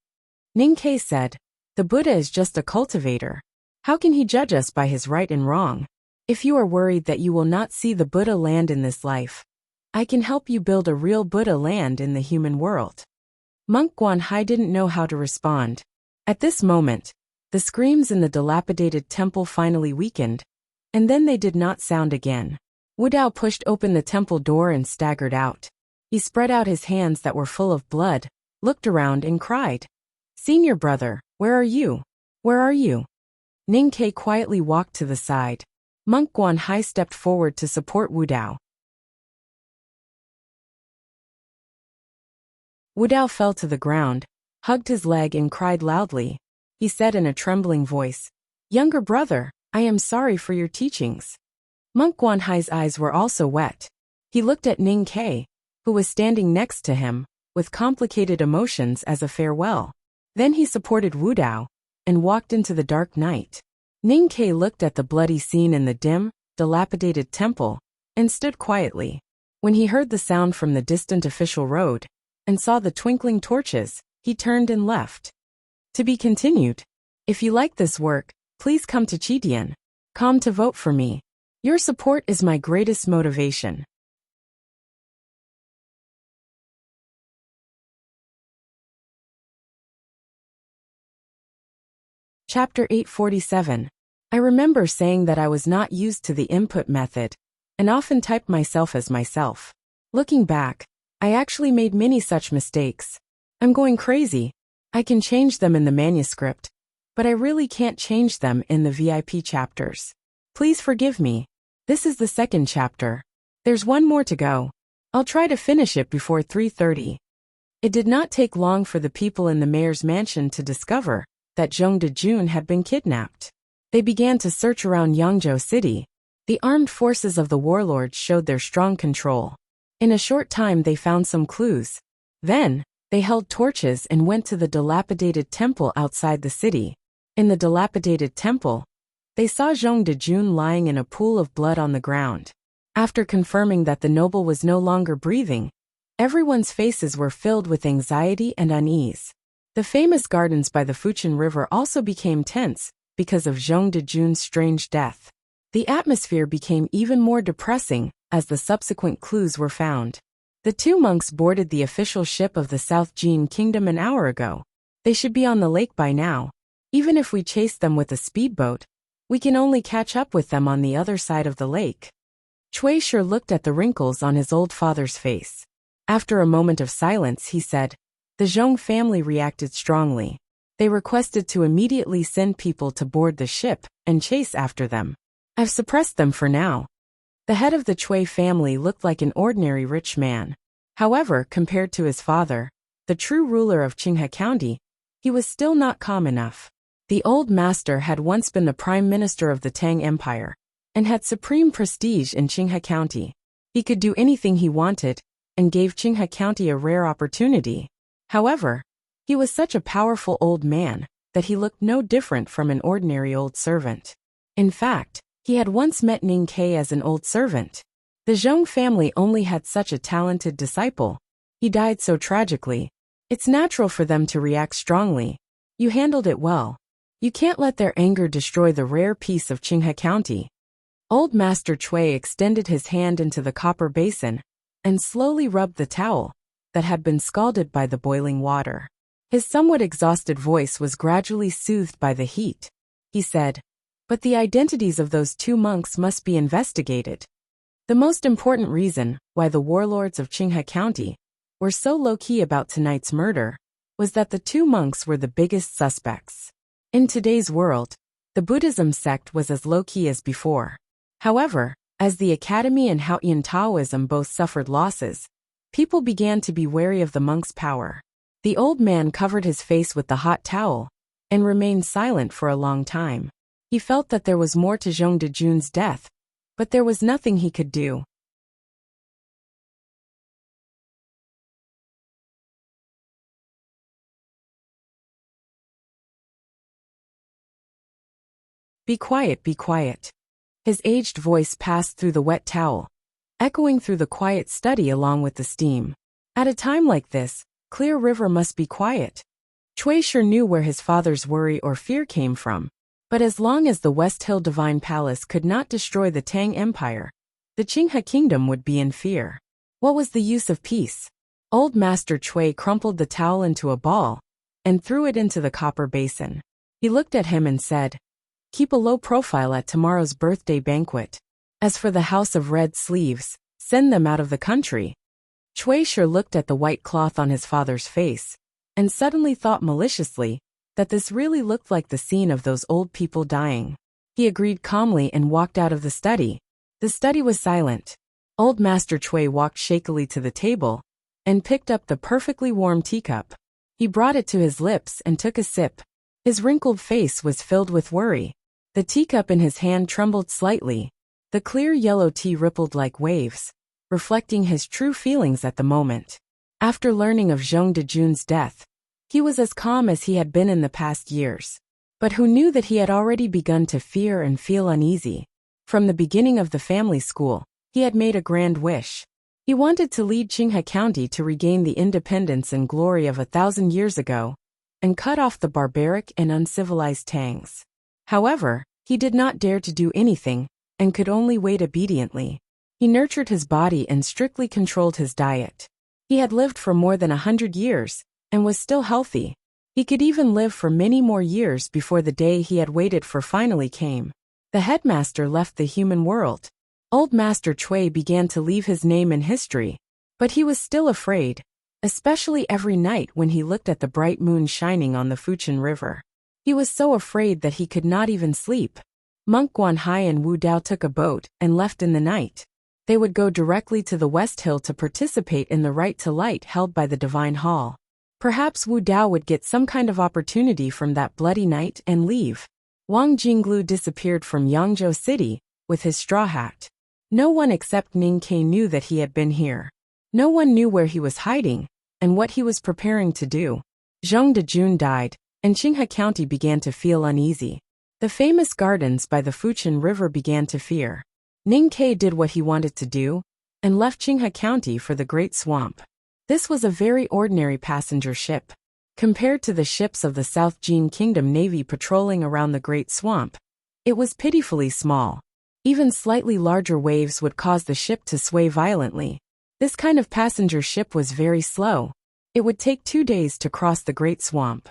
Ning Ke said, the Buddha is just a cultivator. How can he judge us by his right and wrong? If you are worried that you will not see the Buddha land in this life, I can help you build a real Buddha land in the human world. Monk Guanhai didn't know how to respond. At this moment, the screams in the dilapidated temple finally weakened, and then they did not sound again. Wu Dao pushed open the temple door and staggered out. He spread out his hands that were full of blood, looked around and cried, Senior brother, where are you? Where are you? Ning Ke quietly walked to the side. Monk Guanhai stepped forward to support Wu Dao. Wu Dao fell to the ground, hugged his leg and cried loudly. He said in a trembling voice, Younger brother, I am sorry for your teachings. Monk Guanhai's eyes were also wet. He looked at Ning Ke, who was standing next to him, with complicated emotions as a farewell. Then he supported Wu Dao and walked into the dark night. Ning Ke looked at the bloody scene in the dim, dilapidated temple and stood quietly. When he heard the sound from the distant official road and saw the twinkling torches, he turned and left. To be continued. If you like this work, please come to Chidian.com to vote for me. Your support is my greatest motivation. Chapter 847. I remember saying that I was not used to the input method, and often typed myself as myself. Looking back, I actually made many such mistakes. I'm going crazy. I can change them in the manuscript, but I really can't change them in the VIP chapters. Please forgive me. This is the second chapter. There's one more to go. I'll try to finish it before 3:30. It did not take long for the people in the mayor's mansion to discover that Zhong Dejun had been kidnapped. They began to search around Yangzhou City. The armed forces of the warlords showed their strong control. In a short time they found some clues. Then, they held torches and went to the dilapidated temple outside the city. In the dilapidated temple, they saw Zhong Dejun lying in a pool of blood on the ground. After confirming that the noble was no longer breathing, everyone's faces were filled with anxiety and unease. The famous gardens by the Fuchin River also became tense because of Zhong Dejun's strange death. The atmosphere became even more depressing as the subsequent clues were found. The two monks boarded the official ship of the South Jin Kingdom an hour ago. They should be on the lake by now. Even if we chase them with a speedboat, we can only catch up with them on the other side of the lake. Cui Shi looked at the wrinkles on his old father's face. After a moment of silence, he said, the Zhong family reacted strongly. They requested to immediately send people to board the ship and chase after them. I've suppressed them for now. The head of the Cui family looked like an ordinary rich man. However, compared to his father, the true ruler of Qinghe County, he was still not calm enough. The old master had once been the prime minister of the Tang Empire and had supreme prestige in Qinghe County. He could do anything he wanted and gave Qinghe County a rare opportunity. However, he was such a powerful old man that he looked no different from an ordinary old servant. In fact, he had once met Ning Ke as an old servant. The Zhong family only had such a talented disciple. He died so tragically. It's natural for them to react strongly. You handled it well. You can't let their anger destroy the rare peace of Qinghe County. Old Master Cui extended his hand into the copper basin and slowly rubbed the towel that had been scalded by the boiling water. His somewhat exhausted voice was gradually soothed by the heat. He said, but the identities of those two monks must be investigated. The most important reason why the warlords of Qinghe County were so low-key about tonight's murder was that the two monks were the biggest suspects. In today's world, the Buddhism sect was as low-key as before. However, as the Academy and Haoyan Taoism both suffered losses, people began to be wary of the monks' power. The old man covered his face with the hot towel and remained silent for a long time. He felt that there was more to Zhang Dejun's death, but there was nothing he could do. Be quiet, be quiet. His aged voice passed through the wet towel, echoing through the quiet study along with the steam. At a time like this, Clear River must be quiet. Cui sure knew where his father's worry or fear came from. But as long as the West Hill Divine Palace could not destroy the Tang Empire, the Qinghe Kingdom would be in fear. What was the use of peace? Old Master Cui crumpled the towel into a ball and threw it into the copper basin. He looked at him and said, "Keep a low profile at tomorrow's birthday banquet. As for the House of Red Sleeves, send them out of the country." Cui sure looked at the white cloth on his father's face, and suddenly thought maliciously that this really looked like the scene of those old people dying. He agreed calmly and walked out of the study. The study was silent. Old Master Cui walked shakily to the table and picked up the perfectly warm teacup. He brought it to his lips and took a sip. His wrinkled face was filled with worry. The teacup in his hand trembled slightly. The clear yellow tea rippled like waves, reflecting his true feelings at the moment. After learning of Zhang Dejun's death, he was as calm as he had been in the past years. But who knew that he had already begun to fear and feel uneasy? From the beginning of the family school, he had made a grand wish. He wanted to lead Qinghe County to regain the independence and glory of 1,000 years ago, and cut off the barbaric and uncivilized Tangs. However, he did not dare to do anything, and could only wait obediently. He nurtured his body and strictly controlled his diet. He had lived for more than 100 years, and was still healthy. He could even live for many more years before the day he had waited for finally came. The headmaster left the human world. Old Master Cui began to leave his name in history, but he was still afraid, especially every night when he looked at the bright moon shining on the Fuchin River. He was so afraid that he could not even sleep. Monk Guanhai and Wu Dao took a boat and left in the night. They would go directly to the West Hill to participate in the right to light held by the Divine Hall. Perhaps Wu Dao would get some kind of opportunity from that bloody night and leave. Wang Jinglu disappeared from Yangzhou City with his straw hat. No one except Ning Ke knew that he had been here. No one knew where he was hiding and what he was preparing to do. Zhang Dejun died, and Qinghe County began to feel uneasy. The famous gardens by the Fuchin River began to fear. Ning Ke did what he wanted to do, and left Qinghe County for the Great Swamp. This was a very ordinary passenger ship. Compared to the ships of the South Jin Kingdom Navy patrolling around the Great Swamp, it was pitifully small. Even slightly larger waves would cause the ship to sway violently. This kind of passenger ship was very slow. It would take 2 days to cross the Great Swamp.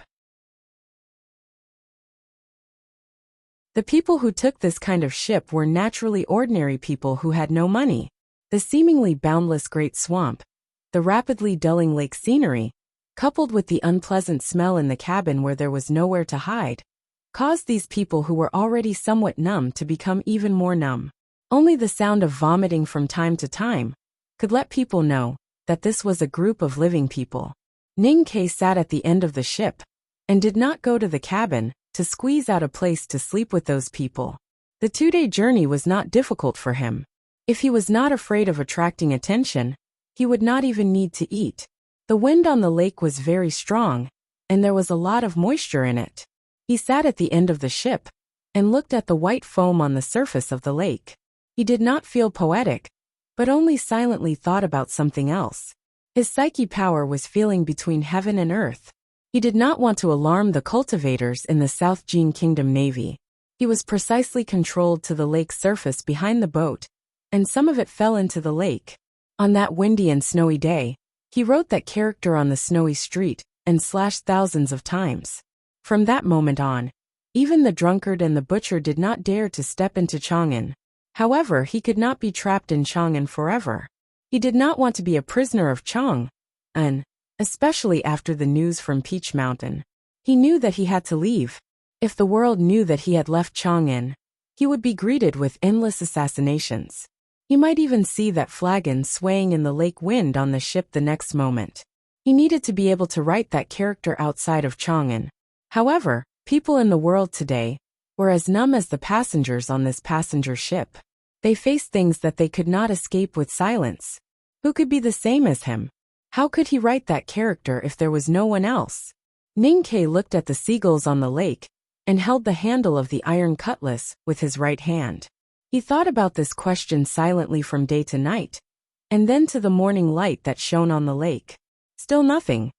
The people who took this kind of ship were naturally ordinary people who had no money. The seemingly boundless Great Swamp, the rapidly dulling lake scenery, coupled with the unpleasant smell in the cabin where there was nowhere to hide, caused these people who were already somewhat numb to become even more numb. Only the sound of vomiting from time to time could let people know that this was a group of living people. Ning Ke sat at the end of the ship and did not go to the cabin to squeeze out a place to sleep with those people. The 2-day journey was not difficult for him. If he was not afraid of attracting attention, he would not even need to eat. The wind on the lake was very strong, and there was a lot of moisture in it. He sat at the end of the ship and looked at the white foam on the surface of the lake. He did not feel poetic, but only silently thought about something else. His psyche power was feeling between heaven and earth. He did not want to alarm the cultivators in the South Jin Kingdom Navy. He was precisely controlled to the lake's surface behind the boat, and some of it fell into the lake. On that windy and snowy day, he wrote that character on the snowy street and slashed thousands of times. From that moment on, even the drunkard and the butcher did not dare to step into Chang'an. However, he could not be trapped in Chang'an forever. He did not want to be a prisoner of Chang'an, especially after the news from Peach Mountain. He knew that he had to leave. If the world knew that he had left Chang'an, he would be greeted with endless assassinations. He might even see that flagon swaying in the lake wind on the ship the next moment. He needed to be able to write that character outside of Chang'an. However, People in the world today were as numb as the passengers on this passenger ship. They faced things that they could not escape with silence. Who could be the same as him? How could he write that character if there was no one else? Ning-Kei looked at the seagulls on the lake and held the handle of the iron cutlass with his right hand. He thought about this question silently from day to night, and then to the morning light that shone on the lake. Still nothing.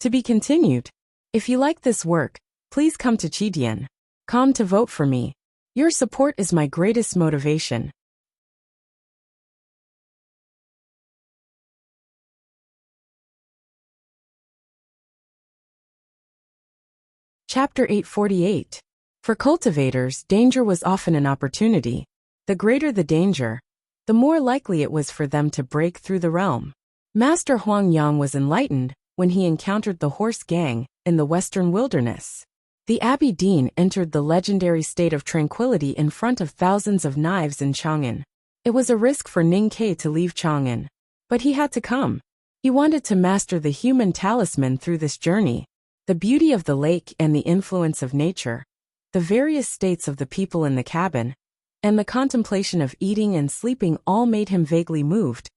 To be continued. If you like this work, please come to Chidian.com to vote for me. Your support is my greatest motivation. Chapter 848. For cultivators, danger was often an opportunity. The greater the danger, the more likely it was for them to break through the realm. Master Huang Yang was enlightened when he encountered the horse gang in the western wilderness. The Abbey Dean entered the legendary state of tranquility in front of thousands of knives in Chang'an. It was a risk for Ning-Kei to leave Chang'an, but he had to come. He wanted to master the human talisman through this journey. The beauty of the lake and the influence of nature, the various states of the people in the cabin, and the contemplation of eating and sleeping all made him vaguely moved,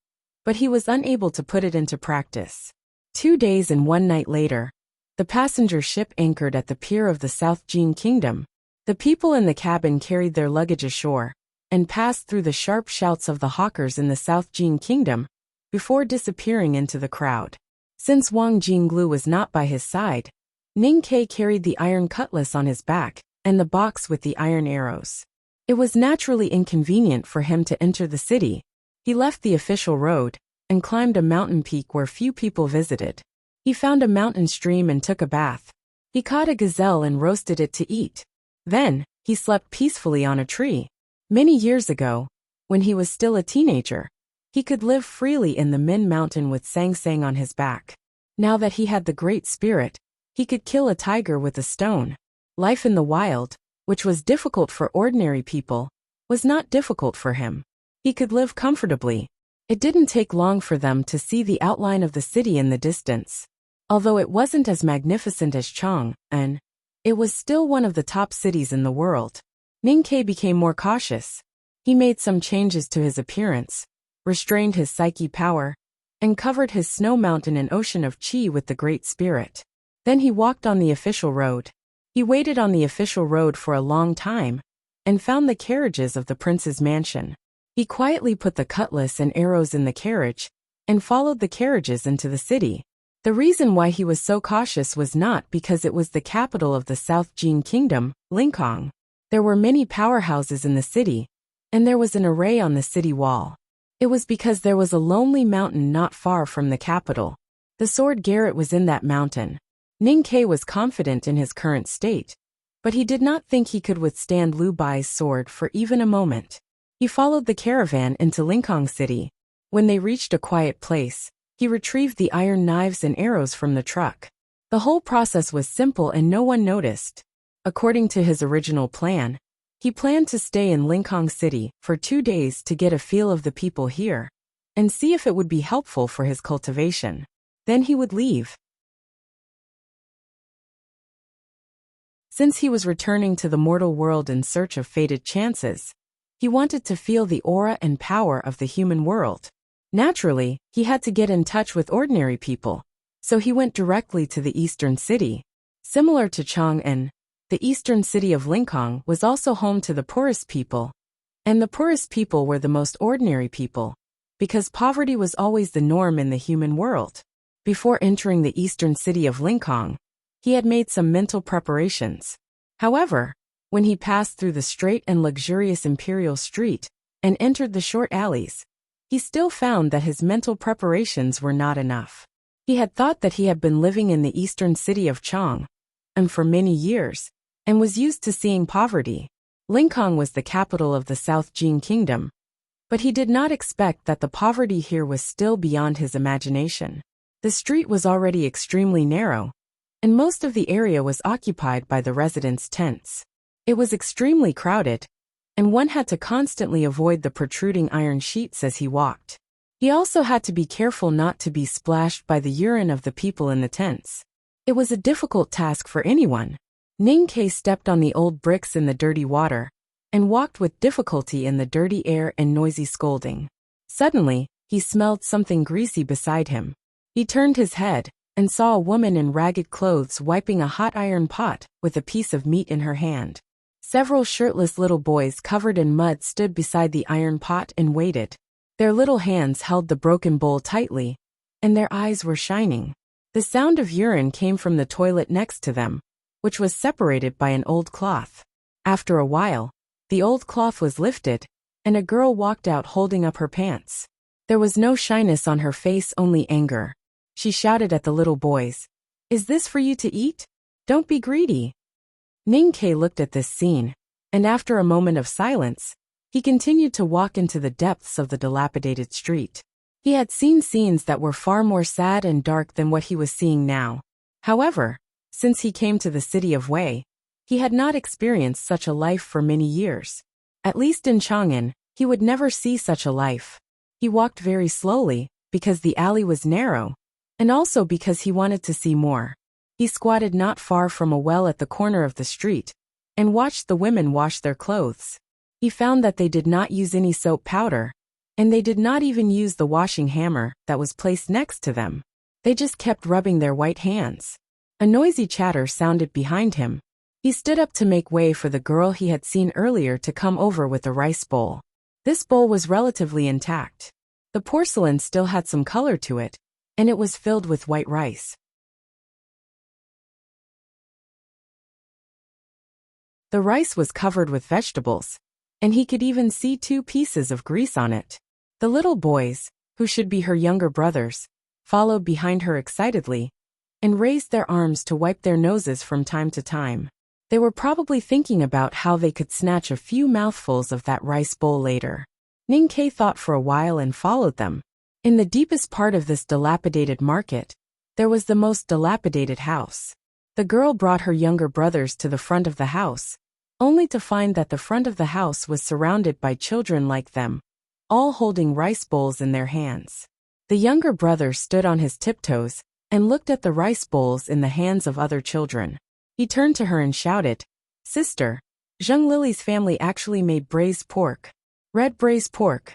but he was unable to put it into practice. 2 days and 1 night later, the passenger ship anchored at the pier of the South Jin Kingdom. The people in the cabin carried their luggage ashore and passed through the sharp shouts of the hawkers in the South Jin Kingdom before disappearing into the crowd. Since Wang Jinglu was not by his side, Ning-Kei carried the iron cutlass on his back and the box with the iron arrows. It was naturally inconvenient for him to enter the city. He left the official road and climbed a mountain peak where few people visited. He found a mountain stream and took a bath. He caught a gazelle and roasted it to eat. Then, he slept peacefully on a tree. Many years ago, when he was still a teenager, he could live freely in the Min Mountain with Sang Sang on his back. Now that he had the Great Spirit, he could kill a tiger with a stone. Life in the wild, which was difficult for ordinary people, was not difficult for him. He could live comfortably. It didn't take long for them to see the outline of the city in the distance. Although it wasn't as magnificent as Chang'an, it was still one of the top cities in the world. Ning-Kei became more cautious. He made some changes to his appearance, restrained his psyche power, and covered his snow mountain and ocean of chi with the Great Spirit. Then he walked on the official road. He waited on the official road for a long time and found the carriages of the prince's mansion. He quietly put the cutlass and arrows in the carriage and followed the carriages into the city. The reason why he was so cautious was not because it was the capital of the South Jin Kingdom, Lincoln. There were many powerhouses in the city, and there was an array on the city wall. It was because there was a lonely mountain not far from the capital. The sword garret was in that mountain. Ning-Kei was confident in his current state, but he did not think he could withstand Liu Bai's sword for even a moment. He followed the caravan into Lincoln City. When they reached a quiet place, he retrieved the iron knives and arrows from the truck. The whole process was simple and no one noticed. According to his original plan, he planned to stay in Lincoln City for 2 days to get a feel of the people here and see if it would be helpful for his cultivation. Then he would leave. Since he was returning to the mortal world in search of fated chances, he wanted to feel the aura and power of the human world. Naturally, he had to get in touch with ordinary people, so he went directly to the eastern city. Similar to Chang'an, the eastern city of Lincoln was also home to the poorest people, and the poorest people were the most ordinary people, because poverty was always the norm in the human world. Before entering the eastern city of Lincoln, he had made some mental preparations. However, when he passed through the straight and luxurious Imperial Street and entered the short alleys, he still found that his mental preparations were not enough. He had thought that he had been living in the eastern city of Chang'an for many years and was used to seeing poverty. Lincoln was the capital of the South Jin Kingdom, but he did not expect that the poverty here was still beyond his imagination. The street was already extremely narrow, and most of the area was occupied by the residents' tents. It was extremely crowded, and one had to constantly avoid the protruding iron sheets as he walked. He also had to be careful not to be splashed by the urine of the people in the tents. It was a difficult task for anyone, Ning-Ke stepped on the old bricks in the dirty water and walked with difficulty in the dirty air and noisy scolding. Suddenly, he smelled something greasy beside him. He turned his head and saw a woman in ragged clothes wiping a hot iron pot with a piece of meat in her hand. Several shirtless little boys covered in mud stood beside the iron pot and waited. Their little hands held the broken bowl tightly, and their eyes were shining. The sound of urine came from the toilet next to them, which was separated by an old cloth. After a while, the old cloth was lifted, and a girl walked out holding up her pants. There was no shyness on her face, only anger. She shouted at the little boys, "Is this for you to eat? Don't be greedy." Ning-Ke looked at this scene, and after a moment of silence, he continued to walk into the depths of the dilapidated street. He had seen scenes that were far more sad and dark than what he was seeing now. However, since he came to the city of Wei, he had not experienced such a life for many years. At least in Chang'an, he would never see such a life. He walked very slowly, because the alley was narrow, and also because he wanted to see more. He squatted not far from a well at the corner of the street, and watched the women wash their clothes. He found that they did not use any soap powder, and they did not even use the washing hammer that was placed next to them. They just kept rubbing their white hands. A noisy chatter sounded behind him. He stood up to make way for the girl he had seen earlier to come over with a rice bowl. This bowl was relatively intact. The porcelain still had some color to it, and it was filled with white rice. The rice was covered with vegetables, and he could even see 2 pieces of grease on it. The little boys, who should be her younger brothers, followed behind her excitedly, and raised their arms to wipe their noses from time to time. They were probably thinking about how they could snatch a few mouthfuls of that rice bowl later. Ning-Ke thought for a while and followed them. In the deepest part of this dilapidated market, there was the most dilapidated house. The girl brought her younger brothers to the front of the house, only to find that the front of the house was surrounded by children like them, all holding rice bowls in their hands. The younger brother stood on his tiptoes and looked at the rice bowls in the hands of other children. He turned to her and shouted, "Sister, Zheng Lily's family actually made braised pork. Red braised pork."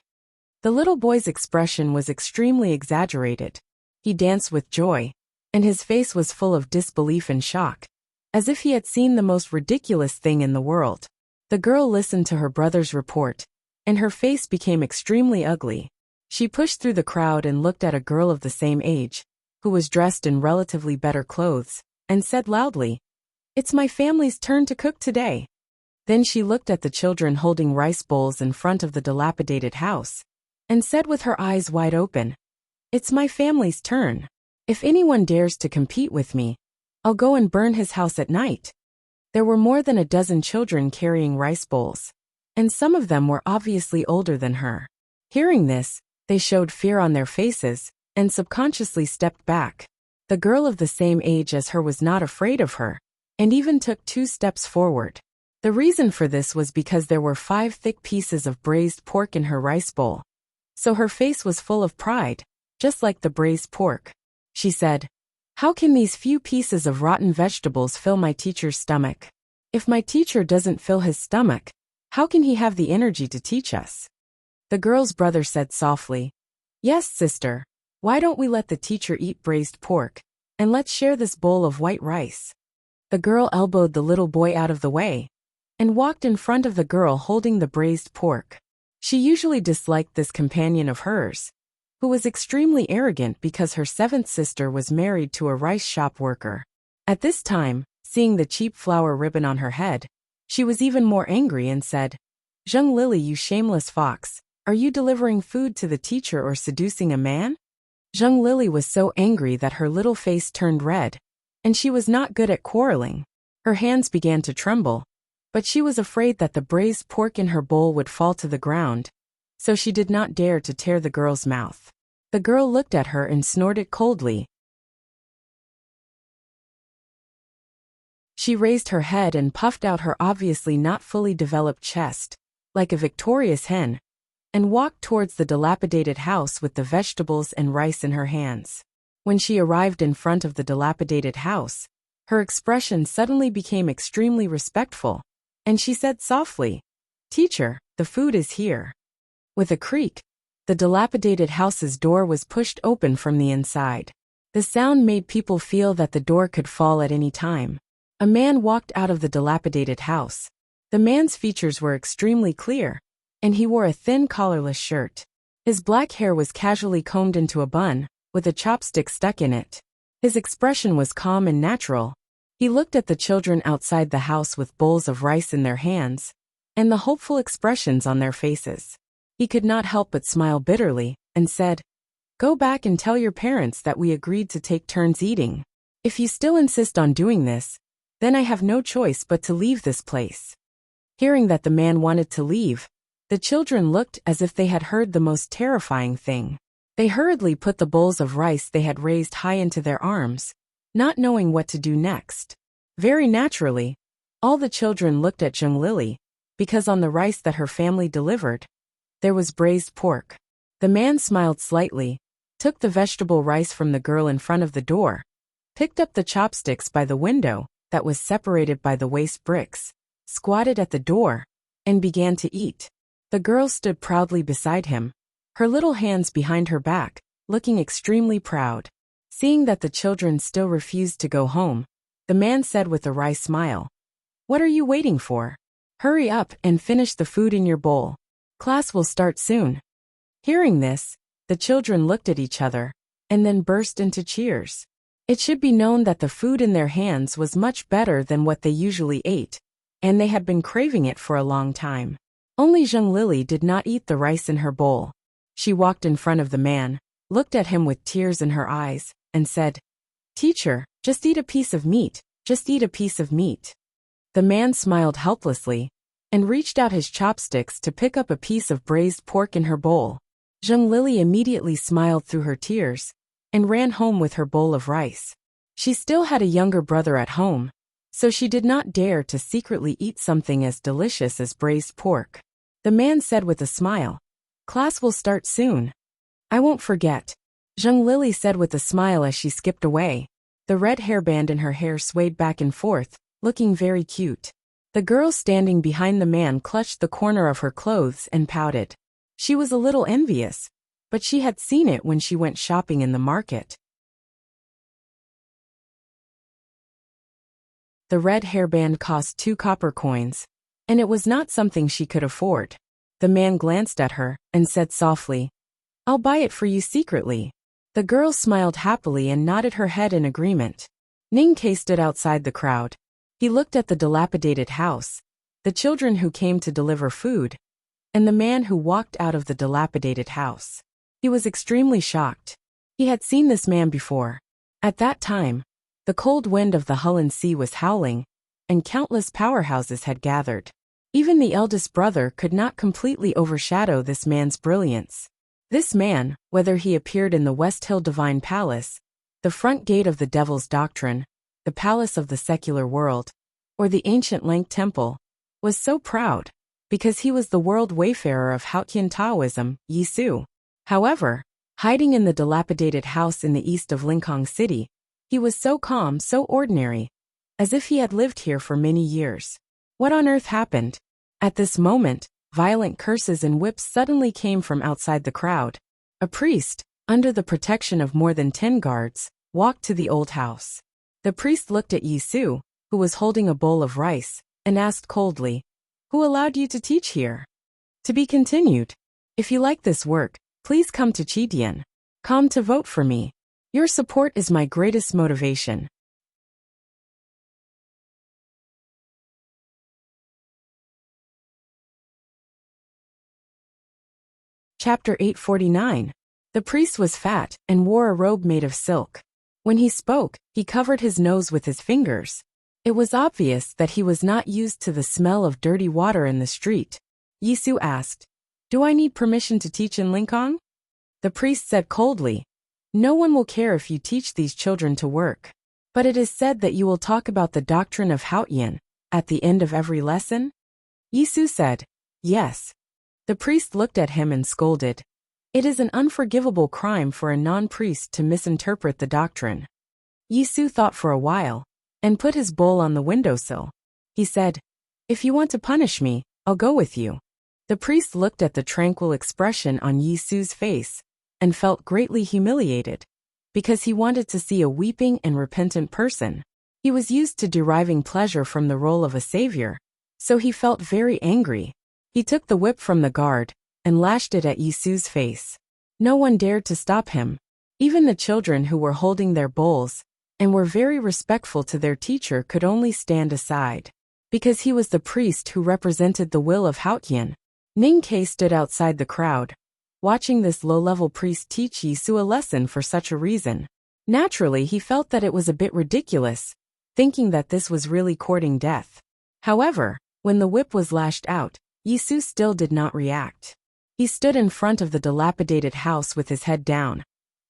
The little boy's expression was extremely exaggerated. He danced with joy, and his face was full of disbelief and shock, as if he had seen the most ridiculous thing in the world. The girl listened to her brother's report, and her face became extremely ugly. She pushed through the crowd and looked at a girl of the same age, who was dressed in relatively better clothes, and said loudly, "It's my family's turn to cook today." Then she looked at the children holding rice bowls in front of the dilapidated house, and said with her eyes wide open, "It's my family's turn. If anyone dares to compete with me, I'll go and burn his house at night." There were more than a dozen children carrying rice bowls, and some of them were obviously older than her. Hearing this, they showed fear on their faces, and subconsciously stepped back. The girl of the same age as her was not afraid of her, and even took 2 steps forward. The reason for this was because there were 5 thick pieces of braised pork in her rice bowl. So her face was full of pride, just like the braised pork. She said, "How can these few pieces of rotten vegetables fill my teacher's stomach? If my teacher doesn't fill his stomach, how can he have the energy to teach us?" The girl's brother said softly, "Yes, sister. Why don't we let the teacher eat braised pork, and let's share this bowl of white rice?" The girl elbowed the little boy out of the way, and walked in front of the girl holding the braised pork. She usually disliked this companion of hers, who was extremely arrogant because her 7th sister was married to a rice shop worker. At this time, seeing the cheap flower ribbon on her head, she was even more angry and said, "Zheng Lily, you shameless fox, are you delivering food to the teacher or seducing a man?" Zheng Lily was so angry that her little face turned red, and she was not good at quarreling. Her hands began to tremble, but she was afraid that the braised pork in her bowl would fall to the ground, so she did not dare to tear the girl's mouth. The girl looked at her and snorted coldly. She raised her head and puffed out her obviously not fully developed chest, like a victorious hen, and walked towards the dilapidated house with the vegetables and rice in her hands. When she arrived in front of the dilapidated house, Her expression suddenly became extremely respectful, and she said softly, "Teacher, the food is here." With a creak, the dilapidated house's door was pushed open from the inside. The sound made people feel that the door could fall at any time. A man walked out of the dilapidated house. The man's features were extremely clear, and he wore a thin collarless shirt. His black hair was casually combed into a bun, with a chopstick stuck in it. His expression was calm and natural. He looked at the children outside the house with bowls of rice in their hands, and the hopeful expressions on their faces. He could not help but smile bitterly, and said, "Go back and tell your parents that we agreed to take turns eating. If you still insist on doing this, then I have no choice but to leave this place." Hearing that the man wanted to leave, the children looked as if they had heard the most terrifying thing. They hurriedly put the bowls of rice they had raised high into their arms, not knowing what to do next. Very naturally, all the children looked at Zheng Lily, because on the rice that her family delivered, there was braised pork. The man smiled slightly, took the vegetable rice from the girl in front of the door, picked up the chopsticks by the window that was separated by the waste bricks, squatted at the door, and began to eat. The girl stood proudly beside him, her little hands behind her back, looking extremely proud. Seeing that the children still refused to go home, the man said with a wry smile, "What are you waiting for? Hurry up and finish the food in your bowl. Class will start soon." Hearing this, the children looked at each other, and then burst into cheers. It should be known that the food in their hands was much better than what they usually ate, and they had been craving it for a long time. Only Zheng Lily did not eat the rice in her bowl. She walked in front of the man, looked at him with tears in her eyes, and said, "Teacher, just eat a piece of meat, just eat a piece of meat." The man smiled helplessly, and reached out his chopsticks to pick up a piece of braised pork in her bowl. Zheng Lily immediately smiled through her tears, and ran home with her bowl of rice. She still had a younger brother at home, so she did not dare to secretly eat something as delicious as braised pork. The man said with a smile, "Class will start soon. I won't forget." Zheng Lily said with a smile as she skipped away. The red hairband in her hair swayed back and forth, looking very cute. The girl standing behind the man clutched the corner of her clothes and pouted. She was a little envious, but she had seen it when she went shopping in the market. The red hairband cost 2 copper coins, and it was not something she could afford. The man glanced at her and said softly, "I'll buy it for you secretly." The girl smiled happily and nodded her head in agreement. Ning Ke stood outside the crowd. He looked at the dilapidated house, the children who came to deliver food, and the man who walked out of the dilapidated house. He was extremely shocked. He had seen this man before. At that time, the cold wind of the Hulun Sea was howling, and countless powerhouses had gathered. Even the eldest brother could not completely overshadow this man's brilliance. This man, whether he appeared in the West Hill Divine Palace, the front gate of the Devil's Doctrine, the palace of the secular world, or the ancient Lank Temple, was so proud, because he was the world wayfarer of Haotian Taoism, Yisu. However, hiding in the dilapidated house in the east of Linкong City, he was so calm, so ordinary, as if he had lived here for many years. What on earth happened? At this moment, violent curses and whips suddenly came from outside the crowd. A priest, under the protection of more than 10 guards, walked to the old house. The priest looked at Yisu, who was holding a bowl of rice, and asked coldly, "Who allowed you to teach here?" To be continued. If you like this work, please come to Chidian. Come to vote for me. Your support is my greatest motivation. Chapter 849. The priest was fat and wore a robe made of silk. When he spoke, he covered his nose with his fingers. It was obvious that he was not used to the smell of dirty water in the street. Yisu asked, "Do I need permission to teach in Linкong?" The priest said coldly, "No one will care if you teach these children to work. But it is said that you will talk about the doctrine of Haotian at the end of every lesson?" Yisu said, "Yes." The priest looked at him and scolded. It is an unforgivable crime for a non-priest to misinterpret the doctrine. Yisu thought for a while, and put his bowl on the windowsill. He said, "If you want to punish me, I'll go with you." The priest looked at the tranquil expression on Yisu's face and felt greatly humiliated, because he wanted to see a weeping and repentant person. He was used to deriving pleasure from the role of a savior, so he felt very angry. He took the whip from the guard and lashed it at Yisu's face. No one dared to stop him. Even the children who were holding their bowls and were very respectful to their teacher could only stand aside. Because he was the priest who represented the will of Haotian, Ning-Kei stood outside the crowd, watching this low-level priest teach Yisu a lesson for such a reason. Naturally, he felt that it was a bit ridiculous, thinking that this was really courting death. However, when the whip was lashed out, Yisu still did not react. He stood in front of the dilapidated house with his head down,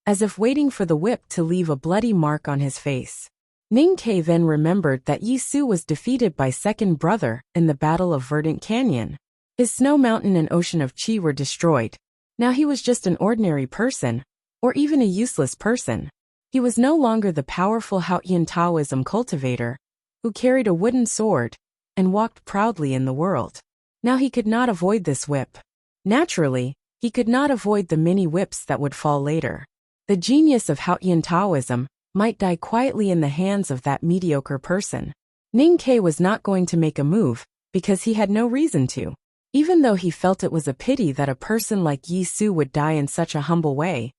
as if waiting for the whip to leave a bloody mark on his face. Ning-Kei then remembered that Yisu was defeated by second brother in the Battle of Verdant Canyon. His snow mountain and ocean of chi were destroyed. Now he was just an ordinary person, or even a useless person. He was no longer the powerful Haotian Taoism cultivator, who carried a wooden sword and walked proudly in the world. Now he could not avoid this whip. Naturally, he could not avoid the many whips that would fall later. The genius of Haotian Taoism might die quietly in the hands of that mediocre person. Ning-Kei was not going to make a move, because he had no reason to. Even though he felt it was a pity that a person like Yisu would die in such a humble way,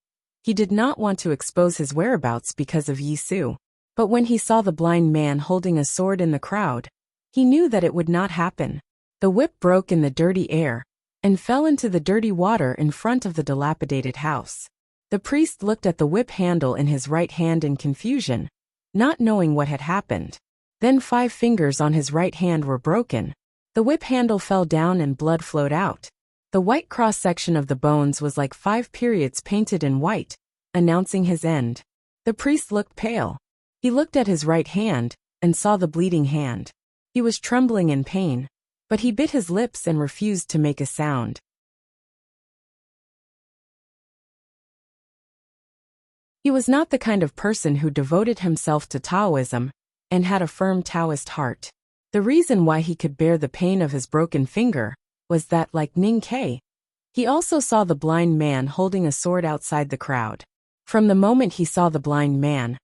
he did not want to expose his whereabouts because of Yisu. But when he saw the blind man holding a sword in the crowd, he knew that it would not happen. The whip broke in the dirty air and fell into the dirty water in front of the dilapidated house. The priest looked at the whip handle in his right hand in confusion, not knowing what had happened. Then 5 fingers on his right hand were broken. The whip handle fell down and blood flowed out. The white cross-section of the bones was like 5 periods painted in white, announcing his end. The priest looked pale. He looked at his right hand and saw the bleeding hand. He was trembling in pain, but he bit his lips and refused to make a sound. He was not the kind of person who devoted himself to Taoism and had a firm Taoist heart. The reason why he could bear the pain of his broken finger was that, like Ning-Kei, he also saw the blind man holding a sword outside the crowd. From the moment he saw the blind man,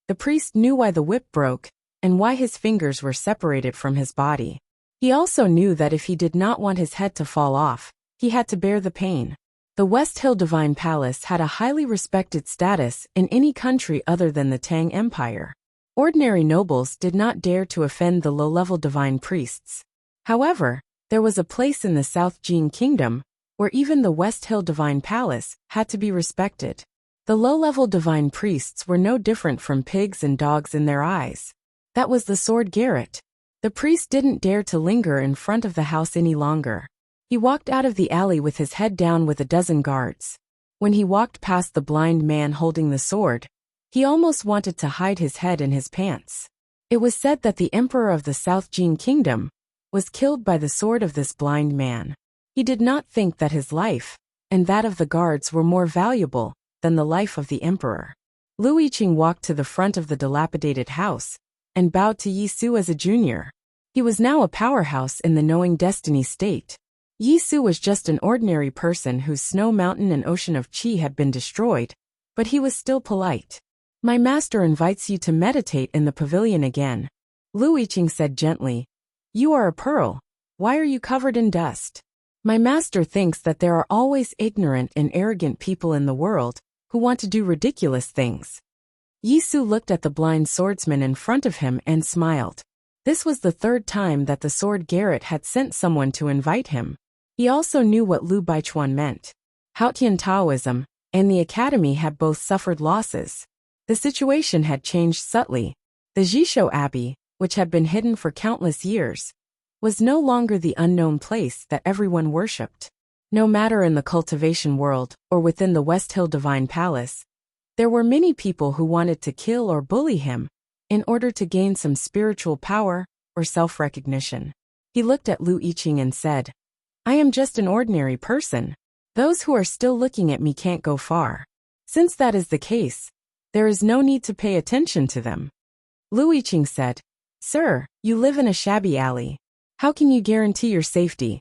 the priest knew why the whip broke and why his fingers were separated from his body. He also knew that if he did not want his head to fall off, he had to bear the pain. The West Hill Divine Palace had a highly respected status in any country other than the Tang Empire. Ordinary nobles did not dare to offend the low-level divine priests. However, there was a place in the South Jin Kingdom where even the West Hill Divine Palace had to be respected. The low-level divine priests were no different from pigs and dogs in their eyes. That was the sword garret. The priest didn't dare to linger in front of the house any longer. He walked out of the alley with his head down with a dozen guards. When he walked past the blind man holding the sword, he almost wanted to hide his head in his pants. It was said that the emperor of the South Jin Kingdom was killed by the sword of this blind man. He did not think that his life and that of the guards were more valuable than the life of the emperor. Lu Yiqing walked to the front of the dilapidated house and bowed to Yisu as a junior. He was now a powerhouse in the Knowing Destiny state. Yisu was just an ordinary person whose snow mountain and ocean of chi had been destroyed, but he was still polite. "My master invites you to meditate in the pavilion again," Lu Yiqing said gently. "You are a pearl. Why are you covered in dust?" "My master thinks that there are always ignorant and arrogant people in the world who want to do ridiculous things." Yisu looked at the blind swordsman in front of him and smiled. This was the 3rd time that the sword garret had sent someone to invite him. He also knew what Lu Baichuan meant. Haotian Taoism and the academy had both suffered losses. The situation had changed subtly. The Jishou Abbey, which had been hidden for countless years, was no longer the unknown place that everyone worshipped. No matter in the cultivation world or within the West Hill Divine Palace, there were many people who wanted to kill or bully him in order to gain some spiritual power or self-recognition. He looked at Lu Yiqing and said, "I am just an ordinary person. Those who are still looking at me can't go far. Since that is the case, there is no need to pay attention to them." Lu Yiqing said, "Sir, you live in a shabby alley. How can you guarantee your safety?"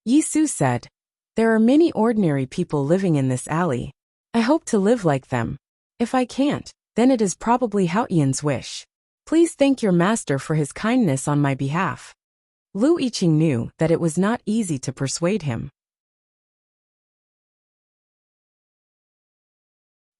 Yi Su said, "There are many ordinary people living in this alley. I hope to live like them. If I can't, then it is probably Hao Yan's wish. Please thank your master for his kindness on my behalf." Lu Yiqing knew that it was not easy to persuade him.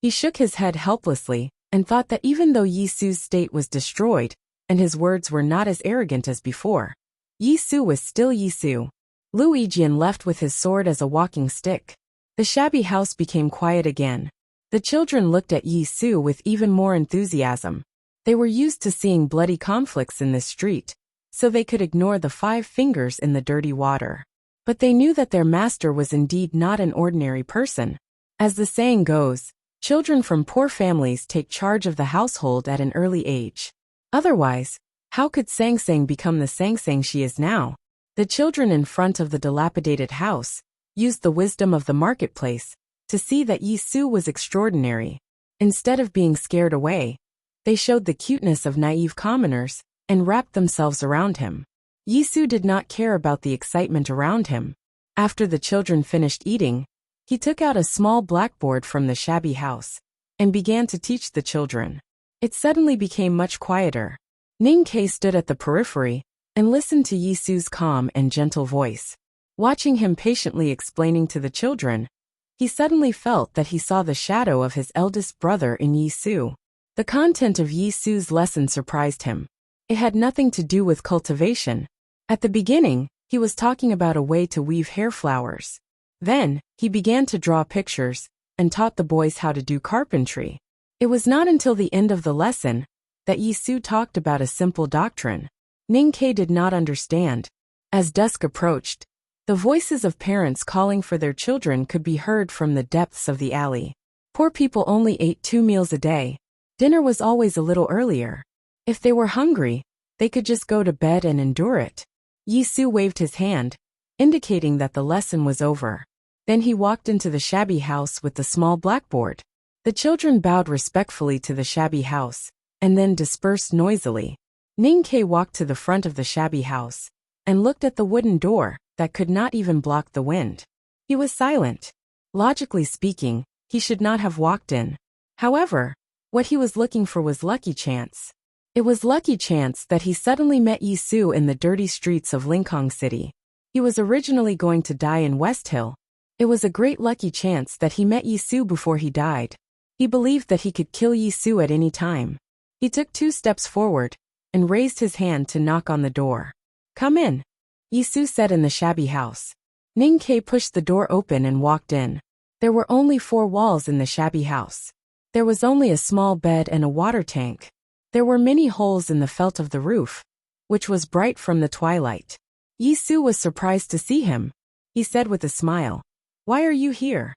He shook his head helplessly and thought that even though Yi Su's state was destroyed and his words were not as arrogant as before, Yi Su was still Yi Su. Lu Yijian left with his sword as a walking stick. The shabby house became quiet again. The children looked at Yi Su with even more enthusiasm. They were used to seeing bloody conflicts in this street, so they could ignore the 5 fingers in the dirty water. But they knew that their master was indeed not an ordinary person. As the saying goes, children from poor families take charge of the household at an early age. Otherwise, how could Sang Sang become the Sang Sang she is now? The children in front of the dilapidated house used the wisdom of the marketplace to see that Yi Su was extraordinary. Instead of being scared away, they showed the cuteness of naive commoners and wrapped themselves around him. Yi Su did not care about the excitement around him. After the children finished eating, he took out a small blackboard from the shabby house and began to teach the children. It suddenly became much quieter. Ning Kei stood at the periphery and listened to Yi Su's calm and gentle voice. Watching him patiently explaining to the children, he suddenly felt that he saw the shadow of his eldest brother in Yi Su. The content of Yi Su's lesson surprised him. It had nothing to do with cultivation. At the beginning, he was talking about a way to weave hair flowers. Then, he began to draw pictures and taught the boys how to do carpentry. It was not until the end of the lesson that Yi Su talked about a simple doctrine. Ning Kei did not understand. As dusk approached, the voices of parents calling for their children could be heard from the depths of the alley. Poor people only ate 2 meals a day. Dinner was always a little earlier. If they were hungry, they could just go to bed and endure it. Yi Su waved his hand, indicating that the lesson was over. Then he walked into the shabby house with the small blackboard. The children bowed respectfully to the shabby house, and then dispersed noisily. Ning Kei walked to the front of the shabby house and looked at the wooden door that could not even block the wind. He was silent. Logically speaking, he should not have walked in. However, what he was looking for was lucky chance. It was lucky chance that he suddenly met Yi Su in the dirty streets of Linкong City. He was originally going to die in West Hill. It was a great lucky chance that he met Yi Su before he died. He believed that he could kill Yi Su at any time. He took 2 steps forward and raised his hand to knock on the door. "Come in," Yi Su said in the shabby house. Ning Kei pushed the door open and walked in. There were only 4 walls in the shabby house. There was only a small bed and a water tank. There were many holes in the felt of the roof, which was bright from the twilight. Yi Su was surprised to see him. He said with a smile, "Why are you here?"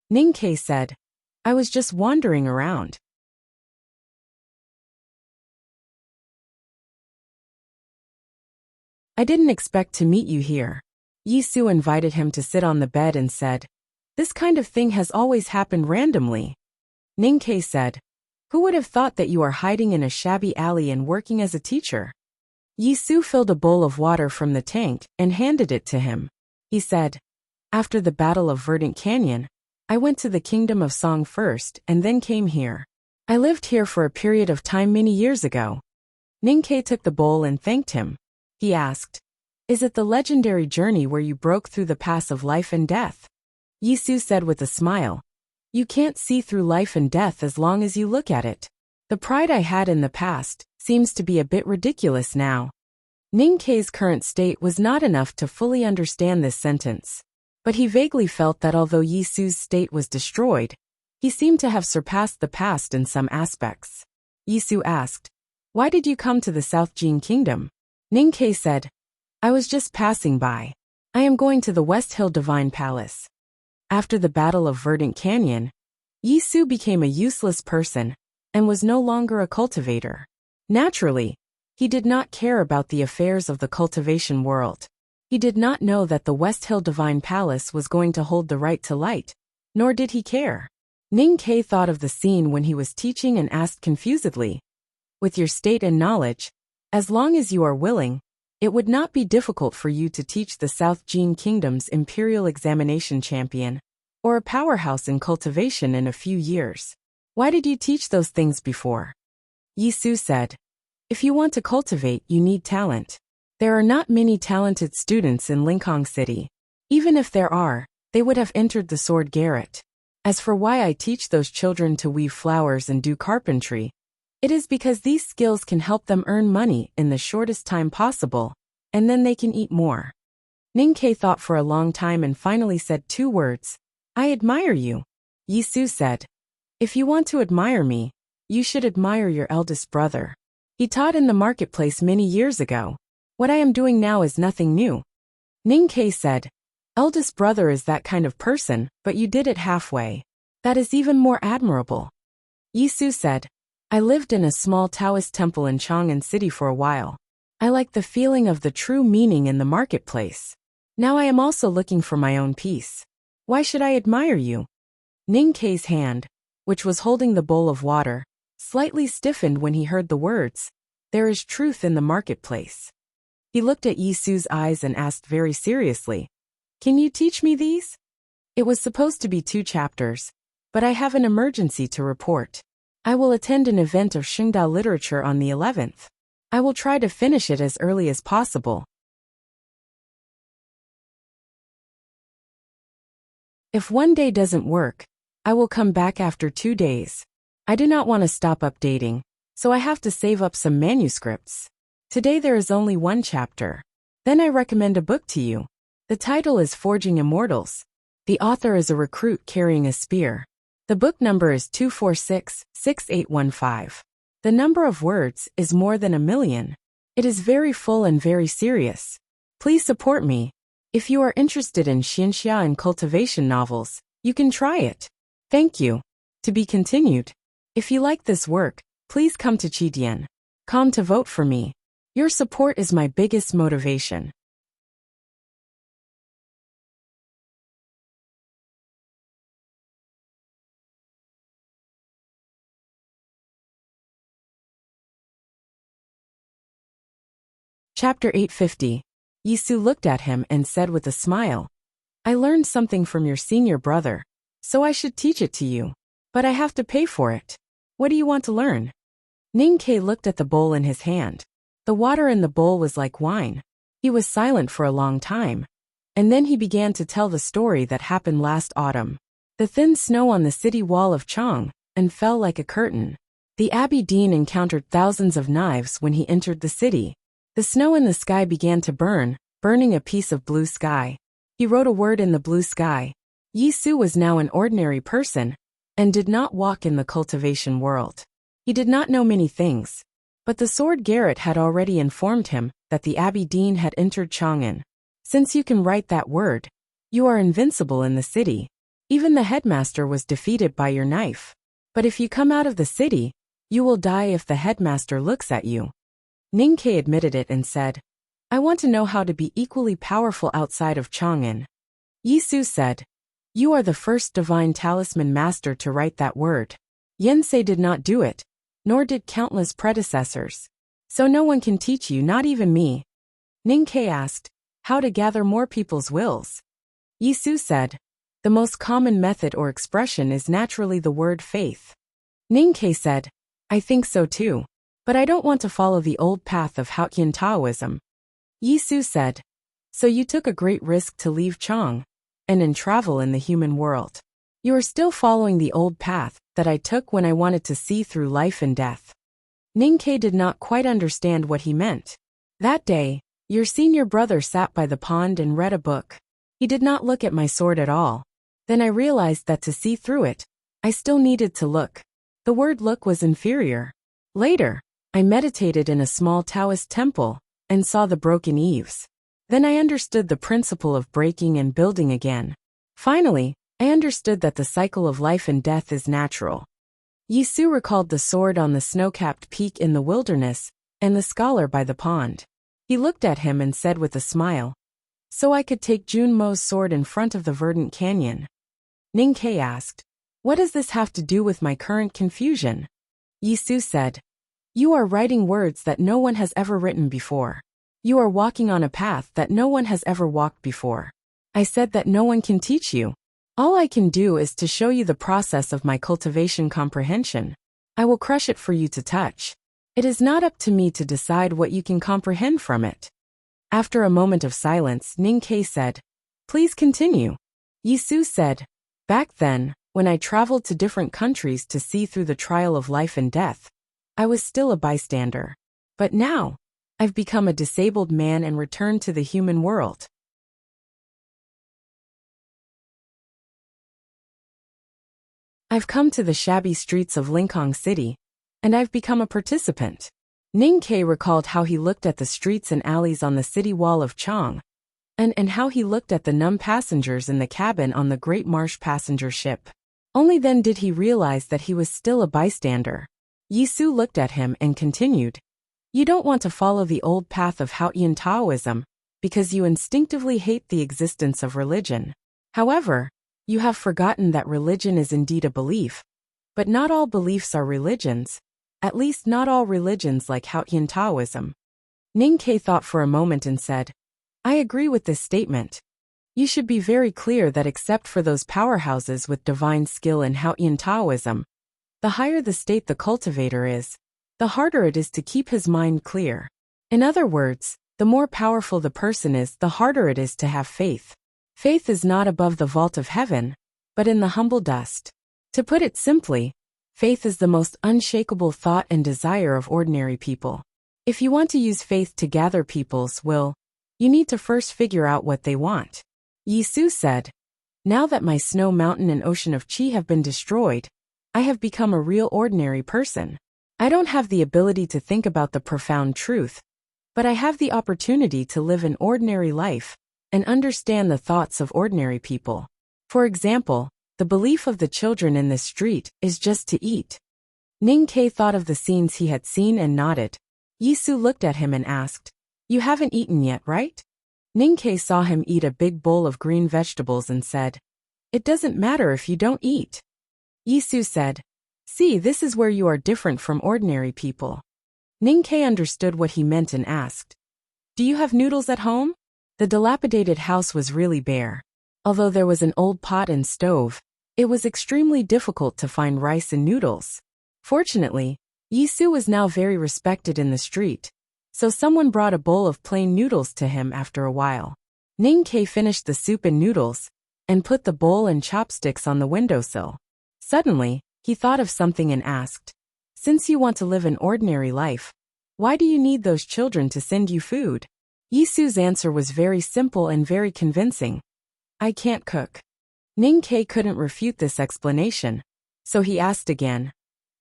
Ning Kei said, "I was just wandering around." "I didn't expect to meet you here." Yi Su invited him to sit on the bed and said, "This kind of thing has always happened randomly." Ning Kei said, "Who would have thought that you are hiding in a shabby alley and working as a teacher?" Yi Su filled a bowl of water from the tank and handed it to him. He said, "After the Battle of Verdant Canyon, I went to the Kingdom of Song first and then came here. I lived here for a period of time many years ago." Ning Kei took the bowl and thanked him. He asked, "Is it the legendary journey where you broke through the pass of life and death?" Yi Su said with a smile, "You can't see through life and death as long as you look at it. The pride I had in the past seems to be a bit ridiculous now." Ning Kei's current state was not enough to fully understand this sentence, but he vaguely felt that although Yi Su's state was destroyed, he seemed to have surpassed the past in some aspects. Yi Su asked, "Why did you come to the South Jin Kingdom?" Ning Kei said, "I was just passing by. I am going to the West Hill Divine Palace." After the Battle of Verdant Canyon, Yi Su became a useless person and was no longer a cultivator. Naturally, he did not care about the affairs of the cultivation world. He did not know that the West Hill Divine Palace was going to hold the right to light, nor did he care. Ning Kei thought of the scene when he was teaching and asked confusedly, With your state and knowledge, as long as you are willing, it would not be difficult for you to teach the South Jin Kingdom's imperial examination champion, or a powerhouse in cultivation in a few years. Why did you teach those things before? Yisu said, if you want to cultivate, you need talent. There are not many talented students in Lincoln City. Even if there are, they would have entered the sword garret. As for why I teach those children to weave flowers and do carpentry, it is because these skills can help them earn money in the shortest time possible, and then they can eat more. Ninkei thought for a long time and finally said 2 words. I admire you. Yisu said, if you want to admire me, you should admire your eldest brother. He taught in the marketplace many years ago. What I am doing now is nothing new. Ninkei said, eldest brother is that kind of person, but you did it halfway. That is even more admirable. Yisu said, I lived in a small Taoist temple in Chang'an City for a while. I like the feeling of the true meaning in the marketplace. Now I am also looking for my own peace. Why should I admire you? Ninkei's hand, which was holding the bowl of water, slightly stiffened when he heard the words, there is truth in the marketplace. He looked at Yisu's eyes and asked very seriously, can you teach me these? It was supposed to be 2 chapters, but I have an emergency to report. I will attend an event of Xingdao literature on the 11th. I will try to finish it as early as possible. If one day doesn't work, I will come back after 2 days. I do not want to stop updating, so I have to save up some manuscripts. Today there is only 1 chapter. Then I recommend a book to you. The title is Forging Immortals. The author is a recruit carrying a spear. The book number is 246-6815. The number of words is more than 1,000,000. It is very full and very serious. Please support me. If you are interested in Xinxia and cultivation novels, you can try it. Thank you. To be continued. If you like this work, please come to Chidian.com to vote for me. Your support is my biggest motivation. Chapter 850. Yisu looked at him and said with a smile, I learned something from your senior brother, so I should teach it to you. But I have to pay for it. What do you want to learn? Ninkei looked at the bowl in his hand. The water in the bowl was like wine. He was silent for a long time. And then he began to tell the story that happened last autumn. The thin snow on the city wall of Chang and fell like a curtain. The Abbey Dean encountered thousands of knives when he entered the city. The snow in the sky began to burn, burning a piece of blue sky. He wrote a word in the blue sky. Yisu was now an ordinary person, and did not walk in the cultivation world. He did not know many things, but the sword garret had already informed him that the Abbey Dean had entered Chang'an. Since you can write that word, you are invincible in the city. Even the headmaster was defeated by your knife. But if you come out of the city, you will die if the headmaster looks at you. Ninkei admitted it and said, I want to know how to be equally powerful outside of Chang'an. Yisu said, you are the first divine talisman master to write that word. Yensei did not do it, nor did countless predecessors. So no one can teach you, not even me. Ninkei asked, how to gather more people's wills. Yisu said, the most common method or expression is naturally the word faith. Ninkei said, I think so too. But I don't want to follow the old path of Hautian Taoism. Yisu said, so you took a great risk to leave Chang, and in travel in the human world. You are still following the old path that I took when I wanted to see through life and death. Ninkei did not quite understand what he meant. That day, your senior brother sat by the pond and read a book. He did not look at my sword at all. Then I realized that to see through it, I still needed to look. The word look was inferior. Later, I meditated in a small Taoist temple and saw the broken eaves. Then I understood the principle of breaking and building again. Finally, I understood that the cycle of life and death is natural. Yisu recalled the sword on the snow-capped peak in the wilderness and the scholar by the pond. He looked at him and said with a smile, so I could take Jun Mo's sword in front of the verdant canyon. Ninkei asked, what does this have to do with my current confusion? Yisu said, You are writing words that no one has ever written before. You are walking on a path that no one has ever walked before. I said that no one can teach you. All I can do is to show you the process of my cultivation comprehension. I will crush it for you to touch. It is not up to me to decide what you can comprehend from it. After a moment of silence, Ning-Kei said, "Please continue." Yisu said, "Back then, when I traveled to different countries to see through the trial of life and death, I was still a bystander. But now, I've become a disabled man and returned to the human world. I've come to the shabby streets of Lingang City, and I've become a participant." Ning-Kei recalled how he looked at the streets and alleys on the city wall of Chang, and how he looked at the numb passengers in the cabin on the Great Marsh passenger ship. Only then did he realize that he was still a bystander. Yisu looked at him and continued, "You don't want to follow the old path of Haotian Taoism, because you instinctively hate the existence of religion. However, you have forgotten that religion is indeed a belief, but not all beliefs are religions, at least not all religions like Haotian Taoism." Ning-Kei thought for a moment and said, "I agree with this statement. You should be very clear that except for those powerhouses with divine skill in Haotian Taoism, the higher the state the cultivator is, the harder it is to keep his mind clear. In other words, the more powerful the person is, the harder it is to have faith. Faith is not above the vault of heaven, but in the humble dust. To put it simply, faith is the most unshakable thought and desire of ordinary people. If you want to use faith to gather people's will, you need to first figure out what they want." Yisu said, "Now that my snow mountain and ocean of Qi have been destroyed, I have become a real ordinary person. I don't have the ability to think about the profound truth, but I have the opportunity to live an ordinary life and understand the thoughts of ordinary people. For example, the belief of the children in this street is just to eat." Ning-Kei thought of the scenes he had seen and nodded. Yisu looked at him and asked, "You haven't eaten yet, right?" Ning-Kei saw him eat a big bowl of green vegetables and said, "It doesn't matter if you don't eat." Yisu said, "See, this is where you are different from ordinary people." Ning-Kei understood what he meant and asked, "Do you have noodles at home?" The dilapidated house was really bare. Although there was an old pot and stove, it was extremely difficult to find rice and noodles. Fortunately, Yisu was now very respected in the street, so someone brought a bowl of plain noodles to him after a while. Ning-Kei finished the soup and noodles, and put the bowl and chopsticks on the windowsill. Suddenly, he thought of something and asked, "Since you want to live an ordinary life, why do you need those children to send you food?" Yisu's answer was very simple and very convincing. "I can't cook." Ning-Kei couldn't refute this explanation, so he asked again.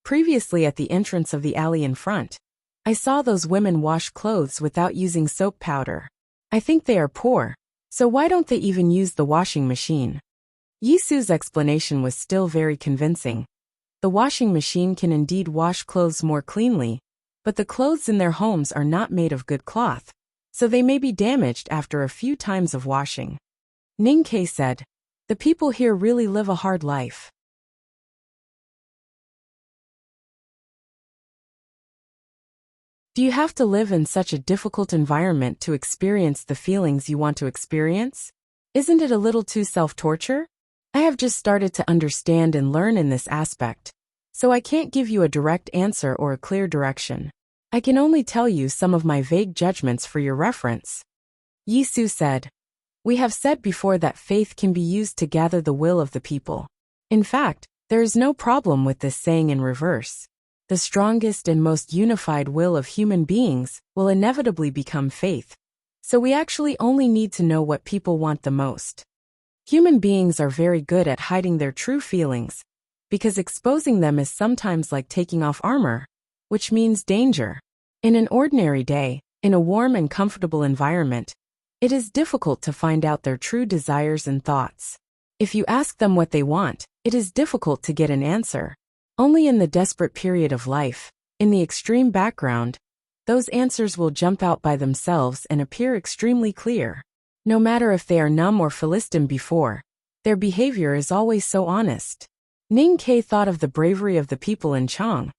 "Previously at the entrance of the alley in front, I saw those women wash clothes without using soap powder. I think they are poor, so why don't they even use the washing machine?" Yisu's explanation was still very convincing. The washing machine can indeed wash clothes more cleanly, but the clothes in their homes are not made of good cloth, so they may be damaged after a few times of washing. Ning-Kei said, "The people here really live a hard life." Do you have to live in such a difficult environment to experience the feelings you want to experience? Isn't it a little too self-torture? I have just started to understand and learn in this aspect, so I can't give you a direct answer or a clear direction. I can only tell you some of my vague judgments for your reference." Yisu said, "We have said before that faith can be used to gather the will of the people. In fact, there is no problem with this saying in reverse. The strongest and most unified will of human beings will inevitably become faith. So we actually only need to know what people want the most. Human beings are very good at hiding their true feelings, because exposing them is sometimes like taking off armor, which means danger. In an ordinary day, in a warm and comfortable environment, it is difficult to find out their true desires and thoughts. If you ask them what they want, it is difficult to get an answer. Only in the desperate period of life, in the extreme background, those answers will jump out by themselves and appear extremely clear. No matter if they are numb or Philistine before, their behavior is always so honest." Ning-Kei thought of the bravery of the people in Chang,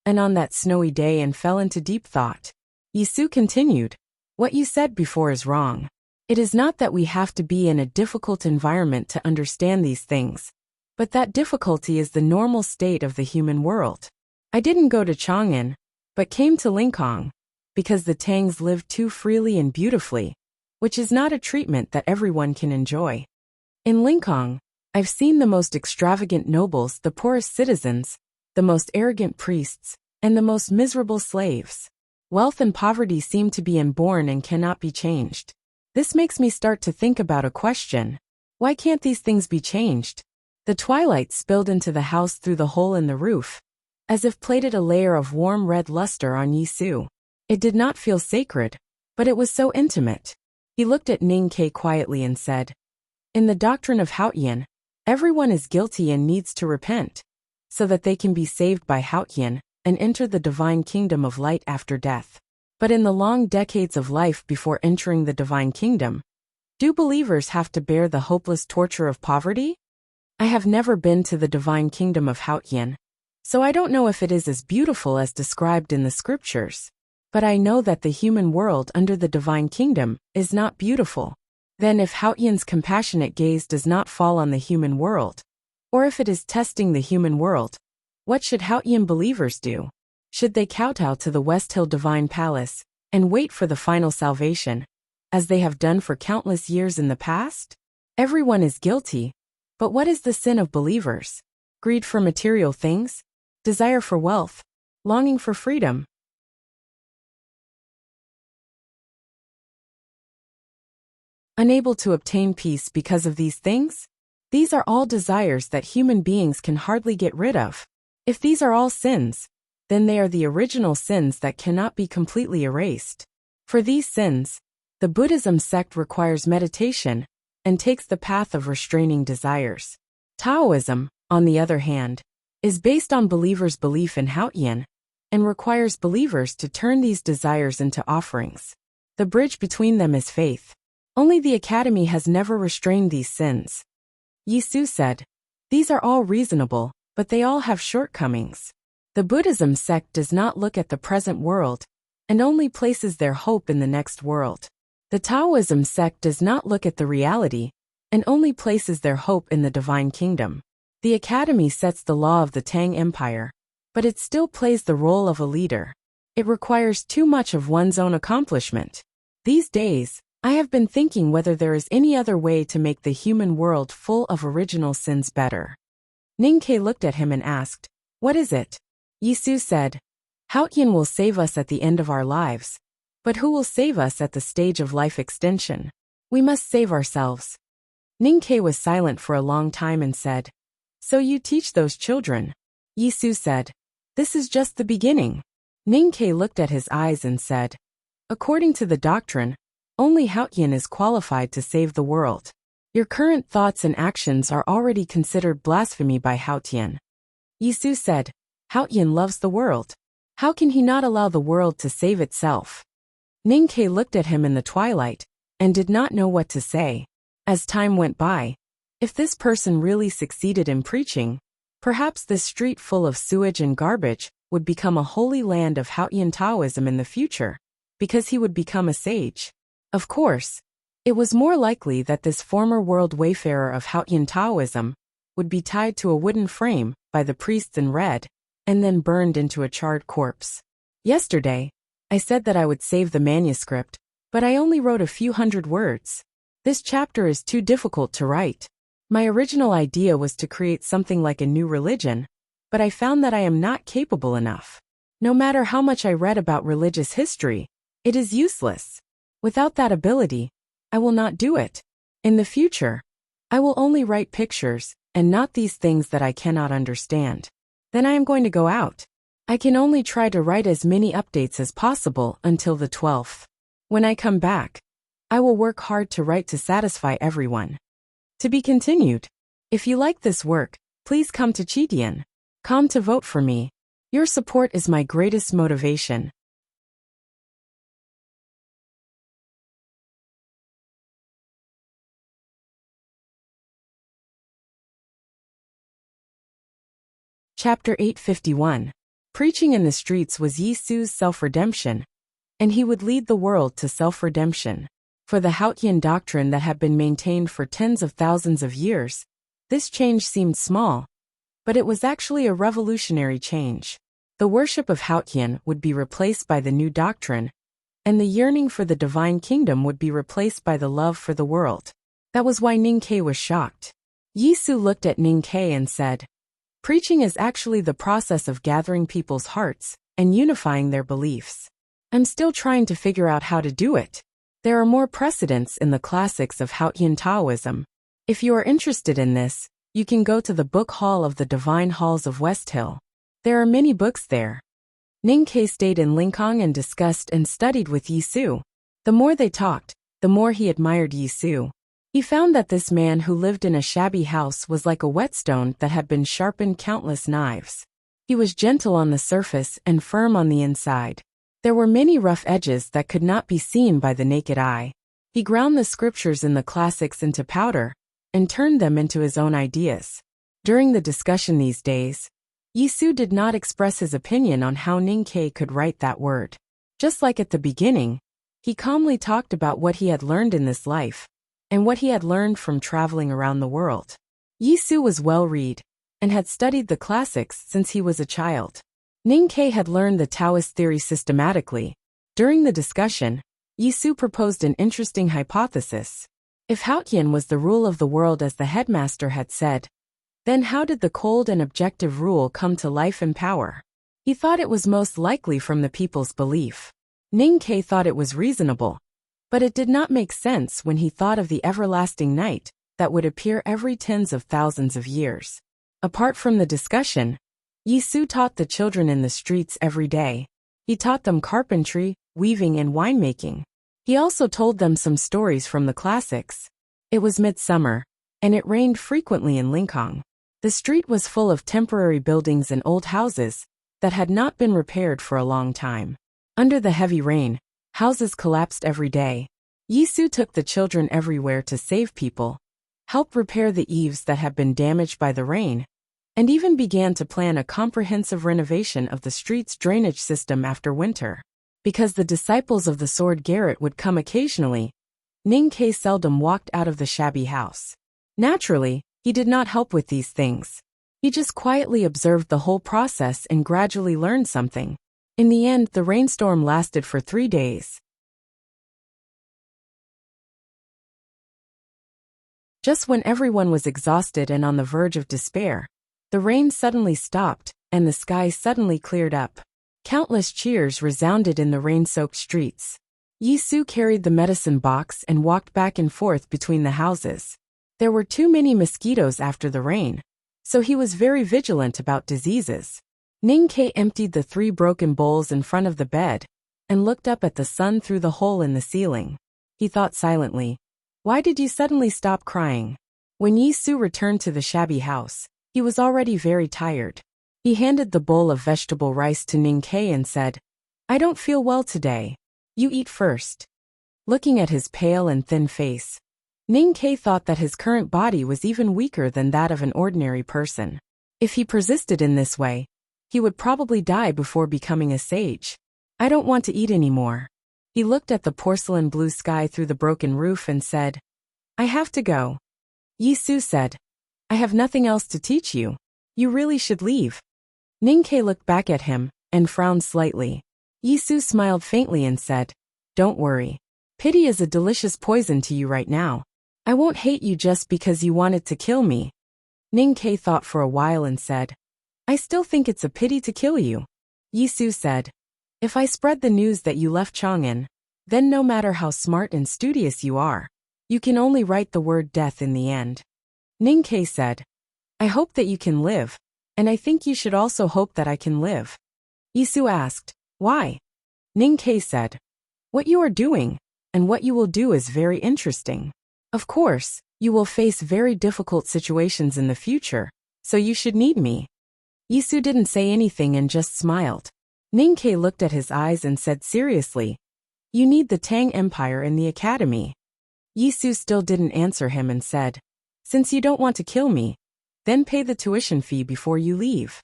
and on that snowy day and fell into deep thought. Yisu continued, "What you said before is wrong. It is not that we have to be in a difficult environment to understand these things, but that difficulty is the normal state of the human world. I didn't go to Chang'an, but came to Linkhong, because the Tangs live too freely and beautifully, which is not a treatment that everyone can enjoy. In Linkhong, I've seen the most extravagant nobles, the poorest citizens, the most arrogant priests, and the most miserable slaves. Wealth and poverty seem to be inborn and cannot be changed. This makes me start to think about a question. Why can't these things be changed?" The twilight spilled into the house through the hole in the roof, as if plated a layer of warm red luster on Yisu. It did not feel sacred, but it was so intimate. He looked at Ning Ke quietly and said, "In the doctrine of Haotian, everyone is guilty and needs to repent, so that they can be saved by Haotian and enter the divine kingdom of light after death. But in the long decades of life before entering the divine kingdom, do believers have to bear the hopeless torture of poverty? I have never been to the divine kingdom of Haotian, so I don't know if it is as beautiful as described in the scriptures. But I know that the human world under the divine kingdom is not beautiful. Then if Haotian's compassionate gaze does not fall on the human world, or if it is testing the human world, what should Haotian believers do? Should they kowtow to the West Hill Divine Palace and wait for the final salvation, as they have done for countless years in the past? Everyone is guilty, but what is the sin of believers? Greed for material things? Desire for wealth? Longing for freedom? Unable to obtain peace because of these things? These are all desires that human beings can hardly get rid of. If these are all sins, then they are the original sins that cannot be completely erased. For these sins, the Buddhism sect requires meditation and takes the path of restraining desires. Taoism, on the other hand, is based on believers' belief in Haotian and requires believers to turn these desires into offerings. The bridge between them is faith. Only the Academy has never restrained these sins. Yisu said, "These are all reasonable, but they all have shortcomings. The Buddhism sect does not look at the present world and only places their hope in the next world. The Taoism sect does not look at the reality and only places their hope in the divine kingdom. The Academy sets the law of the Tang Empire, but it still plays the role of a leader. It requires too much of one's own accomplishment. These days, I have been thinking whether there is any other way to make the human world full of original sins better." Ning Ke looked at him and asked, "What is it?" Yisu said, "Haotian will save us at the end of our lives, but who will save us at the stage of life extension? We must save ourselves." Ning Ke was silent for a long time and said, "So you teach those children?" Yisu said, "This is just the beginning." Ning Ke looked at his eyes and said, "According to the doctrine, only Haotian is qualified to save the world. Your current thoughts and actions are already considered blasphemy by Haotian." Yisu said, "Haotian loves the world. How can he not allow the world to save itself?" Ning Ke looked at him in the twilight and did not know what to say. As time went by, if this person really succeeded in preaching, perhaps this street full of sewage and garbage would become a holy land of Haotian Taoism in the future, because he would become a sage. Of course, it was more likely that this former world wayfarer of Haotian Taoism would be tied to a wooden frame by the priests in red and then burned into a charred corpse. Yesterday, I said that I would save the manuscript, but I only wrote a few hundred words. This chapter is too difficult to write. My original idea was to create something like a new religion, but I found that I am not capable enough. No matter how much I read about religious history, it is useless. Without that ability, I will not do it. In the future, I will only write pictures and not these things that I cannot understand. Then I am going to go out. I can only try to write as many updates as possible until the 12th. When I come back, I will work hard to write to satisfy everyone." To be continued. If you like this work, please come to Chitian.com to vote for me. Your support is my greatest motivation. Chapter 851. Preaching in the streets was Yisu's self-redemption, and he would lead the world to self-redemption. For the Haotian doctrine that had been maintained for tens of thousands of years, this change seemed small, but it was actually a revolutionary change. The worship of Haotian would be replaced by the new doctrine, and the yearning for the divine kingdom would be replaced by the love for the world. That was why Ningke was shocked. Yisu looked at Ningke and said, "Preaching is actually the process of gathering people's hearts and unifying their beliefs. I'm still trying to figure out how to do it. There are more precedents in the classics of Haotian Taoism. If you are interested in this, you can go to the book hall of the Divine Halls of West Hill. There are many books there." Ningke stayed in Lincoln and discussed and studied with Yisu. The more they talked, the more he admired Yisu. He found that this man who lived in a shabby house was like a whetstone that had been sharpened countless knives. He was gentle on the surface and firm on the inside. There were many rough edges that could not be seen by the naked eye. He ground the scriptures in the classics into powder and turned them into his own ideas. During the discussion these days, Yisu did not express his opinion on how Ningke could write that word. Just like at the beginning, he calmly talked about what he had learned in this life, and what he had learned from traveling around the world. Yisu was well-read, and had studied the classics since he was a child. Ningke had learned the Taoist theory systematically. During the discussion, Yisu proposed an interesting hypothesis. If Haotian was the rule of the world as the headmaster had said, then how did the cold and objective rule come to life and power? He thought it was most likely from the people's belief. Ningke thought it was reasonable, but it did not make sense when he thought of the everlasting night that would appear every tens of thousands of years. Apart from the discussion, Yisu taught the children in the streets every day. He taught them carpentry, weaving and winemaking. He also told them some stories from the classics. It was midsummer, and it rained frequently in Lincoln. The street was full of temporary buildings and old houses that had not been repaired for a long time. Under the heavy rain, houses collapsed every day. Yisu took the children everywhere to save people, help repair the eaves that had been damaged by the rain, and even began to plan a comprehensive renovation of the street's drainage system after winter. Because the disciples of the Sword Garret would come occasionally, Ningke seldom walked out of the shabby house. Naturally, he did not help with these things. He just quietly observed the whole process and gradually learned something. In the end, the rainstorm lasted for 3 days. Just when everyone was exhausted and on the verge of despair, the rain suddenly stopped, and the sky suddenly cleared up. Countless cheers resounded in the rain-soaked streets. Yisu carried the medicine box and walked back and forth between the houses. There were too many mosquitoes after the rain, so he was very vigilant about diseases. Ningke emptied the 3 broken bowls in front of the bed and looked up at the sun through the hole in the ceiling. He thought silently, "Why did you suddenly stop crying?" When Yisu returned to the shabby house, he was already very tired. He handed the bowl of vegetable rice to Ningke and said, "I don't feel well today. You eat first." Looking at his pale and thin face, Ningke thought that his current body was even weaker than that of an ordinary person. If he persisted in this way, he would probably die before becoming a sage. "I don't want to eat anymore." He looked at the porcelain blue sky through the broken roof and said, "I have to go." Yisu said, "I have nothing else to teach you. You really should leave." Ningke looked back at him and frowned slightly. Yisu smiled faintly and said, "Don't worry. Pity is a delicious poison to you right now. I won't hate you just because you wanted to kill me." Ningke thought for a while and said, "I still think it's a pity to kill you." Yisu said, "If I spread the news that you left Chang'an, then no matter how smart and studious you are, you can only write the word death in the end." Ningke said, "I hope that you can live, and I think you should also hope that I can live." Yisu asked, "Why?" Ningke said, "What you are doing, and what you will do is very interesting. Of course, you will face very difficult situations in the future, so you should need me." Yisu didn't say anything and just smiled. Ningke looked at his eyes and said seriously, "You need the Tang Empire in the academy." Yisu still didn't answer him and said, "Since you don't want to kill me, then pay the tuition fee before you leave."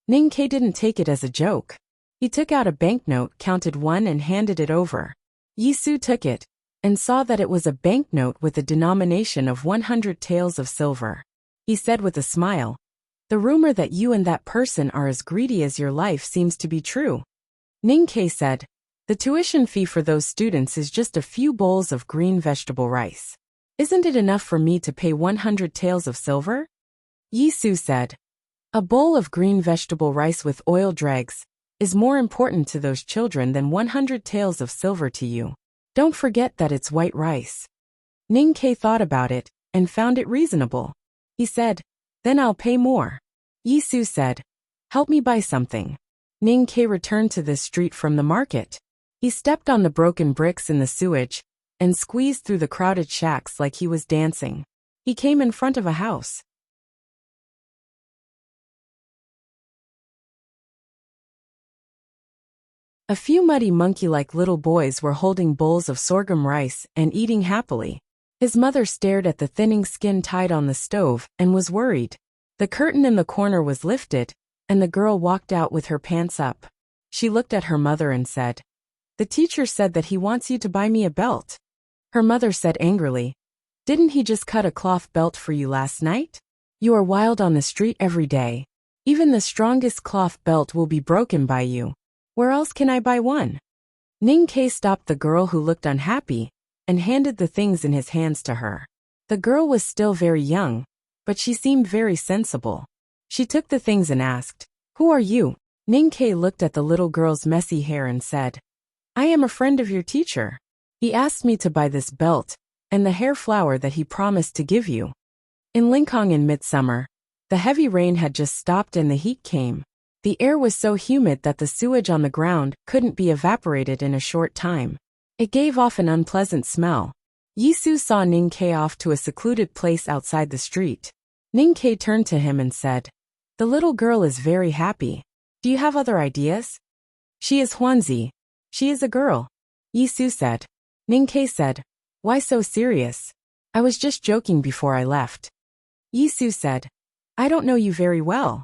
Ning Ke didn't take it as a joke. He took out a banknote, counted one and handed it over. Yi Su took it and saw that it was a banknote with a denomination of 100 taels of silver. He said with a smile, "The rumor that you and that person are as greedy as your life seems to be true." Ning Ke said, "The tuition fee for those students is just a few bowls of green vegetable rice. Isn't it enough for me to pay 100 taels of silver?" Yi Su said, "A bowl of green vegetable rice with oil dregs is more important to those children than 100 taels of silver to you. Don't forget that it's white rice." Ning Ke thought about it and found it reasonable. He said, "Then I'll pay more." Yi Su said, "Help me buy something." Ning Ke returned to the street from the market. He stepped on the broken bricks in the sewage and squeezed through the crowded shacks like he was dancing. He came in front of a house. A few muddy monkey-like little boys were holding bowls of sorghum rice and eating happily. His mother stared at the thinning skin tied on the stove and was worried. The curtain in the corner was lifted, and the girl walked out with her pants up. She looked at her mother and said, "The teacher said that he wants you to buy me a belt." Her mother said angrily, "Didn't he just cut a cloth belt for you last night? You are wild on the street every day. Even the strongest cloth belt will be broken by you. Where else can I buy one?" Ning Ke stopped the girl who looked unhappy and handed the things in his hands to her. The girl was still very young, but she seemed very sensible. She took the things and asked, "Who are you?" Ning Ke looked at the little girl's messy hair and said, "I am a friend of your teacher. He asked me to buy this belt and the hair flower that he promised to give you." In Lincoln in midsummer, the heavy rain had just stopped and the heat came. The air was so humid that the sewage on the ground couldn't be evaporated in a short time. It gave off an unpleasant smell. Yi Su saw Ning Ke off to a secluded place outside the street. Ning Ke turned to him and said, "The little girl is very happy. Do you have other ideas?" "She is Huanzi. She is a girl," Yi Su said. Ning Ke said, "Why so serious? I was just joking before I left." Yi Su said, "I don't know you very well."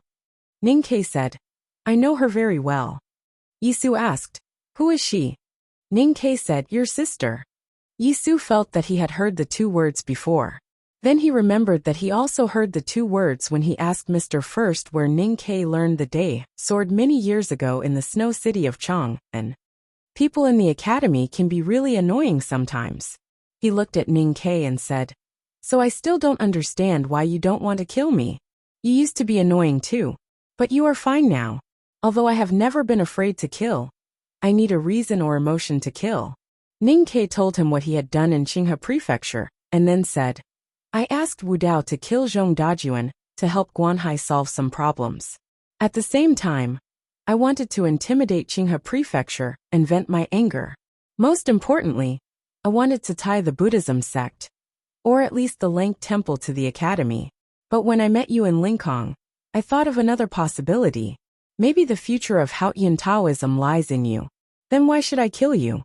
Ning Ke said, "I know her very well." Yi Su asked, "Who is she?" Ning Ke said, "Your sister." Yi Su felt that he had heard the two words before. Then he remembered that he also heard the two words when he asked Mr. First where Ning Ke learned the day sword many years ago in the snow city of Chang, and people in the academy can be really annoying sometimes. He looked at Ning Ke and said, "So I still don't understand why you don't want to kill me. You used to be annoying too. But you are fine now. Although I have never been afraid to kill, I need a reason or emotion to kill." Ning Ke told him what he had done in Qinghe Prefecture, and then said, "I asked Wu Dao to kill Zhong Dajuan to help Guanhai solve some problems. At the same time, I wanted to intimidate Qinghe Prefecture and vent my anger. Most importantly, I wanted to tie the Buddhism sect, or at least the Lang Temple, to the academy. But when I met you in Lincoln, I thought of another possibility. Maybe the future of Haotian Taoism lies in you. Then why should I kill you?"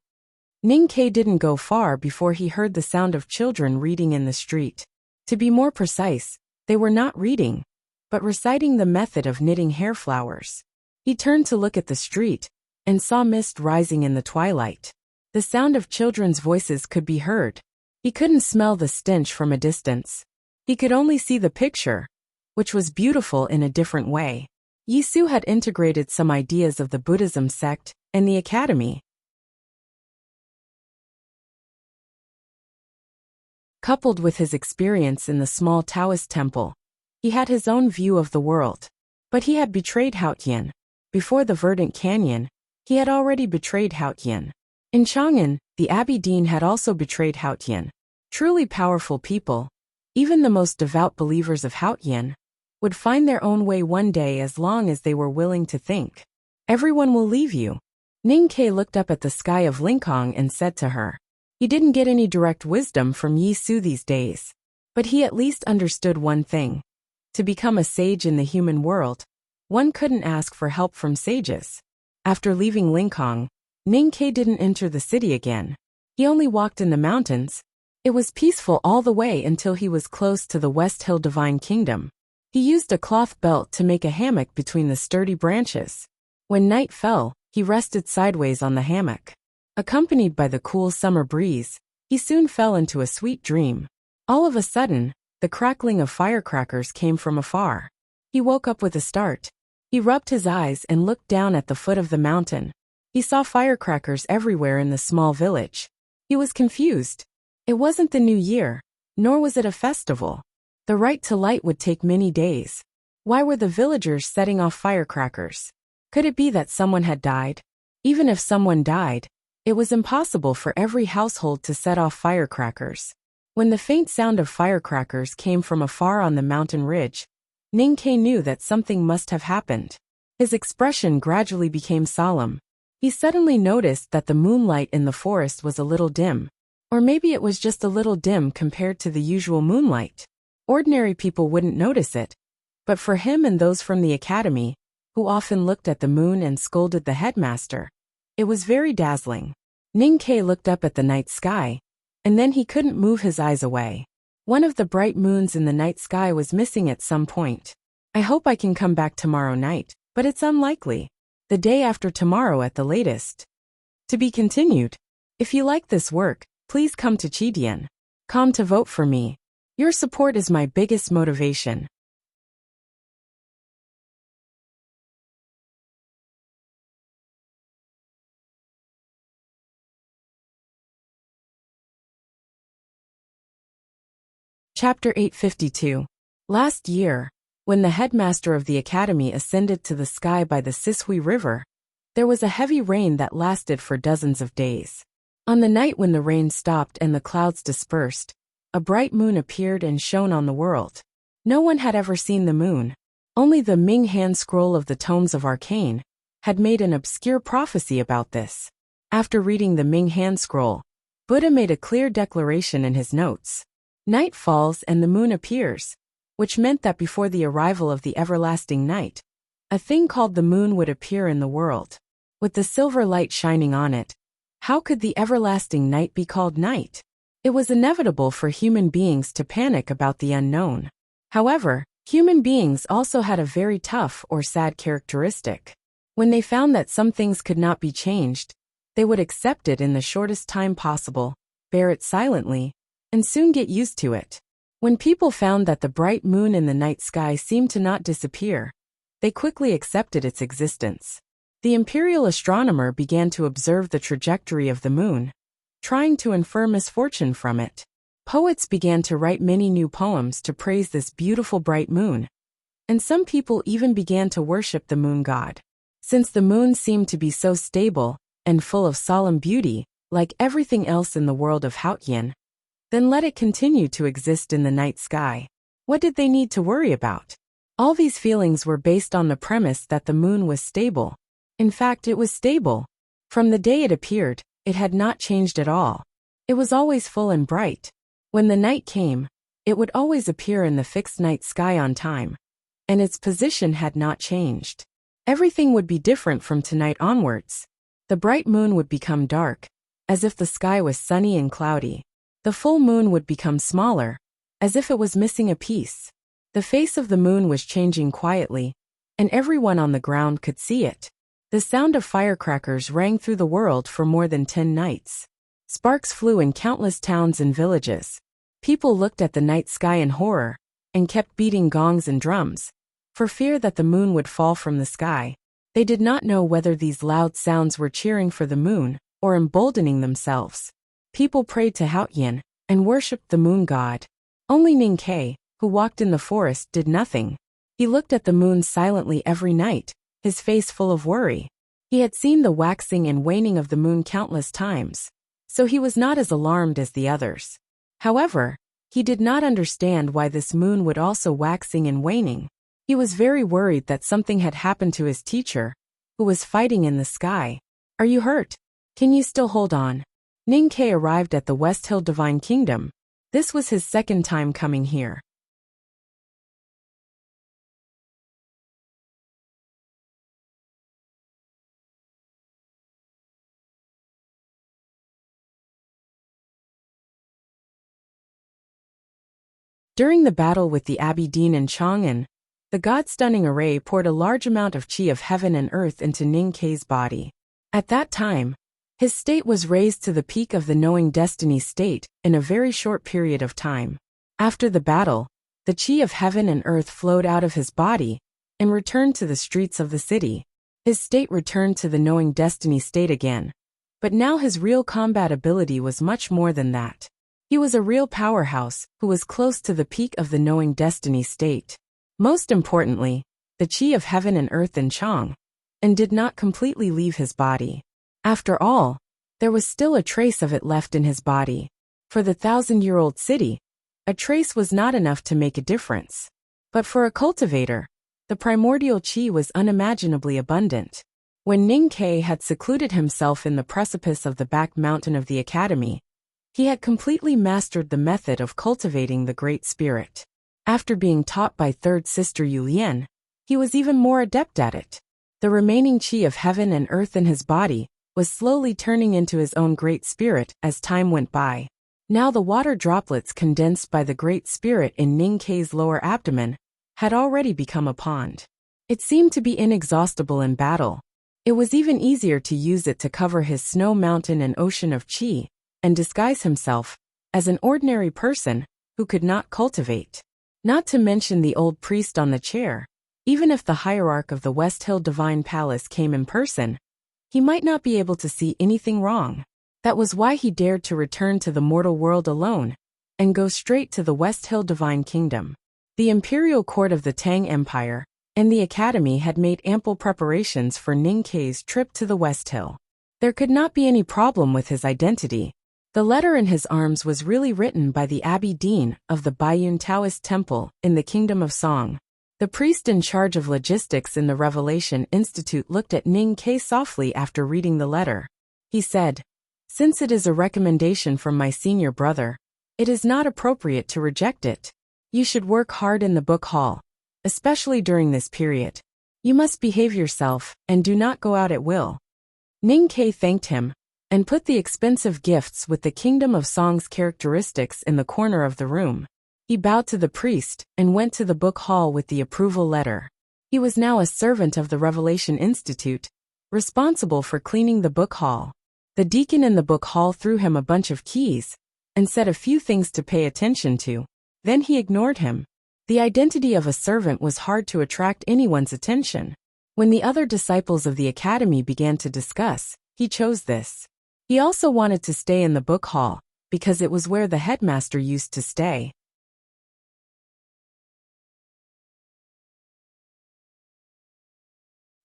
Ning Ke didn't go far before he heard the sound of children reading in the street. To be more precise, they were not reading, but reciting the method of knitting hair flowers. He turned to look at the street and saw mist rising in the twilight. The sound of children's voices could be heard. He couldn't smell the stench from a distance. He could only see the picture, which was beautiful in a different way. Yi Su had integrated some ideas of the Buddhism sect and the academy, coupled with his experience in the small Taoist temple. He had his own view of the world. But he had betrayed Haotian. Before the Verdant Canyon, he had already betrayed Haotian. In Chang'an, the Abbey Dean had also betrayed Haotian. Truly powerful people, even the most devout believers of Haotian, would find their own way one day as long as they were willing to think. "Everyone will leave you." Ning Ke looked up at the sky of Lincoln and said to her. He didn't get any direct wisdom from Yi Su these days, but he at least understood one thing. To become a sage in the human world, one couldn't ask for help from sages. After leaving Lincoln, Ning Ke didn't enter the city again. He only walked in the mountains. It was peaceful all the way until he was close to the West Hill Divine Kingdom. He used a cloth belt to make a hammock between the sturdy branches. When night fell, he rested sideways on the hammock. Accompanied by the cool summer breeze, he soon fell into a sweet dream. All of a sudden, the crackling of firecrackers came from afar. He woke up with a start. He rubbed his eyes and looked down at the foot of the mountain. He saw firecrackers everywhere in the small village. He was confused. It wasn't the new year, nor was it a festival. The right to light would take many days. Why were the villagers setting off firecrackers? Could it be that someone had died? Even if someone died, it was impossible for every household to set off firecrackers. When the faint sound of firecrackers came from afar on the mountain ridge, Ning-Ke knew that something must have happened. His expression gradually became solemn. He suddenly noticed that the moonlight in the forest was a little dim. Or maybe it was just a little dim compared to the usual moonlight. Ordinary people wouldn't notice it. But for him and those from the academy, who often looked at the moon and scolded the headmaster, it was very dazzling. Ning-Ke looked up at the night sky, and then he couldn't move his eyes away. One of the bright moons in the night sky was missing at some point. I hope I can come back tomorrow night, but it's unlikely. The day after tomorrow at the latest. To be continued. If you like this work, please come to Chidian.com to vote for me. Your support is my biggest motivation. Chapter 852. Last year, when the headmaster of the academy ascended to the sky by the Sishui River, there was a heavy rain that lasted for dozens of days. On the night when the rain stopped and the clouds dispersed, a bright moon appeared and shone on the world. No one had ever seen the moon. Only the Ming hand scroll of the Tomes of Arcane had made an obscure prophecy about this. After reading the Ming hand scroll, Buddha made a clear declaration in his notes. Night falls and the moon appears, which meant that before the arrival of the everlasting night, a thing called the moon would appear in the world. With the silver light shining on it, how could the everlasting night be called night? It was inevitable for human beings to panic about the unknown. However, human beings also had a very tough or sad characteristic. When they found that some things could not be changed, they would accept it in the shortest time possible, bear it silently, and soon get used to it. When people found that the bright moon in the night sky seemed to not disappear, they quickly accepted its existence. The imperial astronomer began to observe the trajectory of the moon, trying to infer misfortune from it. Poets began to write many new poems to praise this beautiful bright moon, and some people even began to worship the moon god. Since the moon seemed to be so stable and full of solemn beauty, like everything else in the world of Haotian, then let it continue to exist in the night sky. What did they need to worry about? All these feelings were based on the premise that the moon was stable. In fact, it was stable. From the day it appeared, it had not changed at all. It was always full and bright. When the night came, it would always appear in the fixed night sky on time, and its position had not changed. Everything would be different from tonight onwards. The bright moon would become dark, as if the sky was sunny and cloudy. The full moon would become smaller, as if it was missing a piece. The face of the moon was changing quietly, and everyone on the ground could see it. The sound of firecrackers rang through the world for more than 10 nights. Sparks flew in countless towns and villages. People looked at the night sky in horror, and kept beating gongs and drums, for fear that the moon would fall from the sky. They did not know whether these loud sounds were cheering for the moon, or emboldening themselves. People prayed to Haotian, and worshipped the moon god. Only Ning-Ke, who walked in the forest, did nothing. He looked at the moon silently every night, his face full of worry. He had seen the waxing and waning of the moon countless times, so he was not as alarmed as the others. However, he did not understand why this moon would also waxing and waning. He was very worried that something had happened to his teacher, who was fighting in the sky. Are you hurt? Can you still hold on? Ning-Ke arrived at the West Hill Divine Kingdom. This was his second time coming here. During the battle with the Abbey Dean and Chang'an, The God-stunning array poured a large amount of chi of heaven and earth into Ning Kei's body. At that time, his state was raised to the peak of the knowing destiny state in a very short period of time. After the battle, the chi of heaven and earth flowed out of his body and returned to the streets of the city. His state returned to the knowing destiny state again. But now his real combat ability was much more than that. He was a real powerhouse who was close to the peak of the knowing destiny state. Most importantly, the chi of heaven and earth in Chang, and did not completely leave his body. After all, there was still a trace of it left in his body. For the 1,000-year-old city, a trace was not enough to make a difference. But for a cultivator, the primordial chi was unimaginably abundant. When Ning Kei had secluded himself in the precipice of the back mountain of the academy, he had completely mastered the method of cultivating the Great Spirit. After being taught by third sister Yu Lian, he was even more adept at it. The remaining chi of heaven and earth in his body was slowly turning into his own Great Spirit as time went by. Now the water droplets condensed by the Great Spirit in Ning Kei's lower abdomen had already become a pond. It seemed to be inexhaustible in battle. It was even easier to use it to cover his snow mountain and ocean of chi, and disguise himself as an ordinary person who could not cultivate. Not to mention the old priest on the chair. Even if the hierarch of the West Hill Divine Palace came in person, he might not be able to see anything wrong. That was why he dared to return to the mortal world alone and go straight to the West Hill Divine Kingdom. The imperial court of the Tang Empire and the academy had made ample preparations for Ning Kei's trip to the West Hill. There could not be any problem with his identity. The letter in his arms was really written by the Abbey Dean of the Baiyun Taoist Temple in the Kingdom of Song. The priest in charge of logistics in the Revelation Institute looked at Ning Kei softly after reading the letter. He said, "Since it is a recommendation from my senior brother, it is not appropriate to reject it. You should work hard in the book hall, especially during this period. You must behave yourself and do not go out at will." Ning Kei thanked him and put the expensive gifts with the Kingdom of Song's characteristics in the corner of the room. He bowed to the priest and went to the book hall with the approval letter. He was now a servant of the Revelation Institute, responsible for cleaning the book hall. The deacon in the book hall threw him a bunch of keys and said a few things to pay attention to. Then he ignored him. The identity of a servant was hard to attract anyone's attention. When the other disciples of the academy began to discuss, he chose this. He also wanted to stay in the book hall because it was where the headmaster used to stay.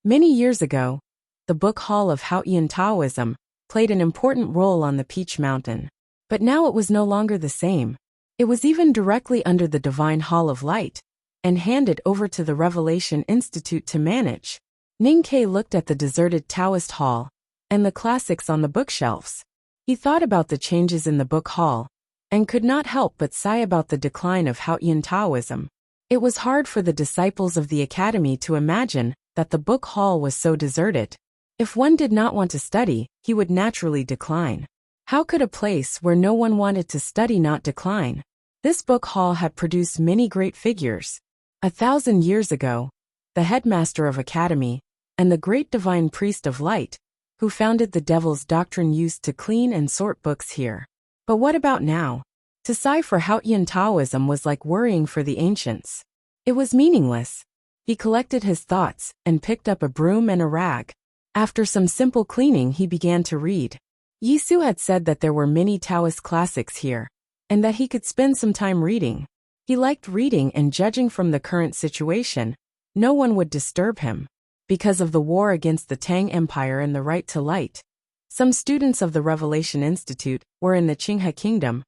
Many years ago, the book hall of Haoyan Taoism played an important role on the Peach Mountain. But now it was no longer the same. It was even directly under the Divine Hall of Light and handed over to the Revelation Institute to manage. Ning Kei looked at the deserted Taoist hall and the classics on the bookshelves. He thought about the changes in the book hall and could not help but sigh about the decline of Haoyan Taoism. It was hard for the disciples of the academy to imagine that the book hall was so deserted. If one did not want to study, he would naturally decline. How could a place where no one wanted to study not decline? This book hall had produced many great figures. 1,000 years ago, the headmaster of academy and the great divine priest of light, who founded the devil's doctrine, used to clean and sort books here. But what about now? To sigh for Haoyan Taoism was like worrying for the ancients. It was meaningless. He collected his thoughts and picked up a broom and a rag. After some simple cleaning, he began to read. Yisu had said that there were many Taoist classics here, and that he could spend some time reading. He liked reading, and judging from the current situation, no one would disturb him. Because of the war against the Tang Empire and the right to light, some students of the Revelation Institute were in the Qinghe Kingdom,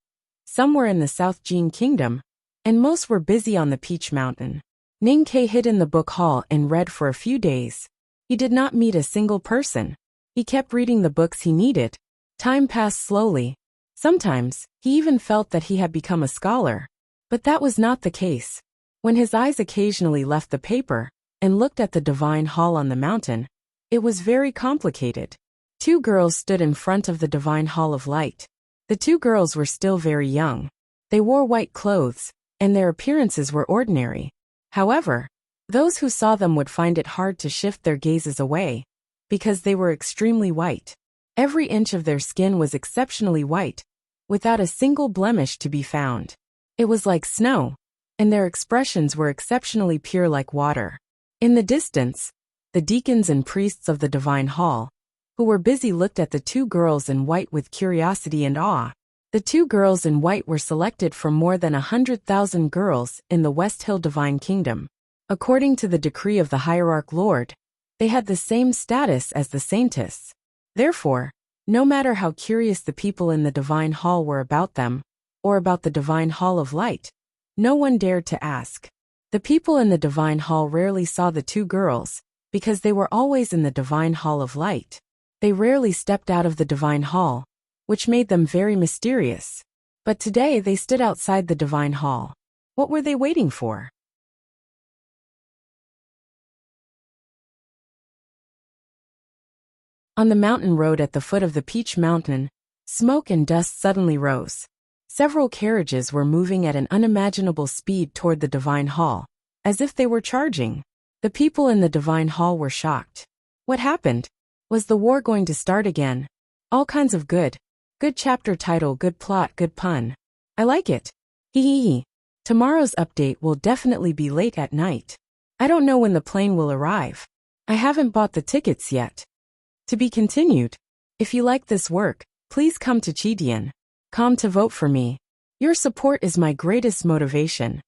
some were in the South Jin Kingdom, and most were busy on the Peach Mountain. Ning Kei hid in the book hall and read for a few days. He did not meet a single person. He kept reading the books he needed. Time passed slowly. Sometimes, he even felt that he had become a scholar. But that was not the case. When his eyes occasionally left the paper and looked at the divine hall on the mountain, it was very complicated. Two girls stood in front of the divine hall of light. The two girls were still very young. They wore white clothes, and their appearances were ordinary. However, Those who saw them would find it hard to shift their gazes away, because they were extremely white. Every inch of their skin was exceptionally white, without a single blemish to be found. It was like snow, and their expressions were exceptionally pure like water. In the distance, the deacons and priests of the divine hall, who were busy, looked at the two girls in white with curiosity and awe. The two girls in white were selected from more than 100,000 girls in the West Hill Divine Kingdom. According to the decree of the Hierarch Lord, they had the same status as the saintess. Therefore, no matter how curious the people in the divine hall were about them, or about the divine hall of light, no one dared to ask. The people in the divine hall rarely saw the two girls, because they were always in the divine hall of light. They rarely stepped out of the divine hall, which made them very mysterious. But today they stood outside the divine hall. What were they waiting for? On the mountain road at the foot of the Peach Mountain, smoke and dust suddenly rose. Several carriages were moving at an unimaginable speed toward the divine hall, as if they were charging. The people in the divine hall were shocked. What happened? Was the war going to start again? All kinds of good chapter title, good plot, good pun. I like it. Hee hee hee. Tomorrow's update will definitely be late at night. I don't know when the plane will arrive. I haven't bought the tickets yet. To be continued. If you like this work, please come to Chidian.com to vote for me. Your support is my greatest motivation.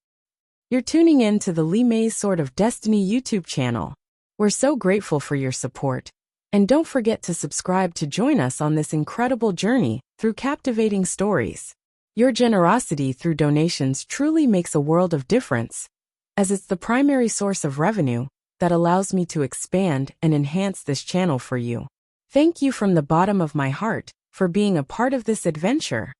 You're tuning in to the Lee May's Sword of Destiny YouTube channel. We're so grateful for your support. And don't forget to subscribe to join us on this incredible journey through captivating stories. Your generosity through donations truly makes a world of difference, as it's the primary source of revenue that allows me to expand and enhance this channel for you. Thank you from the bottom of my heart for being a part of this adventure.